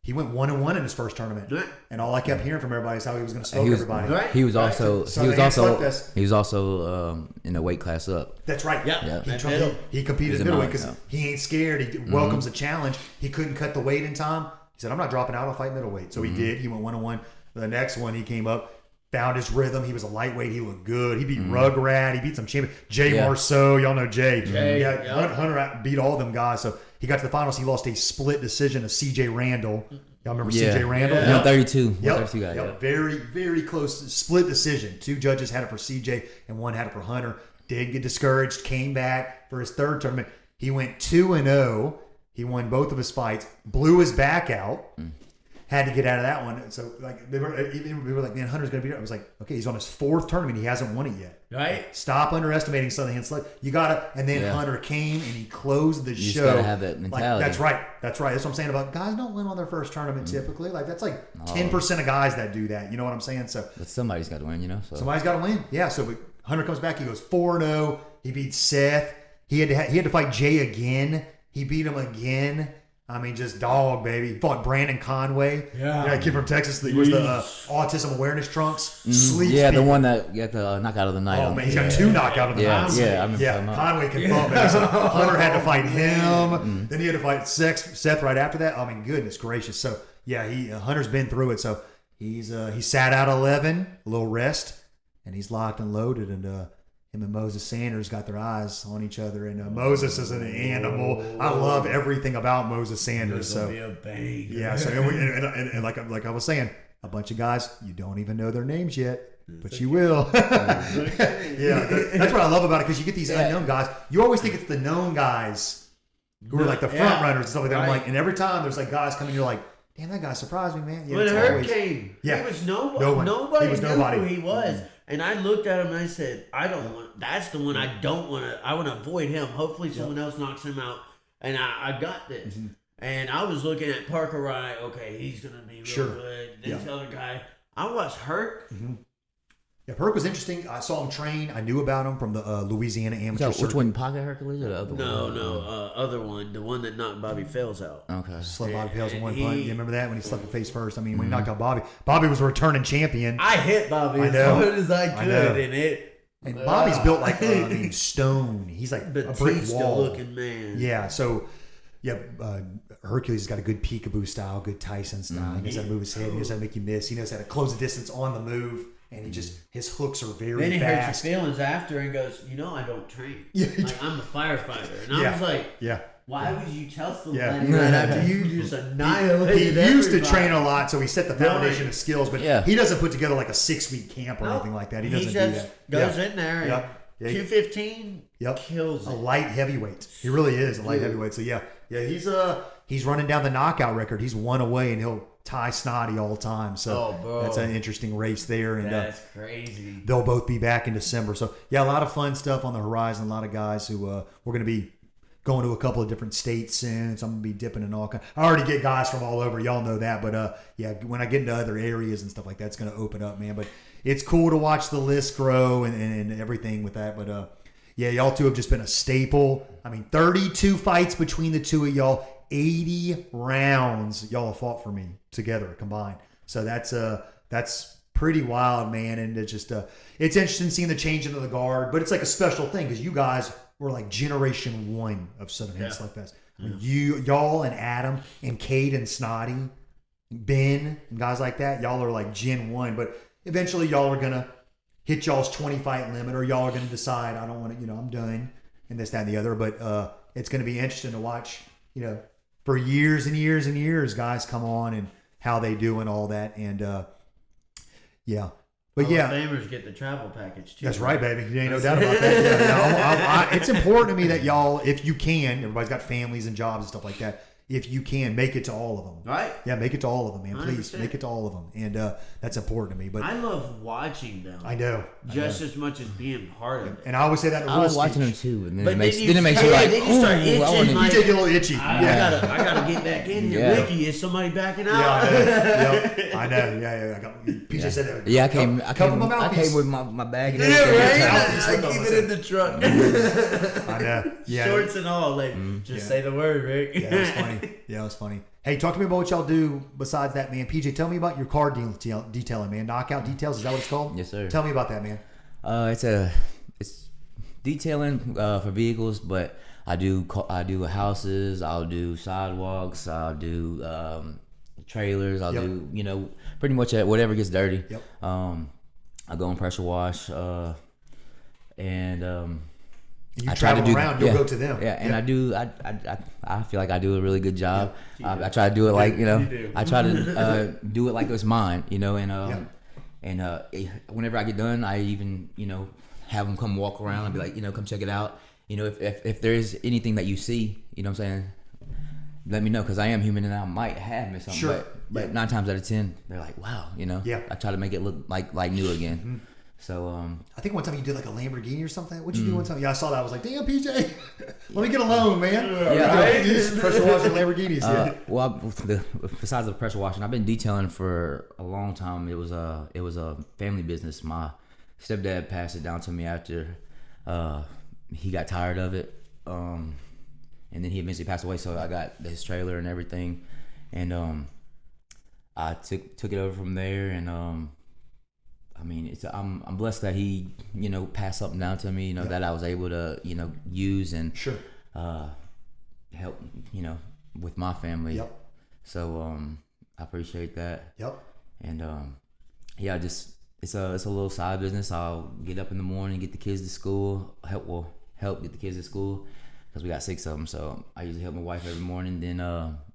S1: he went 1-1 in his first tournament,
S5: Right.
S1: and all I kept hearing from everybody is how he was going to smoke
S3: He was,
S1: everybody.
S5: Right.
S3: he was also
S1: Southern Hand Slug Fest.
S3: he was also in a weight class up.
S1: That's right.
S5: Yeah.
S3: Yeah.
S5: That
S1: He,
S5: middle.
S1: he competed
S3: He's
S1: in
S3: a
S1: middleweight because
S3: mountain,
S1: he ain't scared. He welcomes the challenge. He couldn't cut the weight in time. He said, "I'm not dropping out. I'll fight middleweight." So he did. He went 1-1. The next one, he came up, found his rhythm. He was a lightweight. He looked good. He beat Rugrat. He beat some champion. Jay
S3: Yeah.
S1: Marceau. Y'all know Jay.
S5: Jay,
S1: Yeah,
S5: yep.
S1: Hunter beat all them guys. So he got to the finals. He lost a split decision to C.J. Randall. Y'all remember
S3: Yeah.
S1: C.J. Randall?
S5: Yeah.
S3: 132.
S1: Yep.
S3: 132 guy.
S1: Yep.
S3: Yep.
S1: Very, very close split decision. 2 judges had it for CJ and 1 had it for Hunter. Did get discouraged, came back for his third tournament. He went 2-0. He won both of his fights, blew his back out, had to get out of that one. So like they were like, man, Hunter's gonna be there. I was like, okay, he's on his 4th tournament. He hasn't won it yet.
S5: Right?
S1: Stop underestimating Southern Hand Slug. You gotta. And then
S3: Yeah.
S1: Hunter came and he closed the
S3: You
S1: show.
S3: just gotta have that mentality.
S1: That's right. That's right. That's what I'm saying about guys don't win on their first tournament typically. Like that's like 10% of guys that do that. You know what I'm saying? So
S3: But somebody's got to win, you know. So
S1: somebody's got to win. Yeah. So but Hunter comes back. He goes 4-0. He beats Seth. He had to fight Jay again. He beat him again. I mean, just dog, baby. He fought Brandon Conway.
S5: Yeah.
S1: Kid from Texas. He was the autism awareness trunks. Sleeps
S3: yeah, the
S1: people.
S3: one that got the knockout of the night.
S1: Oh
S3: on-
S1: man, he's got 2 knockout of the
S3: Yeah,
S1: night.
S3: yeah, I remember talking about.
S1: Conway can bump it. So Hunter had to fight him. Then he had to fight Seth right after that. I mean, goodness gracious. So yeah, Hunter's been through it. So he sat out 11, a little rest, and he's locked and loaded. And him and Moses Sanders got their eyes on each other. And Moses is an animal. I love everything about Moses Sanders. So
S5: Be a bang.
S1: yeah. So and like I was saying, a bunch of guys you don't even know their names yet. But you will. Yeah, that's what I love about it because you get these unknown guys. You always think it's the known guys who are like the front runners and stuff like that. I'm
S5: Right.
S1: like, and every time there's like guys coming, you're like, damn, that guy surprised me, man. Yeah,
S5: When
S1: it's
S5: Hurt
S1: always-
S5: came,
S1: Yeah.
S5: he was nobody.
S1: No one.
S5: Nobody
S1: He was
S5: knew
S1: nobody.
S5: who he was. And I looked at him and I said, I don't want. That's the one I don't want to. I want to avoid him. Hopefully, someone else knocks him out. And I got this. And I was looking at Parker Wright. Okay, he's gonna be real
S1: Sure.
S5: good. This
S1: Yeah.
S5: other guy. I watched Hurt.
S1: Yeah, Perk was interesting. I saw him train. I knew about him from the Louisiana amateur
S3: So, which
S1: circuit.
S3: one, Pocket Hercules or the other
S5: No,
S3: one?
S5: other one, the one that knocked Bobby Fells out.
S3: Okay.
S1: Slept Bobby Pales in one
S5: He-
S1: punch. You remember that when he slept the face first? I mean, when he knocked out Bobby. Bobby was a returning champion.
S5: I hit Bobby
S1: I
S5: as
S1: know.
S5: hard as I
S1: I
S5: could,
S1: know.
S5: and it.
S1: And Bobby's built like stone. He's like a brick
S5: Batista
S1: wall.
S5: looking man.
S1: Yeah, so yeah, Hercules has got a good peekaboo style, good Tyson style. He knows how to move his head. He knows how to make you miss. He knows how to close the distance on the move, and his hooks are very
S5: Then he hurts
S1: fast.
S5: your feelings after and goes, I don't train.
S1: Yeah, he
S5: Like, I'm a firefighter. And I
S1: Yeah.
S5: was like,
S1: Yeah,
S5: why would you tell somebody
S1: Yeah.
S5: that after you just
S1: he
S5: annihilated
S1: used to
S5: everybody?
S1: train a lot, so he set the foundation of skills. But
S3: Yeah.
S1: he doesn't put together like a 6-week camp or
S5: Nope.
S1: anything like that. He
S5: He
S1: doesn't
S5: just
S1: do that.
S5: goes
S1: Yeah.
S5: in there and
S1: Yep. Yeah, he-
S5: 215
S1: Yep.
S5: kills
S1: A
S5: it.
S1: light heavyweight. He really is a light heavyweight. So yeah, he's running down the knockout record. He's 1 away, and he'll tie Snotty all the time. So
S5: Oh, bro.
S1: that's an interesting race there. And
S5: That's crazy.
S1: they'll both be back in December. So yeah, a lot of fun stuff on the horizon. A lot of guys who we're going to be going to a couple of different states soon. So I'm going to be dipping in all kinds. I already get guys from all over. Y'all know that. But yeah, when I get into other areas and stuff like that, it's going to open up, man. But it's cool to watch the list grow and everything with that. But yeah, y'all two have just been a staple. I mean, 32 fights between the two of y'all. 80 rounds y'all have fought for me together combined. So that's pretty wild, man. And it's just it's interesting seeing the change into the guard, but it's like a special thing because you guys were like generation 1 of Southern Hand Slugfest. I mean, y'all and Adam and Cade and Snotty, Ben and guys like that, y'all are like Gen 1. But eventually y'all are gonna hit y'all's 20 fight limit, or y'all are gonna decide I don't want to, I'm done, and this, that, and the other. But it's gonna be interesting to watch, for years and years and years, guys come on and how they do and all that. And yeah, but
S5: Hall
S1: yeah,
S5: of Famers get the travel package too.
S1: that's right, baby. You ain't no doubt about that. Yeah, it's important to me that y'all, if you can, everybody's got families and jobs and stuff like that. If you can, make it to all of them.
S5: Right?
S1: Yeah, make it to all of them, man. Please
S5: 100%.
S1: make it to all of them, and that's important to me. But
S5: I love watching them
S1: I know,
S5: just as much as being part of it.
S1: and I always say that in the
S3: I
S1: real
S3: was watching them
S1: speech.
S3: too, and then
S5: But
S3: it makes
S5: then you
S3: you
S5: start-
S3: like,
S5: then you start
S3: "Ooh, I
S5: itching,
S3: wanna
S1: You
S5: like-
S1: get a little itchy.
S5: I gotta get back in here.
S3: Yeah.
S5: Ricky, is somebody backing out?
S1: Yeah, I know. Yep, I know. Yeah. PJ said that.
S3: Yeah, I
S1: Couple of
S3: came
S1: mouthpiece.
S3: with my bag and
S5: Yeah,
S3: everything.
S5: right? I keep it in the truck.
S1: I know. Yeah.
S5: Shorts and all. Like, just say the word, Rick.
S1: Yeah, it was funny. Yeah, it was funny. Hey, talk to me about what y'all do besides that, man. PJ, tell me about your car detailing, man. Knockout Details, is that what it's called?
S3: Yes, sir.
S1: Tell me about that, man.
S3: It's detailing for vehicles, but I do houses, I'll do sidewalks, I'll do trailers, I'll
S1: Yep.
S3: do pretty much whatever gets dirty.
S1: Yep.
S3: I go and pressure wash, and
S1: You
S3: I try to
S1: travel
S3: do
S1: around, you'll go to them.
S3: Yeah, and
S1: Yeah.
S3: I do. I feel like I do a really good job. I try to do it like
S5: do.
S3: I try to do it like it's mine, and whenever I get done, I even have them come walk around and be like, come check it out. If there's anything that you see, what I'm saying, let me know, because I am human and I might have missed something.
S1: Sure.
S3: But 9 times out of 10, they're like, wow, you know.
S1: Yeah.
S3: I try to make it look like new again.
S1: Mm-hmm.
S3: So
S1: I think one time you did like a Lamborghini or something. What'd you do one time? Yeah, I saw that. I was like, damn, PJ, let me get a loan, man.
S3: Yeah, right?
S1: Just pressure washing Lamborghinis. Yeah.
S3: well, besides the pressure washing, I've been detailing for a long time. It was a family business. My stepdad passed it down to me after he got tired of it, and then he eventually passed away. So I got his trailer and everything, and I took it over from there. And I mean, I'm blessed that he, you know, passed something down to me, you know, that I was able to, you know, use and
S1: Sure.
S3: help, you know, with my family.
S1: Yep.
S3: So I appreciate that.
S1: Yep.
S3: And yeah, just it's a little side business. I'll get up in the morning, get the kids to school, help get the kids to school, because we got 6 of them. So I usually help my wife every morning. Then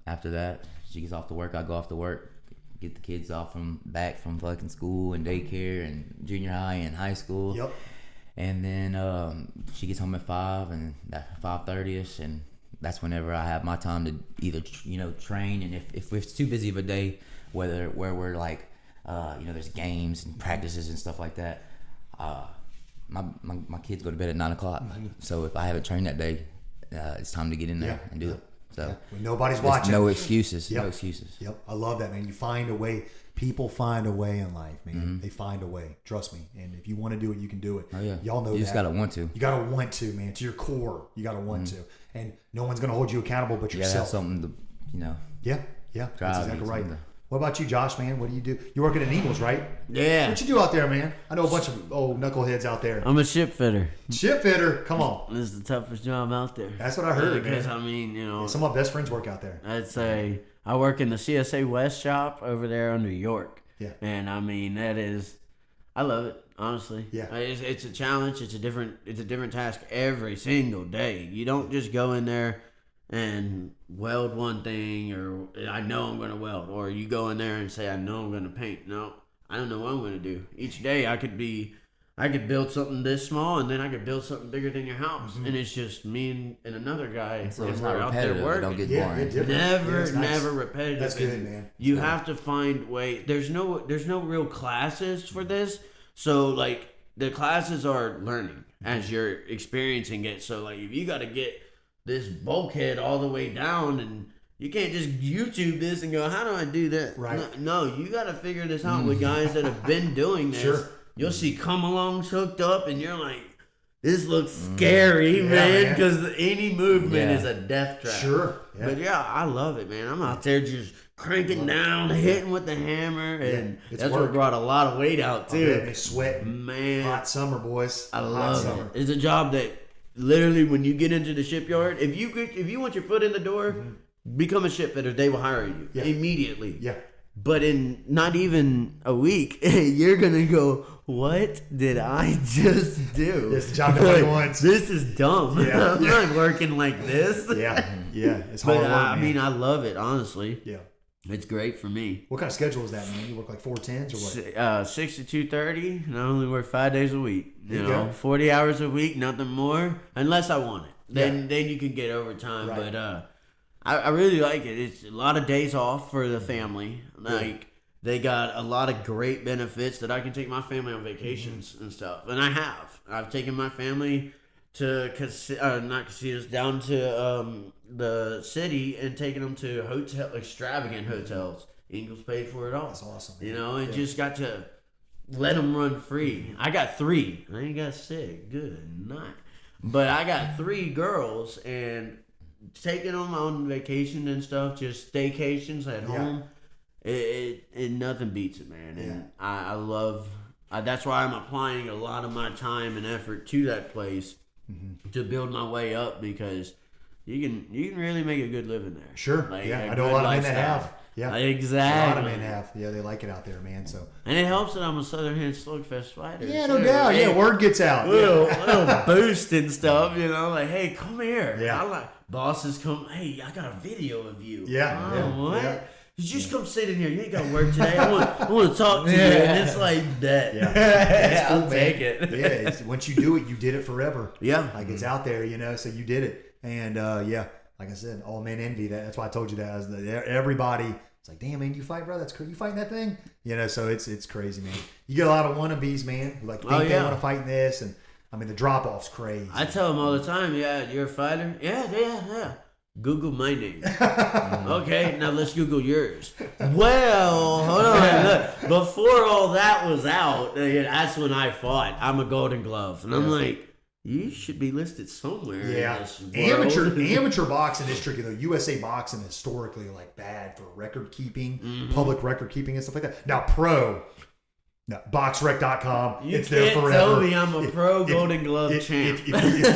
S3: after that, she gets off to work, I go off to work, get the kids off back from fucking school and daycare and junior high and high school.
S1: Yep.
S3: And then she gets home at 5 and 5:30ish, and that's whenever I have my time to either, you know, train. And if it's too busy of a day, where we're like, you know, there's games and practices and stuff like that, my kids go to bed at 9 o'clock. So if I haven't trained that day, it's time to get in there and do it. So
S1: When nobody's
S3: there's
S1: watching.
S3: no excuses.
S1: Yep.
S3: No excuses.
S1: Yep. I love that, man. You find a way. People find a way in life, man.
S3: Mm-hmm.
S1: They find a way. Trust me. And if you want to do it, you can do it.
S3: Oh yeah.
S1: Y'all know
S3: you
S1: that.
S3: just gotta want to.
S1: You gotta want to, man. To your core, you gotta want to. And no one's gonna hold you accountable but
S3: You gotta have
S1: yourself.
S3: something to, you know.
S1: Yeah. That's
S3: Drive
S1: exactly
S3: you
S1: right.
S3: something.
S1: What about you, Josh, man? What do you do? You're working at Eagles, right?
S4: Yeah.
S1: What you do out there, man? I know a bunch of old knuckleheads out there.
S4: I'm a ship fitter.
S1: Ship fitter, come on.
S4: This is the toughest job out there.
S1: That's what I heard,
S4: Because,
S1: man.
S4: I mean, you know,
S1: Some of my best friends work out there.
S4: I'd say I work in the CSA West shop over there under York.
S1: Yeah.
S4: And I mean, I love it, honestly.
S1: Yeah.
S4: It's a challenge. It's a different task every single day. You don't just go in there and weld one thing, or I know I'm going to weld, or you go in there and say, I know I'm going to paint. No, I don't know what I'm going to do. Each day I could build something this small, and then I could build something bigger than your house. And it's just me and another guy.
S3: So it's
S4: and
S3: not
S4: we're out there
S3: repetitive. It
S4: working.
S3: don't get
S1: Yeah,
S3: boring.
S1: it's different. Yeah, it's nice.
S4: Never repetitive.
S1: That's good,
S4: And
S1: man.
S4: You have to find ways. There's no real classes for this. So like the classes are learning as you're experiencing it. So like if you got to get this bulkhead all the way down, and you can't just YouTube this and go, how do I do that?
S1: Right.
S4: No, you got to figure this out with guys that have been doing this.
S1: Sure.
S4: You'll see come-alongs hooked up, and you're like, this looks scary,
S1: Yeah,
S4: man,
S1: man.
S4: because any movement
S3: Yeah.
S4: is a death trap.
S1: Sure. Yeah.
S4: But yeah, I love it, man. I'm out there just cranking down, hitting with the hammer, and
S1: it's
S4: that's
S1: work.
S4: what brought a lot of weight out
S1: Yeah,
S4: too.
S1: they sweat.
S4: Man,
S1: Hot summer, boys.
S4: I
S1: Hot
S4: love
S1: summer.
S4: it. It's a job that literally, when you get into the shipyard, if you want your foot in the door, become a ship fitter. They will hire you
S1: Yeah.
S4: immediately.
S1: Yeah.
S4: But in not even a week, you're gonna go, what did I just do?
S1: It's the job nobody wants.
S4: This is dumb.
S1: Yeah,
S4: I'm
S1: yeah.
S4: not working like this.
S1: Yeah. It's
S4: But
S1: hard work,
S4: I
S1: man.
S4: mean, I love it, honestly.
S1: Yeah.
S4: It's great for me.
S1: What kind of schedule is that, man? You work like 410s or what?
S4: 6 to 2:30, and I only work 5 days a week. You
S1: you
S4: know,
S1: go.
S4: 40 hours a week, nothing more, unless I want it. Then you can get overtime.
S1: Right.
S4: But I really like it. It's a lot of days off for the family. Like they got a lot of great benefits that I can take my family on vacations and stuff. And I have. I've taken my family to not casinos, down to the city, and taken them to extravagant hotels. Eagles paid for it all.
S1: That's awesome.
S4: You know, and just got to let them run free. I got 3. I ain't got 6. Good night. But I got 3 girls, and taking them on vacation and stuff, just staycations at home, it nothing beats it, man. And I love. That's why I'm applying a lot of my time and effort to that place to build my way up, because you can really make a good living there.
S1: Sure.
S4: Like,
S1: Yeah.
S4: a
S1: I know a
S4: good
S1: lot of men that
S4: lifestyle.
S1: have. Yeah.
S4: Exactly.
S1: A lot of men have. Yeah, they like it out there, man. So.
S4: And it helps that I'm a Southern Hand Slugfest fighter.
S1: Yeah, no
S4: too.
S1: doubt.
S4: Hey,
S1: Yeah, word gets out.
S4: little
S1: Yeah.
S4: boost and stuff, you know, like, hey, come here.
S1: Yeah.
S4: I like bosses come. Hey, I got a video of you.
S1: Yeah,
S4: Oh,
S1: yeah,
S4: what?
S1: yeah.
S4: You just come sit in here. You ain't got to work today. I want to talk to you. And it's like that.
S1: Yeah.
S4: Yeah,
S1: Cool,
S4: I'll
S1: man.
S4: take it.
S1: Yeah. Once you do it, you did it forever.
S4: Yeah.
S1: Like it's out there, you know. So you did it, and like I said, all men envy that. That's why I told you that. Everybody, it's like, damn, man, you fight, bro? That's crazy. You fighting that thing? You know, so it's crazy, man. You get a lot of wannabes, man, who like think they want to fight in this, and I mean the drop off's crazy.
S5: I tell them all the time, yeah, you're a fighter? Yeah. Google my name. Okay, now let's Google yours. Well, hold on. Look, before all that was out, that's when I fought. I'm a Golden Glove. And I'm like, you should be listed somewhere.
S1: Yeah,
S5: in this world.
S1: amateur boxing is tricky though. USA boxing historically like bad for record keeping, public record keeping and stuff like that. Now pro, no, boxrec.com.
S5: You
S1: it's there
S5: can't
S1: forever.
S5: tell me I'm a pro Golden Glove champ.
S1: If you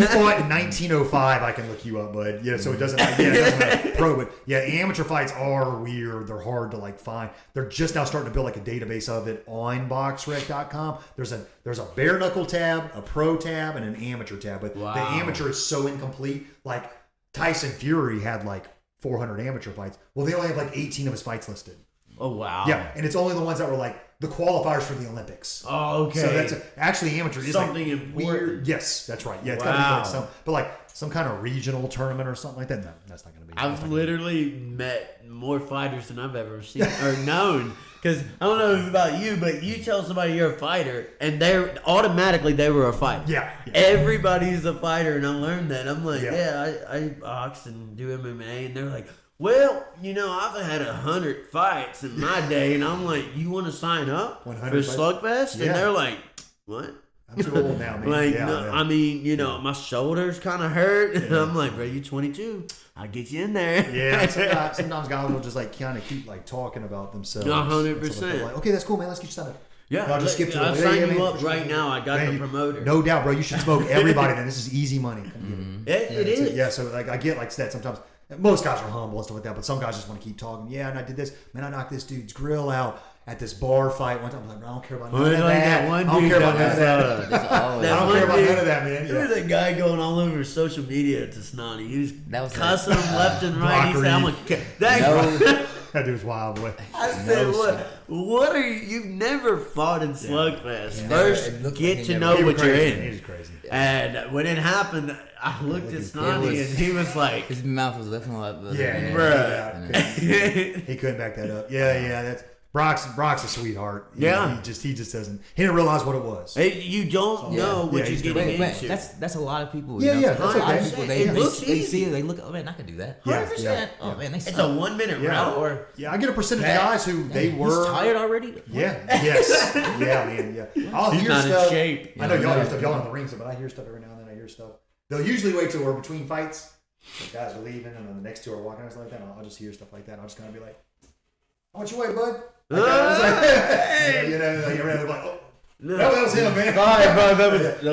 S1: fought in 1905, I can look you up, bud. Yeah, so it doesn't matter pro, but yeah, amateur fights are weird. They're hard to like find. They're just now starting to build like a database of it on boxrec.com. There's a bare knuckle tab, a pro tab, and an amateur tab. But the amateur is so incomplete. Like Tyson Fury had like 400 amateur fights. Well, they only have like 18 of his fights listed.
S5: Oh, wow.
S1: Yeah, and it's only the ones that were like the qualifiers for the Olympics.
S5: Oh, okay.
S1: So that's actually amateur is
S5: something
S1: like
S5: important.
S1: weird. Yes, that's right. Yeah, it's gotta be like some kind of regional tournament or something like that. No, that's not gonna be.
S5: I've literally met more fighters than I've ever seen or known. Because I don't know about you, but you tell somebody you're a fighter, and they're automatically they were a fighter.
S1: Yeah.
S5: Everybody's a fighter, and I learned that. I'm like,
S1: Yeah.
S5: I box and do MMA, and they're like, well, you know, I've had 100 fights in my day, and I'm like, you want to sign up for
S1: 100
S5: Slugfest?
S1: Yeah.
S5: And they're like, what?
S1: I'm too old now, man.
S5: Like,
S1: yeah,
S5: no,
S1: yeah.
S5: I mean, you know, my shoulders kind of hurt, and I'm like, bro, you 22. I'll get you in there.
S1: Yeah, sometimes guys will just like kind of keep like talking about themselves.
S5: 100%.
S1: Like, okay, that's cool, man. Let's get you started.
S5: Yeah,
S1: I'll just skip to
S5: I'll
S1: it.
S5: sign
S1: Yeah,
S5: you
S1: man,
S5: up
S1: for
S5: right
S1: sure.
S5: now. I got
S1: Man,
S5: the promoter.
S1: No doubt, bro. You should smoke everybody. Then this is easy money. Come get it.
S5: It
S1: That's
S5: is.
S1: Yeah, so like I get like that sometimes. Most guys are humble and stuff like that, but some guys just want to keep talking. Yeah, and I did this. Man, I knocked this dude's grill out at this bar fight one time. I'm like, I don't care about none of that. I don't care about none of that. I don't care about none of that, man.
S5: There was a guy going all over social media to Snotty. He was
S3: That was
S5: cussing him left and right. He said, I'm
S3: No.
S1: That dude's wild, boy.
S5: I said, what are you? You've never fought in Slugfest.
S3: Yeah.
S5: First,
S3: It looked
S5: get
S3: like
S5: to
S3: he
S5: know
S3: never-
S5: what you're
S1: He
S5: in.
S1: was crazy.
S5: And when it happened, I looked at Snotty
S3: was-
S5: and he was like,
S3: His mouth was lifting like the
S1: Yeah. He couldn't back that up. Yeah. That's Brock's a sweetheart.
S5: Yeah.
S1: He just doesn't. He didn't realize what it was.
S5: hey, you don't know what
S1: Yeah,
S5: you're
S1: he's
S5: getting
S3: Wait,
S5: into.
S3: that's a lot of people.
S1: Yeah,
S3: you know?
S1: yeah,
S3: That's
S1: that's
S3: a lot
S1: okay.
S3: of people.
S5: It looks
S3: They
S5: easy.
S3: see it. They look. Oh man, I can do that.
S1: Yeah,
S5: 100%.
S1: yeah.
S3: Oh man, they
S5: It's
S3: suck.
S5: a 1 minute
S1: Yeah.
S5: round. Or
S1: Yeah, I get a percentage of guys who they
S3: He's
S1: were
S3: tired already.
S1: Yeah. Yes. Yeah, man. Yeah. I'll
S5: He's
S1: hear
S5: not in
S1: stuff.
S5: shape.
S1: I know y'all hear stuff. Y'all in the ring, but I hear stuff every now and then. I hear stuff. They'll usually wait till we're between fights. The guys are leaving, and then the next two are walking or something like that. I'll just hear stuff like that. I'll just kind of be like, "How much you weigh, bud?" Like that. It's like, you know, like, you're like, "Oh, that was him, man."
S5: Sorry, bro. That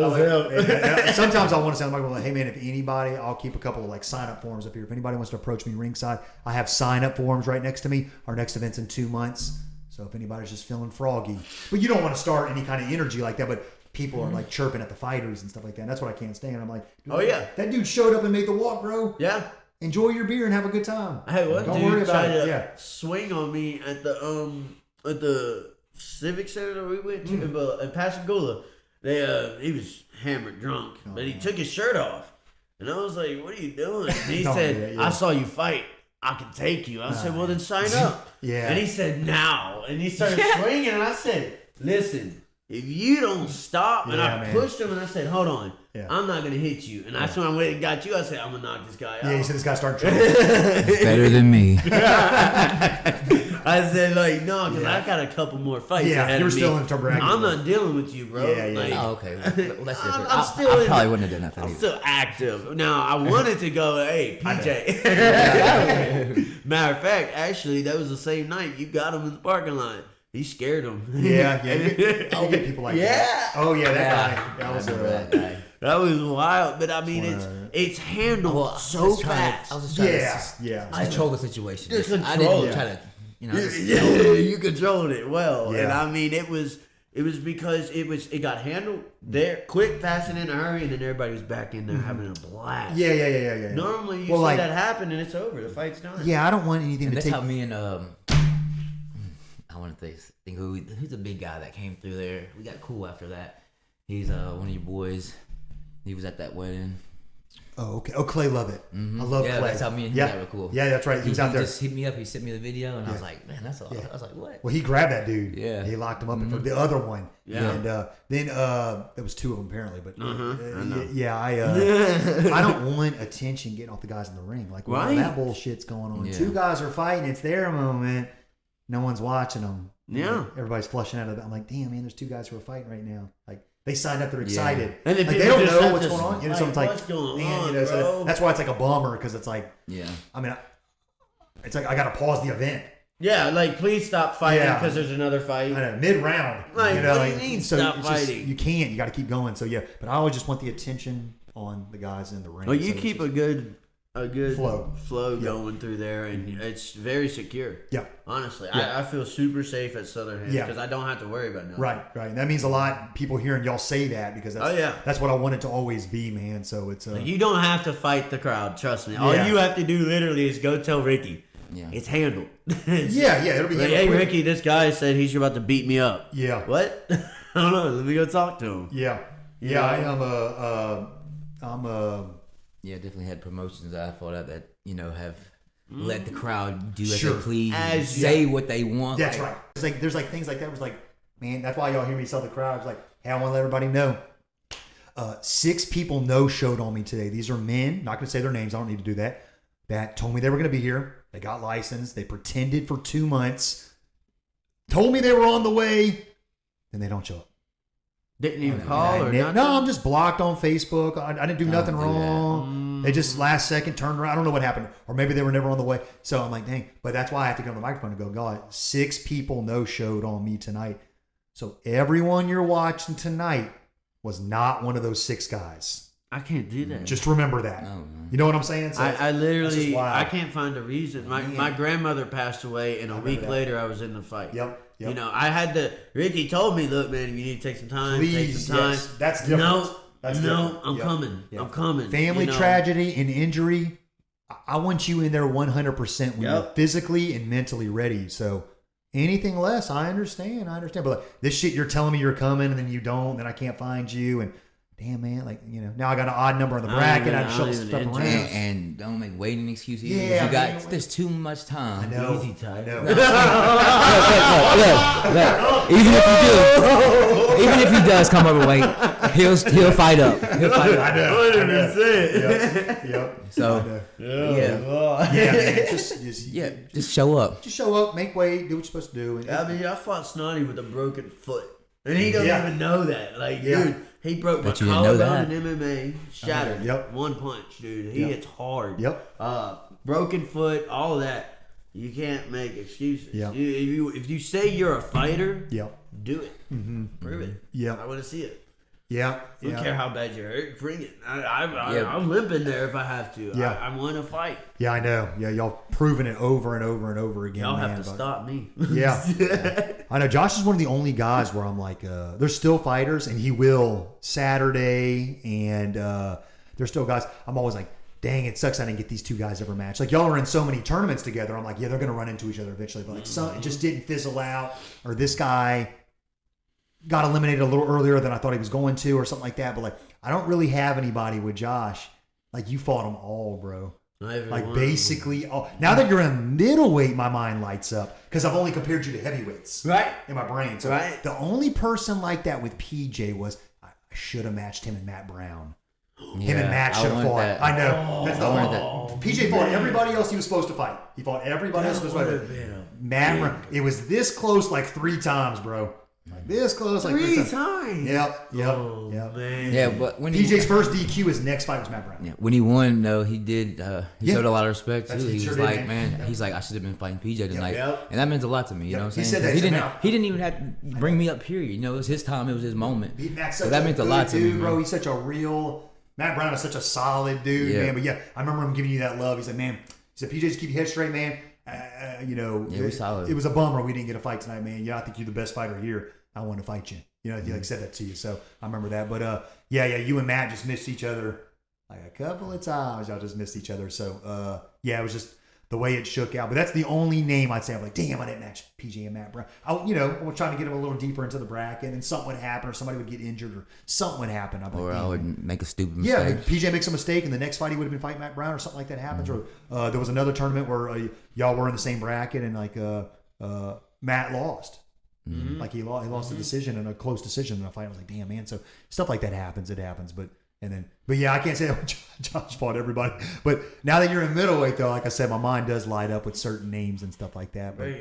S5: was him.
S1: And sometimes I want to sound like, "Hey, man, if anybody, I'll keep a couple of like sign up forms up here. If anybody wants to approach me ringside, I have sign up forms right next to me. Our next event's in 2 months, so if anybody's just feeling froggy, but you don't want to start any kind of energy like that, but." People are like chirping at the fighters and stuff like that. And that's what I can't stand. I'm like, dude,
S5: Oh, yeah.
S1: that dude showed up and made the walk, bro.
S5: Yeah.
S1: Enjoy your beer and have a good time.
S5: Hey, what
S1: Don't worry
S5: dude
S1: about
S5: tried
S1: it.
S5: to
S1: Yeah.
S5: swing on me at the Civic Center that we went to in Pascagoula. He was hammered drunk, but he took his shirt off, and I was like, "What are you doing?" And he
S1: Oh,
S5: said,
S1: yeah.
S5: "I saw you fight. I can take you." I said, "Well, then sign up."
S1: Yeah.
S5: And he said, "Now," and he started swinging, and I said, "Listen. If you don't stop," and
S1: Yeah,
S5: I
S1: man.
S5: pushed him, and I said, "Hold on,
S1: Yeah.
S5: I'm not gonna hit you." And that's when I went and got you. I said, "I'm gonna knock this guy out."
S1: Yeah, he said this guy started drinking.
S3: It's better than me.
S5: I said, like, no, because I got a couple more fights
S1: Yeah,
S5: ahead
S1: you were
S5: of me.
S1: still in Tabernacle.
S5: I'm not dealing with you, bro.
S1: Yeah, yeah.
S5: Like,
S3: Oh, okay. Well, that's different.
S5: I'm
S3: I
S5: still in
S3: probably
S5: the-
S3: wouldn't have done that.
S5: I'm
S3: either.
S5: still active. Now, I wanted to go, hey, PJ. Matter of fact, actually, that was the same night you got him in the parking lot. He scared him.
S1: Yeah. You get people like that. Oh, yeah, that guy. That was
S3: That guy.
S5: That was wild. But, I mean, it's handled
S3: Well,
S5: so fast.
S3: I was just trying
S1: Yeah.
S3: to control the situation.
S5: Just
S3: I
S5: control
S3: didn't
S5: it.
S3: try to,
S5: Yeah, you controlled it well,
S1: Yeah.
S5: and I mean it was because it got handled there quick, fast, and in a hurry, and then everybody was back in there having a blast.
S1: Yeah.
S5: Normally you
S1: Well,
S5: see
S1: like-
S5: that happen and it's over. The fight's done.
S1: Yeah, I don't want anything
S3: And
S1: to
S3: that's
S1: take.
S3: how me and I want to think who's a big guy that came through there. We got cool after that. He's one of your boys. He was at that wedding.
S1: Oh, okay. Oh, Clay Lovett. I love
S3: Yeah,
S1: Clay.
S3: that's how me and him
S1: yeah.
S3: got real cool.
S1: Yeah, that's right. He was out there.
S3: Just hit me up. He sent me the video, and I was like, man, that's all. I was like, what?
S1: Well, he grabbed that dude.
S3: Yeah.
S1: He locked him up for the other one.
S4: Yeah.
S1: And then there was two of them apparently, but
S4: I know.
S1: I don't want attention getting off the guys in the ring. Like when all
S4: Right.
S1: that bullshit's going on.
S3: Yeah.
S1: Two guys are fighting. It's their moment. No one's watching them.
S4: Yeah.
S1: Everybody's flushing out of it. I'm like, damn, man, there's two guys who are fighting right now. Like they signed up. They're excited.
S4: And then
S1: Like,
S4: people
S1: they don't
S4: just
S1: know
S4: have
S1: what's
S4: to,
S1: going on. You know, so
S4: like,
S1: it's like,
S4: what's going
S1: man,
S4: on,
S1: you know, so
S4: bro?
S1: that's why it's like a bummer because it's like,
S3: Yeah.
S1: I mean, it's like I got to pause the event.
S4: Yeah, like please stop fighting
S1: Yeah.
S4: because there's another fight.
S1: I know, mid round.
S4: Like,
S1: you know,
S4: what do you mean,
S1: so
S4: stop
S1: it's just-
S4: fighting?
S1: you can't. You got to keep going. So yeah, but I always just want the attention on the guys in the ring.
S4: Well, you
S1: So it's
S4: keep
S1: just-
S4: a good
S1: Flow.
S4: going through there, and it's very secure.
S1: Yeah.
S4: Honestly,
S1: Yeah.
S4: I feel super safe at Southern Hands
S1: Yeah.
S4: because I don't have to worry about nothing.
S1: Right, right. And that means a lot. People hearing y'all say that because that's,
S4: Oh, yeah.
S1: that's what I want it to always be, man. So it's
S4: You don't have to fight the crowd. Trust me. All
S1: Yeah.
S4: you have to do literally is go tell Ricky.
S3: Yeah.
S4: It's handled.
S1: yeah, it'll be
S4: Like,
S1: handled
S4: hey,
S1: quick.
S4: Ricky, this guy said he's about to beat me up.
S1: Yeah.
S4: What? I don't know. Let me go talk to him.
S1: Yeah,
S4: Yeah.
S1: I am
S3: Yeah, definitely had promotions that I thought of that, have let the crowd do as
S1: Sure.
S3: they please, and
S4: As-
S3: say what they want.
S1: That's
S3: Like,
S1: right. It's like there's like things like that. It was like, man, that's why y'all hear me tell the crowd. It's like, hey, I want to let everybody know. 6 people no showed on me today. These are men. Not going to say their names. I don't need to do that. That told me they were going to be here. They got licensed. They pretended for 2 months. Told me they were on the way. Then they don't show up.
S4: Didn't even
S1: And
S4: call or nothing.
S1: no, I'm just blocked on Facebook. I didn't do nothing
S3: do that.
S1: wrong. They just last second turned around. I don't know what happened. Or maybe they were never on the way. So I'm like, dang. But that's why I have to go on the microphone and go, God, 6 people no-showed on me tonight. So everyone you're watching tonight was not one of those 6 guys.
S4: I can't do that.
S1: Just remember that.
S3: Oh, man.
S1: You know what I'm saying? So
S4: I
S1: that's just
S4: literally,
S1: wild.
S4: I can't find a reason. My grandmother passed away, and a week
S1: that.
S4: later, I was in the fight.
S1: Yep.
S4: You know, I had to. Ricky told me, "Look, man, you need to take some time. take
S1: Please,
S4: some time."
S1: yes. That's different.
S4: No,
S1: That's
S4: no,
S1: different.
S4: I'm
S1: Yep.
S4: coming.
S1: Yep.
S4: I'm coming.
S1: Family
S4: you know?
S1: tragedy and injury. I want you in there 100% when you're
S4: Yep.
S1: physically and mentally ready. So anything less, I understand. But like, this shit, you're telling me you're coming and then you don't, then I can't find you. And damn, man, like, now I got an odd number on the
S4: I don't
S1: bracket.
S4: even-
S1: I have to
S4: I
S1: shuffle
S4: don't
S1: stuff
S4: even
S1: around.
S4: enter.
S3: And don't make waiting excuses.
S1: Yeah,
S3: you got
S1: man.
S3: there's too much time.
S1: I know.
S4: Easy type.
S1: I know.
S3: Look, even if he does come overweight, he'll fight up. He'll fight up.
S1: I know.
S4: 100%.
S1: Yep.
S3: So
S1: Yeah, man.
S3: just show up.
S1: Just show up, make weight, do what you're supposed to do. And,
S4: I mean, I fought Snotty with a broken foot, and he doesn't
S1: Yeah.
S4: even know that. Like,
S1: Yeah.
S4: dude, he broke
S3: Bet
S4: my
S3: you didn't know
S4: collarbone
S3: that.
S4: in MMA, shattered.
S1: Yep.
S4: One punch, dude. He
S1: Yep.
S4: hits hard.
S1: Yep.
S4: Broken foot, all of that. You can't make excuses.
S1: Yeah.
S4: If you say you're a fighter,
S1: Yep.
S4: do it. Prove it.
S1: Yep.
S4: I want to see it.
S1: Yeah.
S4: I don't
S1: yeah.
S4: care how bad you're hurt. Bring it.
S3: Yeah.
S4: I'm limping there if I have to.
S1: Yeah.
S4: I want to fight.
S1: Yeah, I know. Yeah, y'all proving it over and over and over again.
S4: Y'all
S1: man,
S4: have to
S1: but-
S4: stop me.
S1: Yeah. I know. Josh is one of the only guys where I'm like, there's still fighters, and he will Saturday, and there's still guys. I'm always like, dang, it sucks I didn't get these 2 guys ever matched. Like, y'all are in so many tournaments together. I'm like, yeah, they're going to run into each other eventually. But like, it just didn't fizzle out, or this guy got eliminated a little earlier than I thought he was going to, or something like that. But like, I don't really have anybody with Josh. Like, you fought them all, bro. Like basically, all. Now that you're in middleweight, my mind lights up because I've only compared you to heavyweights,
S4: Right.
S1: in my brain. So
S4: Right.
S1: the only person like that with PJ was I should have matched him and Matt Brown. Him and Matt
S3: I
S1: should have
S3: wanted
S1: fought.
S3: that.
S1: I know. That's the
S3: I
S1: one.
S3: wanted
S1: PJ fought everybody else he was supposed to fight. He fought everybody else he was supposed to fight. Matt Brown. It was this close like 3 times, bro. Like this close like 3 times.
S4: times.
S1: Yep.
S4: Oh,
S1: Yep.
S4: man.
S3: Yeah, but when he
S1: PJ's first DQ, his next fight was Matt Brown.
S3: Yeah, when he won, though, he did. He
S1: Yeah.
S3: showed a lot of respect too.
S1: That's- he
S3: He
S1: sure
S3: was
S1: did,
S3: like,
S1: man.
S3: man, he's like, I should have been fighting PJ tonight,
S4: Yep.
S3: and that meant a lot to me. You know what I'm
S1: He
S3: saying?
S1: said that
S3: 'Cause he didn't.
S1: himself.
S3: He didn't even have to bring me up. Period. You know, it was his time. It was his moment.
S1: Matt's
S3: So
S1: such
S3: that meant a
S1: good
S3: lot to me,
S1: dude, bro.
S3: man.
S1: He's such a real. Matt Brown is such a solid dude,
S3: Yeah.
S1: man. But yeah, I remember him giving you that love. He's like, man, he said, PJ, just keep your head straight, man.
S3: Yeah, we solid.
S1: It was a bummer we didn't get a fight tonight, man. Yeah, I think you're the best fighter here. I want to fight you. You know, he like said that to you, so I remember that. But yeah, you and Matt just missed each other like a couple of times. Y'all just missed each other. So yeah, it was just the way it shook out. But that's the only name I'd say I'm like, damn, I didn't match PJ and Matt Brown. I was trying to get him a little deeper into the bracket, and something would happen, or somebody would get injured, or something would happen. I'm like,
S3: Or I
S1: damn.
S3: would make a stupid
S1: Yeah,
S3: mistake.
S1: PJ makes a mistake, and the next fight he would have been fighting Matt Brown, or something like that happens. Or there was another tournament where y'all were in the same bracket, and like Matt lost. Like he lost a decision, and a close decision in a fight. I was like, damn, man. So stuff like that happens. It happens, but yeah, I can't say that Josh fought everybody. But now that you're in middleweight, though, like I said, my mind does light up with certain names and stuff like that. But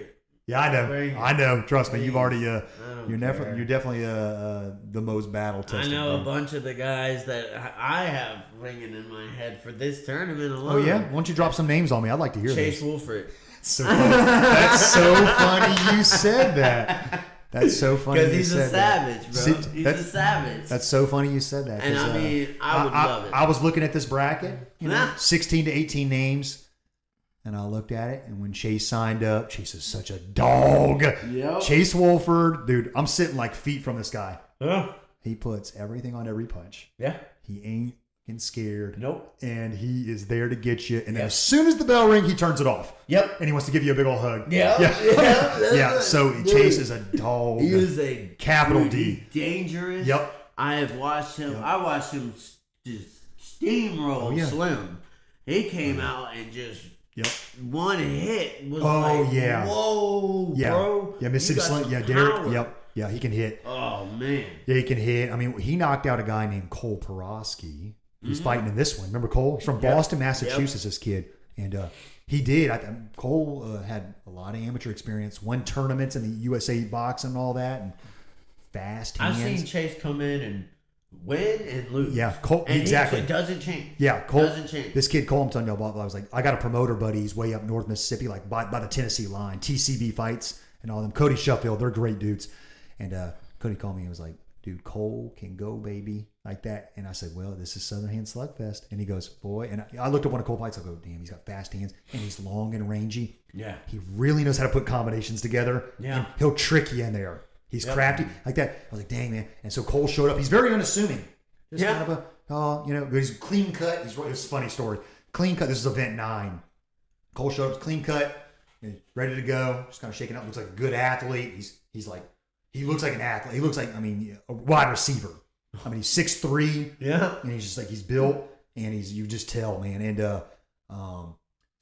S1: yeah, I know. Trust me, you've already you're definitely the most battle
S5: I
S1: tested.
S5: know a
S1: bro.
S5: bunch of the guys that I have ringing in my head for this tournament alone.
S1: Oh yeah, why don't you drop some names on me? I'd like to hear
S5: Chase
S1: this.
S5: Wolford.
S1: So funny. That's so funny you said that. That's so funny.
S5: Because
S1: you
S5: he's a
S1: said that.
S5: savage, bro.
S1: See,
S5: He's
S1: that's-
S5: a savage.
S1: That's so funny you said that.
S5: And
S1: 'cause,
S5: I mean, I would love it.
S1: I was looking at this bracket,
S5: Nah.
S1: 16 to 18 names, and I looked at it, and when Chase signed up, Chase is such a dog.
S5: Yep.
S1: Chase Wolford, dude, I'm sitting like feet from this guy.
S5: Yeah.
S1: He puts everything on every punch.
S5: Yeah.
S1: He ain't fucking scared.
S5: Nope.
S1: And he is there to get you. And then as soon as the bell rings, he turns it off.
S5: Yep.
S1: And he wants to give you a big old hug.
S5: Yeah.
S1: Yeah.
S5: Yeah.
S1: So
S5: Dude,
S1: Chase is a dog.
S5: He is a
S1: Capital
S5: dude,
S1: D.
S5: he's dangerous.
S1: Yep.
S5: I have watched him.
S1: Yep.
S5: I watched him just steamroll
S1: Oh, yeah.
S5: Slim. He came out and just
S1: Yep.
S5: one hit was
S1: Oh,
S5: like,
S1: yeah.
S5: whoa,
S1: Yeah.
S5: bro.
S1: Yeah, Mississippi
S5: You got
S1: Slim.
S5: some
S1: Yeah, Derek.
S5: power.
S1: Yep. Yeah, he can hit.
S5: Oh man.
S1: Yeah, he can hit. I mean, he knocked out a guy named Cole Porosky. He's fighting in this one. Remember Cole? He's from Boston, Massachusetts, this kid. And he did. Cole had a lot of amateur experience, won tournaments in the USA boxing and all that, and fast
S5: I've
S1: hands.
S5: seen Chase come in and win and lose.
S1: Yeah, Cole,
S5: and
S1: exactly.
S5: It doesn't change.
S1: Yeah, Cole.
S5: Doesn't change.
S1: This kid Cole, I'm telling you about. I was like, I got a promoter buddy. He's way up north Mississippi, like by the Tennessee line. TCB fights and all them. Cody Sheffield, they're great dudes. And Cody called me and was like, dude, Cole can go, baby, like that. And I said, well, this is Southern Hand Slugfest. And he goes, boy. And I looked up one of Cole fights. I go, damn, he's got fast hands and he's long and rangy.
S5: Yeah.
S1: He really knows how to put combinations together.
S5: Yeah.
S1: And he'll trick you in there. He's crafty like that. I was like, dang, man. And so Cole showed up. He's very unassuming. Just
S5: Yeah.
S1: kind of he's clean cut. It's a funny story. Clean cut. This is event 9. Cole showed up, clean cut, ready to go. Just kind of shaking up. Looks like a good athlete. He's like, he looks like an athlete. He looks like, a wide receiver. I mean, he's 6'3".
S5: Yeah.
S1: And he's just like, he's built, and you just tell, man. And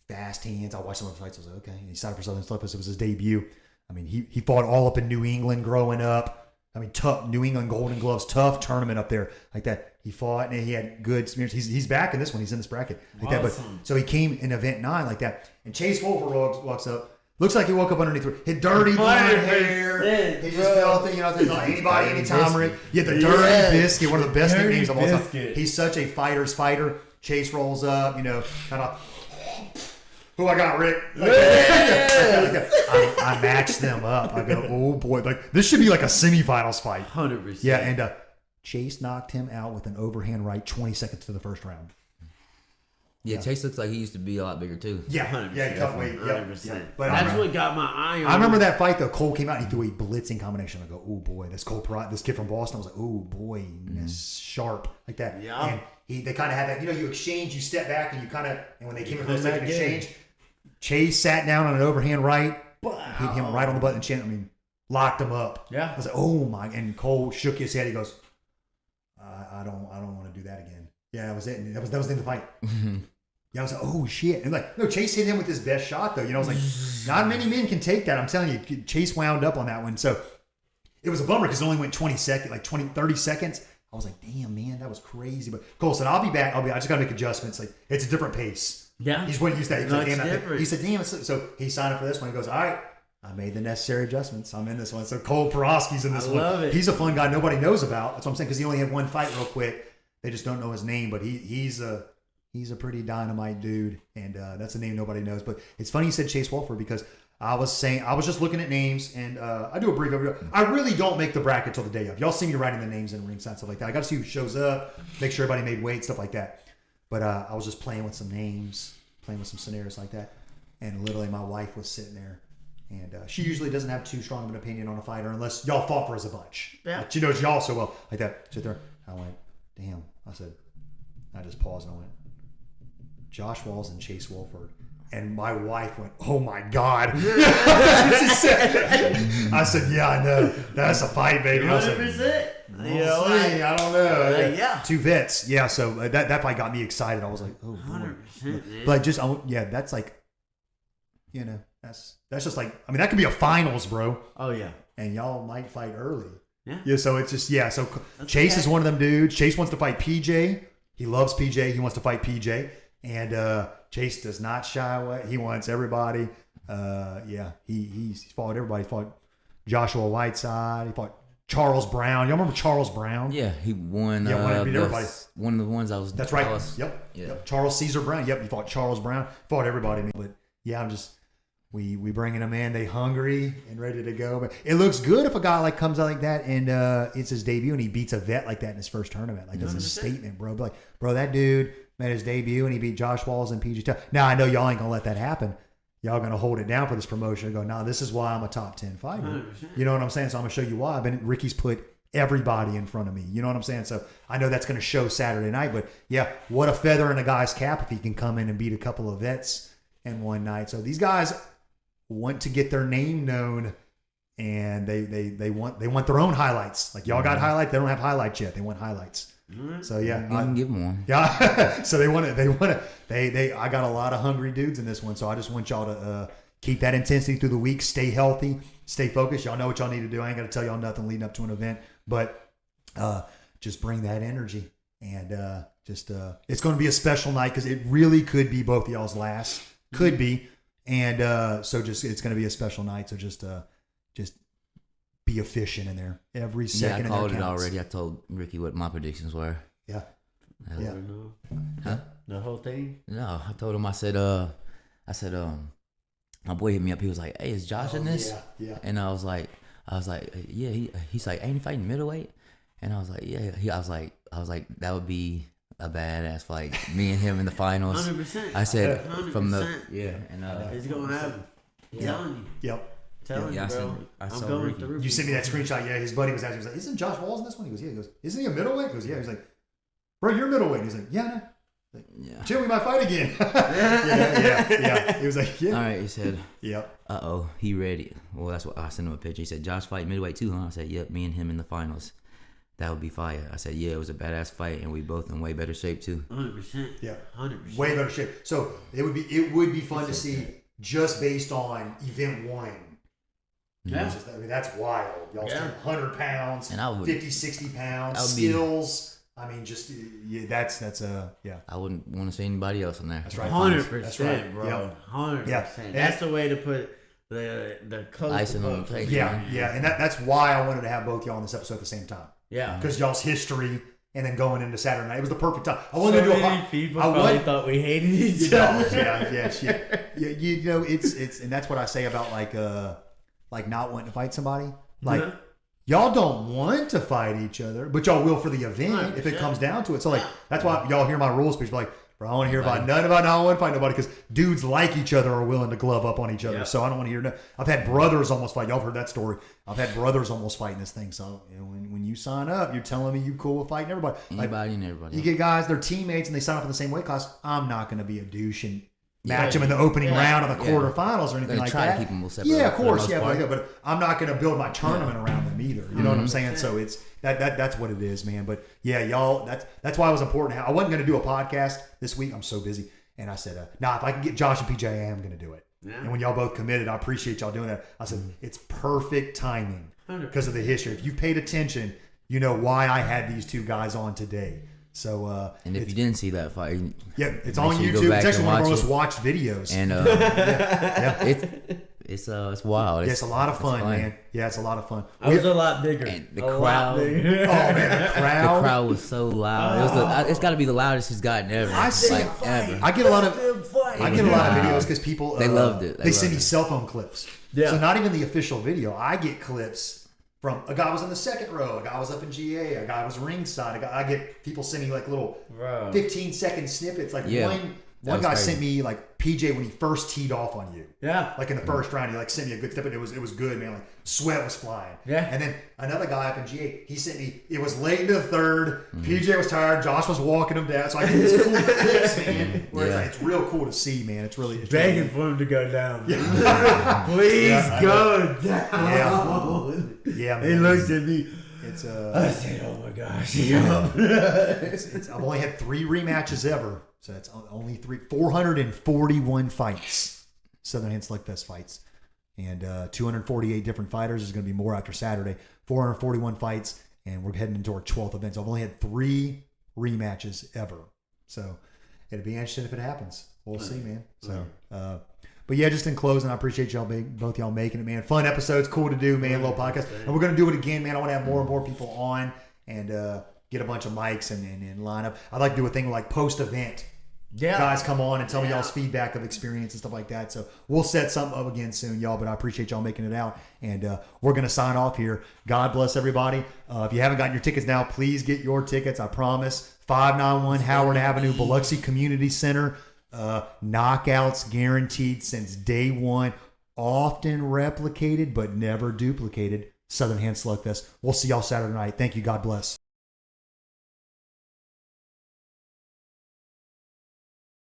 S1: fast hands. I watched some of the fights. I was like, okay. And he signed up for Southern Slugfest. It was his debut. I mean, he fought all up in New England growing up. I mean, tough New England Golden Gloves, tough tournament up there like that. He fought and he had good experience. He's back in this one. He's in this bracket like that. But
S5: Awesome.
S1: so he came in event 9 like that. And Chase Wolford walks up. Looks like he woke up underneath his dirty blonde hair.
S5: Biscuit,
S1: He just felt it, there's not anybody, anytime. Yeah, the dirty
S5: Yes.
S1: biscuit, one of the best
S5: Dirty
S1: nicknames of all time.
S5: Biscuit.
S1: He's such a fighter's fighter. Chase rolls up, kind of. Who I got, Rick? I match them up. I go, oh boy, like this should be like a semifinals fight.
S5: 100%.
S1: Yeah, and Chase knocked him out with an overhand right 20 seconds to the first round.
S3: Yeah, Chase looks like he used to be a lot bigger too.
S1: Yeah,
S5: 100%.
S1: yeah, tough weight. Yep.
S5: 100%.
S1: Yeah. But
S5: That's what got my eye on
S1: I remember
S5: him.
S1: that fight though. Cole came out and he threw a blitzing combination. I go, oh boy, this this kid from Boston. I was like, oh boy, sharp like that.
S5: Yeah.
S1: And they kind of had that. You exchange, you step back, and you kind of, and when they came in for the
S5: come
S1: second
S5: back in.
S1: exchange, Chase sat down on an overhand right, hit him right on the butt and chin. I mean, locked him up.
S5: Yeah.
S1: I was like, oh my! And Cole shook his head. He goes, I don't want to do that again. Yeah, that was it. And that was the end of the fight. Yeah, I was like, oh shit. And no, Chase hit him with his best shot though. I was like, not many men can take that. I'm telling you, Chase wound up on that one. So it was a bummer because it only went 30 seconds. I was like, damn man, that was crazy. But Cole said, I'll be back. I just gotta make adjustments. Like it's a different pace.
S5: Yeah.
S1: He's wasn't used to that. He was
S5: No,
S1: like,
S5: it's
S1: damn,
S5: different.
S1: he said, damn. So he signed up for this one. He goes, all right, I made the necessary adjustments. I'm in this one. So Cole Porosky's in this one.
S5: love it.
S1: He's a fun guy nobody knows about. That's what I'm saying because he only had one fight real quick. They just don't know his name, but he's a pretty dynamite dude, and that's a name nobody knows. But it's funny you said Chase Wolford because I was just looking at names, and I do a brief overview. I really don't make the bracket till the day of. Y'all see me writing the names in ringside stuff like that. I got to see who shows up, make sure everybody made weight, stuff like that. But I was just playing with some names, playing with some scenarios like that, and literally my wife was sitting there. And she usually doesn't have too strong of an opinion on a fighter unless y'all fought for us a bunch.
S5: Yeah.
S1: Like, she knows y'all so well. Like that. Sit there. I went, damn. I just paused and I went, Josh Walls and Chase Wolford. And my wife went, "Oh my God!" That's what she said. I said, "Yeah, I know. That's a fight, baby." I was like,
S5: 100%.
S1: "We'll see. I don't know."
S5: Yeah.
S1: 2 vets. Yeah. So that fight got me excited. I was like, "Oh, boy."
S5: 100%, man.
S1: But just that's like, that's just like, I mean, that could be a finals, bro.
S5: Oh, yeah.
S1: And y'all might fight early.
S5: Yeah.
S1: Yeah. So it's just So Chase is one of them dudes. Chase wants to fight PJ. He loves PJ. He wants to fight PJ. And Chase does not shy away. He wants everybody. He's fought everybody. He fought Joshua Whiteside. He fought Charles Brown. Y'all remember Charles Brown?
S3: Yeah, he won.
S1: Yeah, won to beat everybody.
S3: One of the ones I was.
S1: That's right.
S3: Dallas.
S1: Yep.
S3: Yeah.
S1: Yep. Charles Caesar Brown. Yep. He fought Charles Brown. Fought everybody. But yeah, I'm just we bringing them in. They hungry and ready to go. But it looks good if a guy like comes out like that and it's his debut and he beats a vet like that in his first tournament. Like that's a statement, bro. Be like, bro, that dude made his debut and he beat Josh Walls and PG. Now I know y'all ain't gonna let that happen. Y'all gonna hold it down for this promotion and go, nah, this is why I'm a top 10 fighter.
S5: 100%.
S1: You know what I'm saying? So I'm gonna show you why. Ricky's put everybody in front of me. You know what I'm saying? So I know that's gonna show Saturday night. But yeah, what a feather in a guy's cap if he can come in and beat a couple of vets in one night. So these guys want to get their name known, and they want their own highlights. Like y'all got highlights, they don't have highlights yet. They want highlights. So yeah,
S3: You can give him one.
S1: yeah. So they want to. I got a lot of hungry dudes in this one. So I just want y'all to keep that intensity through the week. Stay healthy. Stay focused. Y'all know what y'all need to do. I ain't got to tell y'all nothing leading up to an event, but just bring that energy and it's going to be a special night because it really could be both of y'all's last. Could be, and so it's going to be a special night. So just be efficient in there every second.
S3: Yeah, I called
S1: in
S3: it
S1: there counts.
S3: already. I told Ricky what my predictions were.
S1: Yeah.
S3: Yeah.
S5: Huh? The whole thing?
S3: No, I told him. I said, my boy hit me up. He was like, "Hey, is Josh in this?"
S1: Yeah.
S3: And I was like, yeah. He's like, "Ain't he fighting middleweight?" And I was like, yeah. I was like, that would be a badass fight. Me and him in the finals.
S5: 100%.
S3: I said
S5: 100%.
S3: from the and
S5: It's going to happen. I'm telling you.
S1: Yep.
S5: Telling
S3: Yeah,
S5: you, bro.
S3: I
S5: I'm
S3: saw
S5: going
S3: Ricky.
S5: through.
S1: You sent me that screenshot. Yeah, his buddy was asking. He was like, "Isn't Josh Walls in this one?" He goes, "Yeah." He goes, "Isn't he a middleweight?" He goes, "Yeah." He's like, "Bro, you're middleweight." He's like, "Yeah, I know."
S3: Yeah.
S1: Chill, we might fight again. yeah. He was like, "Yeah."
S3: All right. He said,
S1: Yep.
S3: he ready. Well, that's what I sent him a picture. He said, "Josh fight middleweight too, huh?" I said, "Yep, me and him in the finals. That would be fire." I said, "Yeah, it was a badass fight, and we both in way better shape too."
S5: 100%.
S1: Yeah.
S5: 100%.
S1: Way better shape. So it would be fun to see just based on event one.
S5: Yeah.
S1: I mean, that's wild. Y'all
S5: Yeah.
S1: 100 pounds,
S3: And I would-
S1: 50, 60 pounds,
S3: I would be-
S1: skills. I mean, just that's yeah.
S3: I wouldn't want to see anybody else in there.
S1: That's right.
S5: 100%,
S1: That's right.
S5: bro.
S1: Yep.
S5: 100%.
S1: Yeah.
S5: That's the way to put the close
S3: Icing
S5: to
S3: on the
S5: both.
S3: cake.
S1: Yeah, and that's why I wanted to have both y'all on this episode at the same time.
S5: Yeah.
S1: Because y'all's history and then going into Saturday night. It was the perfect time. I
S5: So
S1: wanted to do a
S5: many people probably thought we hated each other.
S1: yeah. You know, it's and that's what I say about like not wanting to fight somebody. Like y'all don't want to fight each other, but y'all will for the event if it
S5: 100%.
S1: comes down to it. So like that's why y'all hear my rules speech like, bro, I don't want to hear about none about. I don't want to fight nobody because dudes like each other are willing to glove up on each other.
S5: Yeah.
S1: So I don't want to hear. I've had brothers almost fight. Y'all have heard that story. I've had brothers almost fighting this thing. So you know, when you sign up, you're telling me you cool with fighting everybody. Like,
S3: Anybody and everybody.
S1: you get guys, they're teammates, and they sign up in the same weight class. I'm not going to be a douche and match them in the opening round of the quarterfinals or anything
S3: They
S1: like
S3: try to
S1: that.
S3: keep them separate
S1: Yeah, of
S3: for the
S1: course.
S3: most
S1: Yeah,
S3: part.
S1: but I'm not going to build my tournament around them either. You know what I'm saying? So it's that's what it is, man. But yeah, y'all, that's why it was important. I wasn't going to do a podcast this week. I'm so busy. And I said, if I can get Josh and PJ, I am going to do it.
S5: Yeah.
S1: And when y'all both committed, I appreciate y'all doing that. I said, it's perfect timing because of the history. If you've paid attention, you know why I had these two guys on today. So,
S3: And if you didn't see that fight,
S1: yeah, it's
S3: make
S1: on
S3: sure you go
S1: YouTube.
S3: back
S1: It's actually
S3: and
S1: one of our
S3: watch
S1: most
S3: it.
S1: watched videos.
S3: and it's wild.
S1: Yeah, it's a lot of fun,
S3: fun.
S1: man. Yeah, it's a lot of fun.
S5: I was a lot bigger.
S3: And the
S5: A lot
S3: crowd-
S5: bigger.
S1: Oh man, the
S3: The
S1: crowd.
S3: crowd was so loud. It's got to be the loudest it's gotten ever.
S1: I see
S3: like,
S1: it.
S3: ever.
S1: I get a lot of
S5: I
S1: videos
S3: Wow.
S1: because people
S3: They loved it. They
S1: They send
S3: loved
S1: me
S3: it.
S1: cell phone clips.
S5: Yeah.
S1: So not even the official video. I get clips from a guy was in the second row, a guy was up in GA, a guy was ringside. I get people sending like little
S5: Bro.
S1: 15-second snippets. Like
S3: Yeah.
S1: one
S3: That was
S1: guy
S3: crazy.
S1: sent me like PJ, when he first teed off on you,
S5: Yeah.
S1: like in the first round, he like sent me a good step, and it was good, man. Like sweat was flying.
S5: Yeah.
S1: And then another guy up in G8, he sent me. It was late into the third. PJ was tired. Josh was walking him down. So I get these cool clips, man. Where it's real cool to see, man. It's really
S5: Begging for him to go down. Please go down.
S1: Yeah, man.
S5: He looked at me.
S1: It's
S5: I said, "Oh my gosh."
S1: I've only had 3 rematches ever, so that's only 441 fights, Southern Hand Slugfest fights, and 248 different fighters. There's going to be more after Saturday. 441 fights, and we're heading into our 12th event. So I've only had 3 rematches ever, so it'd be interesting if it happens. We'll see, man. So, but yeah, just in closing, I appreciate both y'all making it, man. Fun episodes, cool to do, man. Little podcast, and we're gonna do it again, man. I want to have more and more people on and get a bunch of mics and line up. I'd like to do a thing with like post event.
S5: Yeah.
S1: Guys, come on and tell me y'all's feedback of experience and stuff like that. So we'll set something up again soon, y'all. But I appreciate y'all making it out, and we're gonna sign off here. God bless everybody. If you haven't gotten your tickets now, please get your tickets. I promise. 591 Howard Avenue, Biloxi Community Center. Knockouts guaranteed since day one. Often replicated, but never duplicated. Southern Hand Slugfest. We'll see y'all Saturday night. Thank you. God bless.